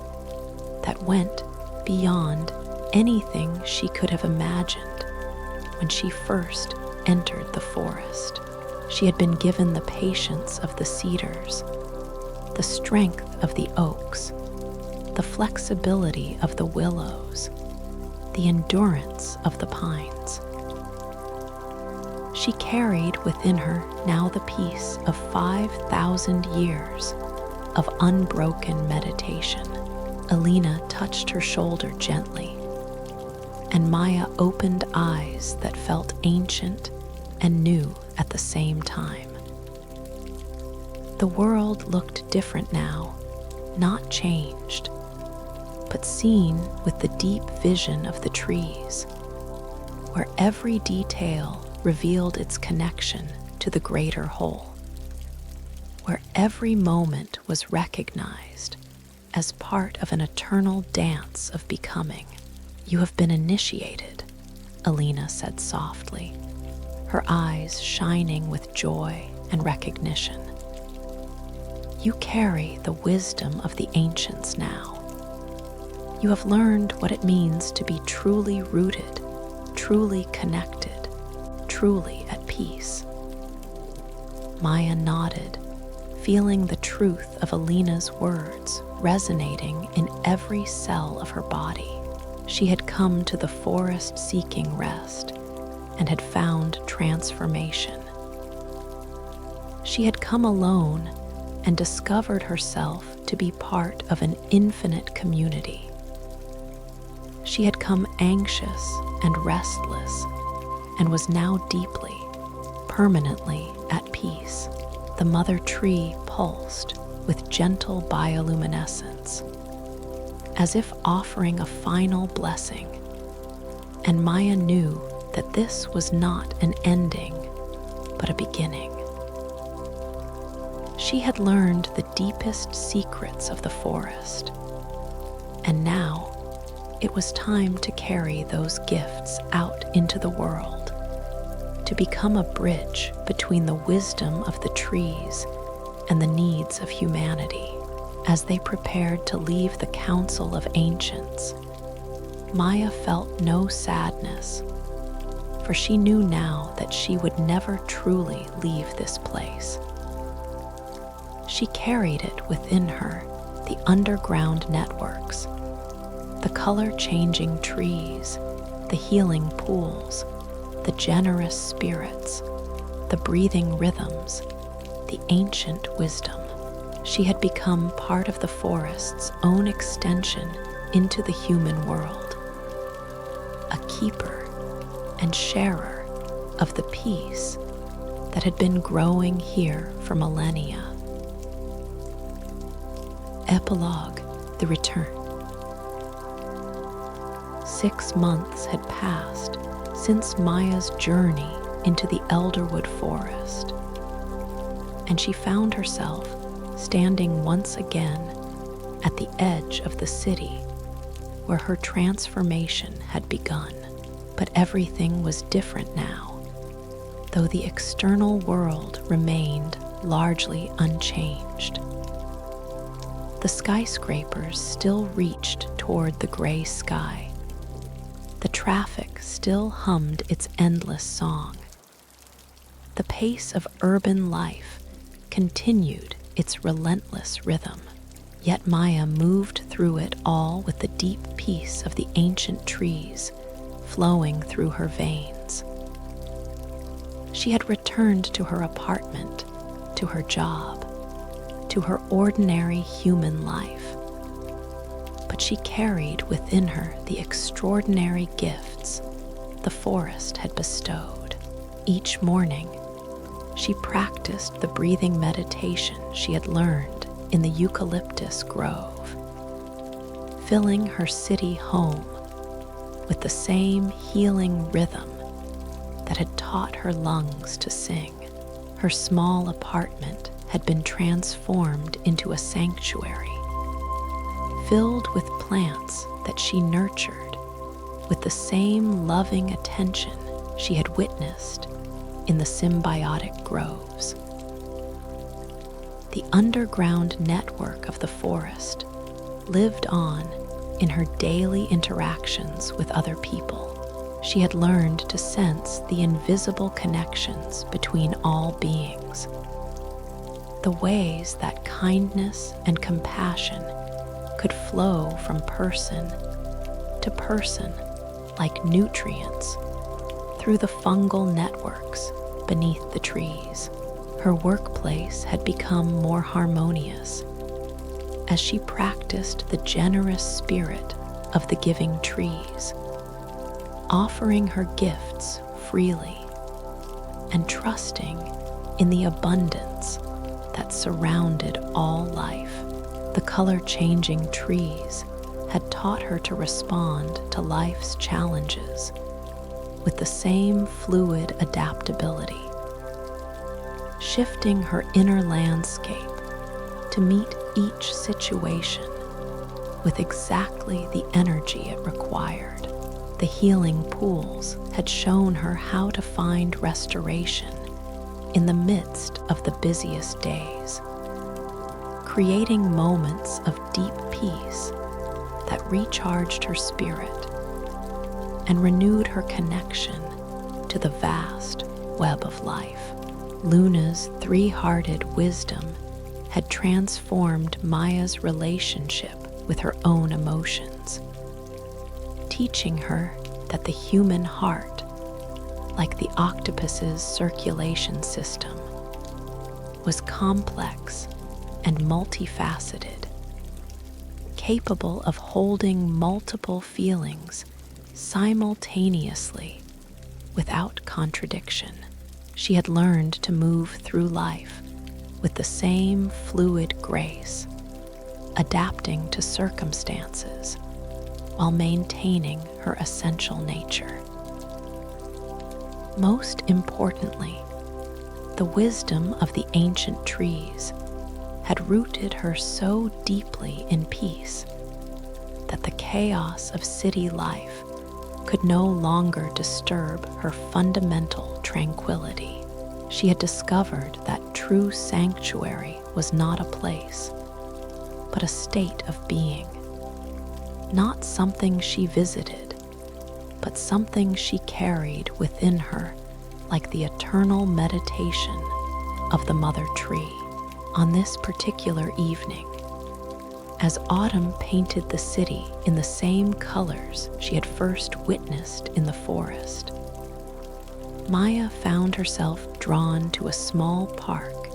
that went beyond anything she could have imagined when she first entered the forest. She had been given the patience of the cedars, the strength of the oaks, the flexibility of the willows, the endurance of the pines. She carried within her now the peace of 5,000 years of unbroken meditation. Alina touched her shoulder gently, and Maya opened eyes that felt ancient and new at the same time. The world looked different now, not changed, but seen with the deep vision of the trees, where every detail revealed its connection to the greater whole, where every moment was recognized as part of an eternal dance of becoming. "You have been initiated," Alina said softly, her eyes shining with joy and recognition. "You carry the wisdom of the ancients now. You have learned what it means to be truly rooted, truly connected, truly at peace." Maya nodded, feeling the truth of Alina's words resonating in every cell of her body. She had come to the forest seeking rest and had found transformation. She had come alone and discovered herself to be part of an infinite community. She had come anxious and restless and was now deeply, permanently at peace. The mother tree pulsed with gentle bioluminescence, as if offering a final blessing, and Maya knew that this was not an ending, but a beginning. She had learned the deepest secrets of the forest, and now it was time to carry those gifts out into the world, to become a bridge between the wisdom of the trees and the needs of humanity. As they prepared to leave the Council of Ancients, Maya felt no sadness, for she knew now that she would never truly leave this place. She carried it within her, the underground networks, the color-changing trees, the healing pools, the generous spirits, the breathing rhythms, the ancient wisdom. She had become part of the forest's own extension into the human world, a keeper and sharer of the peace that had been growing here for millennia. Epilogue: The Return. 6 months had passed since Maya's journey into the Elderwood Forest, and she found herself standing once again at the edge of the city where her transformation had begun. But everything was different now, though the external world remained largely unchanged. The skyscrapers still reached toward the gray sky. The traffic still hummed its endless song. The pace of urban life continued its relentless rhythm, yet Maya moved through it all with the deep peace of the ancient trees flowing through her veins. She had returned to her apartment, to her job, to her ordinary human life, but she carried within her the extraordinary gifts the forest had bestowed. Each morning, she practiced the breathing meditation she had learned in the eucalyptus grove, filling her city home with the same healing rhythm that had taught her lungs to sing. Her small apartment had been transformed into a sanctuary, filled with plants that she nurtured with the same loving attention she had witnessed in the symbiotic groves. The underground network of the forest lived on in her daily interactions with other people. She had learned to sense the invisible connections between all beings, the ways that kindness and compassion could flow from person to person like nutrients through the fungal networks beneath the trees. Her workplace had become more harmonious as she practiced the generous spirit of the giving trees, offering her gifts freely and trusting in the abundance that surrounded all life. The color-changing trees had taught her to respond to life's challenges with the same fluid adaptability, shifting her inner landscape to meet each situation with exactly the energy it required. The healing pools had shown her how to find restoration in the midst of the busiest days, creating moments of deep peace that recharged her spirit and renewed her connection to the vast web of life. Luna's three-hearted wisdom had transformed Maya's relationship with her own emotions, teaching her that the human heart, like the octopus's circulation system, was complex and multifaceted, capable of holding multiple feelings simultaneously without contradiction. She had learned to move through life with the same fluid grace, adapting to circumstances while maintaining her essential nature. Most importantly, the wisdom of the ancient trees had rooted her so deeply in peace that the chaos of city life could no longer disturb her fundamental tranquility. She had discovered that true sanctuary was not a place, but a state of being, not something she visited, but something she carried within her like the eternal meditation of the mother tree. On this particular evening, as autumn painted the city in the same colors she had first witnessed in the forest, Maya found herself drawn to a small park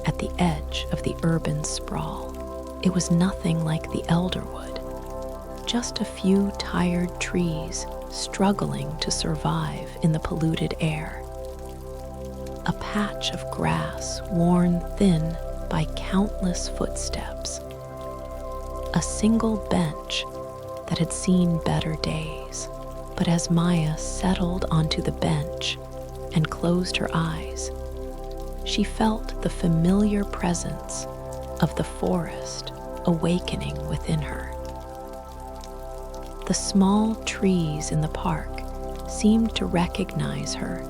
at the edge of the urban sprawl. It was nothing like the elderwood, just a few tired trees struggling to survive in the polluted air. A patch of grass worn thin by countless footsteps. A single bench that had seen better days. But as Maya settled onto the bench and closed her eyes, she felt the familiar presence of the forest awakening within her. The small trees in the park seemed to recognize her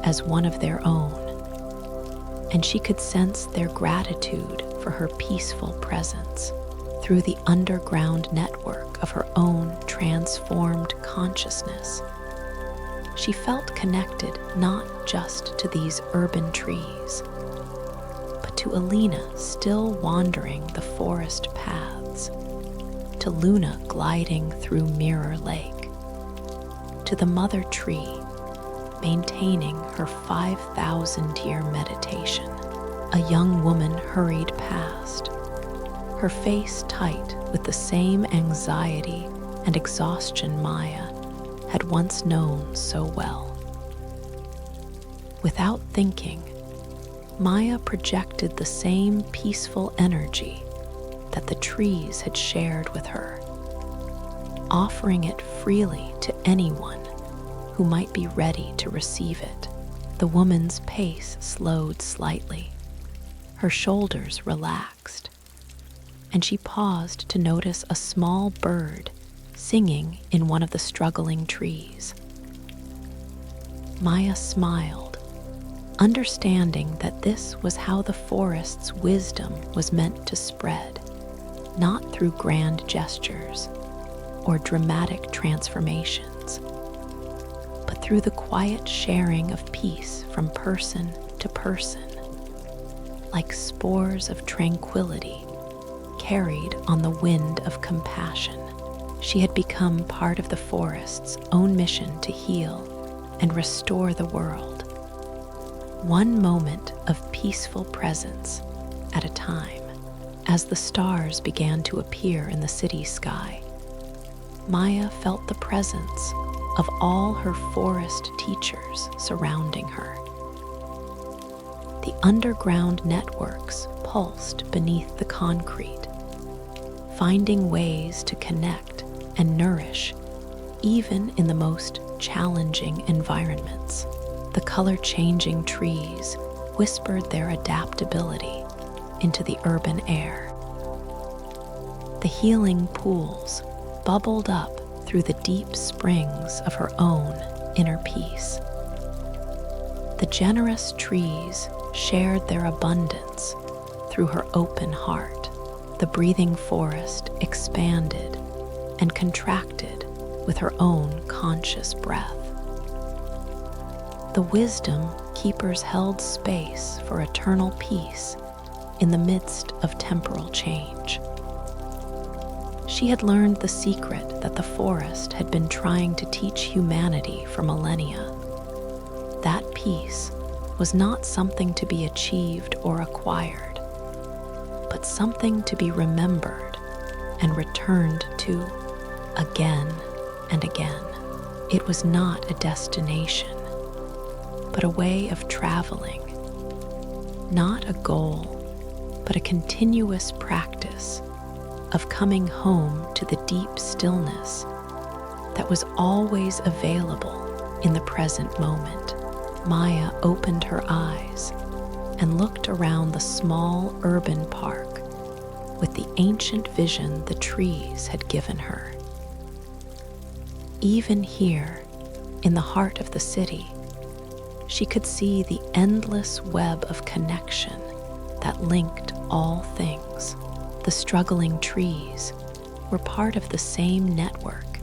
as one of their own, and she could sense their gratitude for her peaceful presence through the underground network of her own transformed consciousness. She felt connected not just to these urban trees, but to Alina still wandering the forest paths, to Luna gliding through Mirror Lake, to the mother tree maintaining her 5,000-year meditation. A young woman hurried past, her face tight with the same anxiety and exhaustion Maya had once known so well. Without thinking, Maya projected the same peaceful energy that the trees had shared with her, offering it freely to anyone who might be ready to receive it. The woman's pace slowed slightly, her shoulders relaxed, and she paused to notice a small bird singing in one of the struggling trees. Maya smiled, understanding that this was how the forest's wisdom was meant to spread, not through grand gestures or dramatic transformations, but through the quiet sharing of peace from person to person, like spores of tranquility carried on the wind of compassion. She had become part of the forest's own mission to heal and restore the world, one moment of peaceful presence at a time. As the stars began to appear in the city sky, Maya felt the presence of all her forest teachers surrounding her. The underground networks pulsed beneath the concrete, finding ways to connect and nourish even in the most challenging environments. The color-changing trees whispered their adaptability into the urban air. The healing pools bubbled up through the deep springs of her own inner peace. The generous trees shared their abundance through her open heart. The breathing forest expanded and contracted with her own conscious breath. The wisdom keepers held space for eternal peace in the midst of temporal change. She had learned the secret that the forest had been trying to teach humanity for millennia. That peace was not something to be achieved or acquired, but something to be remembered and returned to again and again. It was not a destination, but a way of traveling, not a goal, but a continuous practice of coming home to the deep stillness that was always available in the present moment. Maya opened her eyes and looked around the small urban park with the ancient vision the trees had given her. Even here, in the heart of the city, she could see the endless web of connection that linked all things. The struggling trees were part of the same network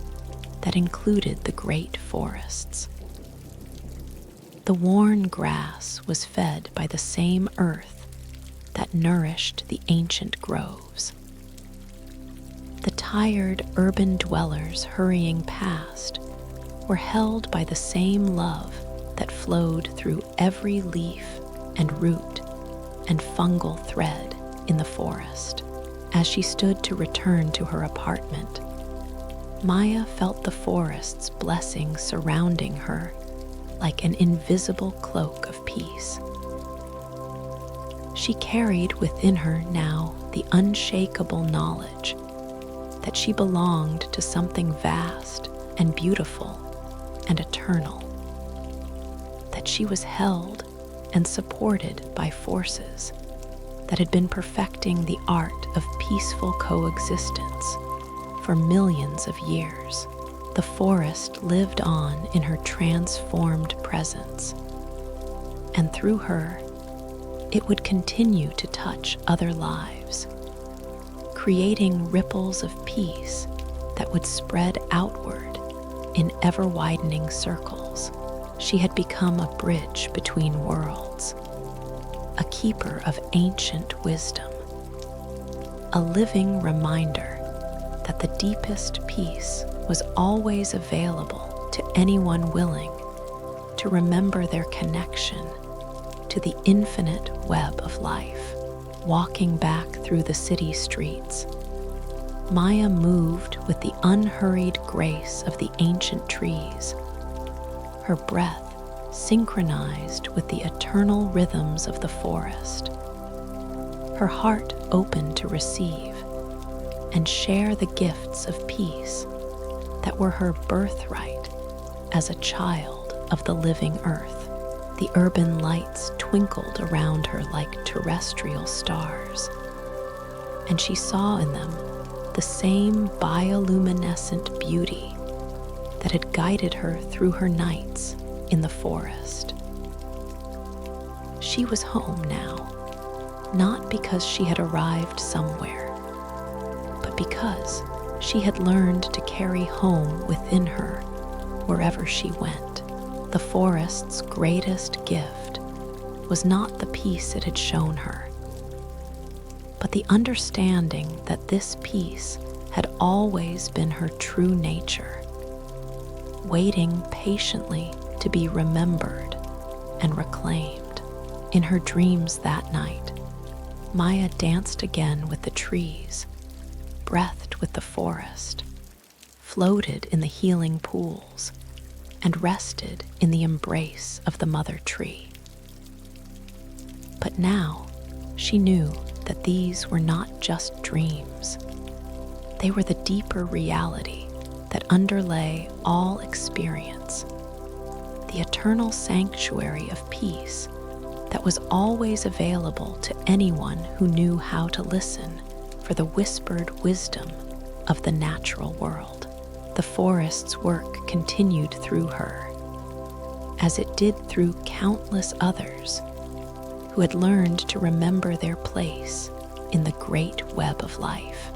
that included the great forests. The worn grass was fed by the same earth that nourished the ancient groves. The tired urban dwellers hurrying past were held by the same love that flowed through every leaf and root and fungal thread in the forest. As she stood to return to her apartment, Maya felt the forest's blessing surrounding her like an invisible cloak of peace. She carried within her now the unshakable knowledge that she belonged to something vast and beautiful and eternal, that she was held and supported by forces that had been perfecting the art of peaceful coexistence for millions of years. The forest lived on in her transformed presence, and through her, it would continue to touch other lives, creating ripples of peace that would spread outward in ever-widening circles. She had become a bridge between worlds, a keeper of ancient wisdom, a living reminder that the deepest peace was always available to anyone willing to remember their connection to the infinite web of life. Walking back through the city streets, Maya moved with the unhurried grace of the ancient trees, her breath synchronized with the eternal rhythms of the forest, her heart open to receive and share the gifts of peace that were her birthright as a child of the living earth. The urban lights twinkled around her like terrestrial stars, and she saw in them the same bioluminescent beauty that had guided her through her nights in the forest. She was home now, not because she had arrived somewhere, but because she had learned to carry home within her wherever she went. The forest's greatest gift was not the peace it had shown her, but the understanding that this peace had always been her true nature, waiting patiently to be remembered and reclaimed. In her dreams that night, Maya danced again with the trees, breathed with the forest, floated in the healing pools, and rested in the embrace of the mother tree. But now she knew that these were not just dreams. They were the deeper reality that underlay all experience, the eternal sanctuary of peace that was always available to anyone who knew how to listen for the whispered wisdom of the natural world. The forest's work continued through her, as it did through countless others who had learned to remember their place in the great web of life.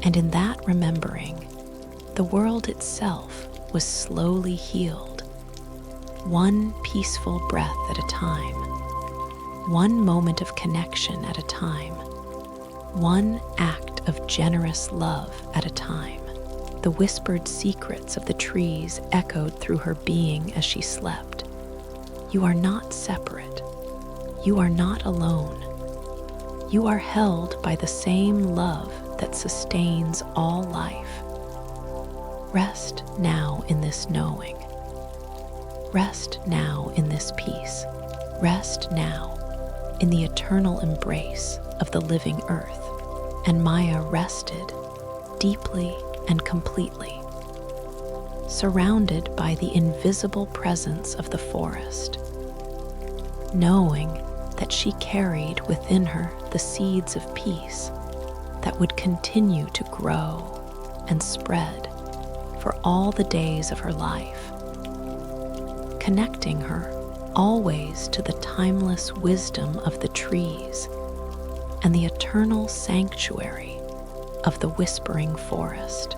And in that remembering, the world itself was slowly healed, one peaceful breath at a time, one moment of connection at a time, one act of generous love at a time. The whispered secrets of the trees echoed through her being as she slept. You are not separate. You are not alone. You are held by the same love that sustains all life. Rest now in this knowing. Rest now in this peace. Rest now in the eternal embrace of the living earth. And Maya rested deeply and completely, surrounded by the invisible presence of the forest, knowing that she carried within her the seeds of peace that would continue to grow and spread for all the days of her life, connecting her always to the timeless wisdom of the trees and the eternal sanctuary of the whispering forest.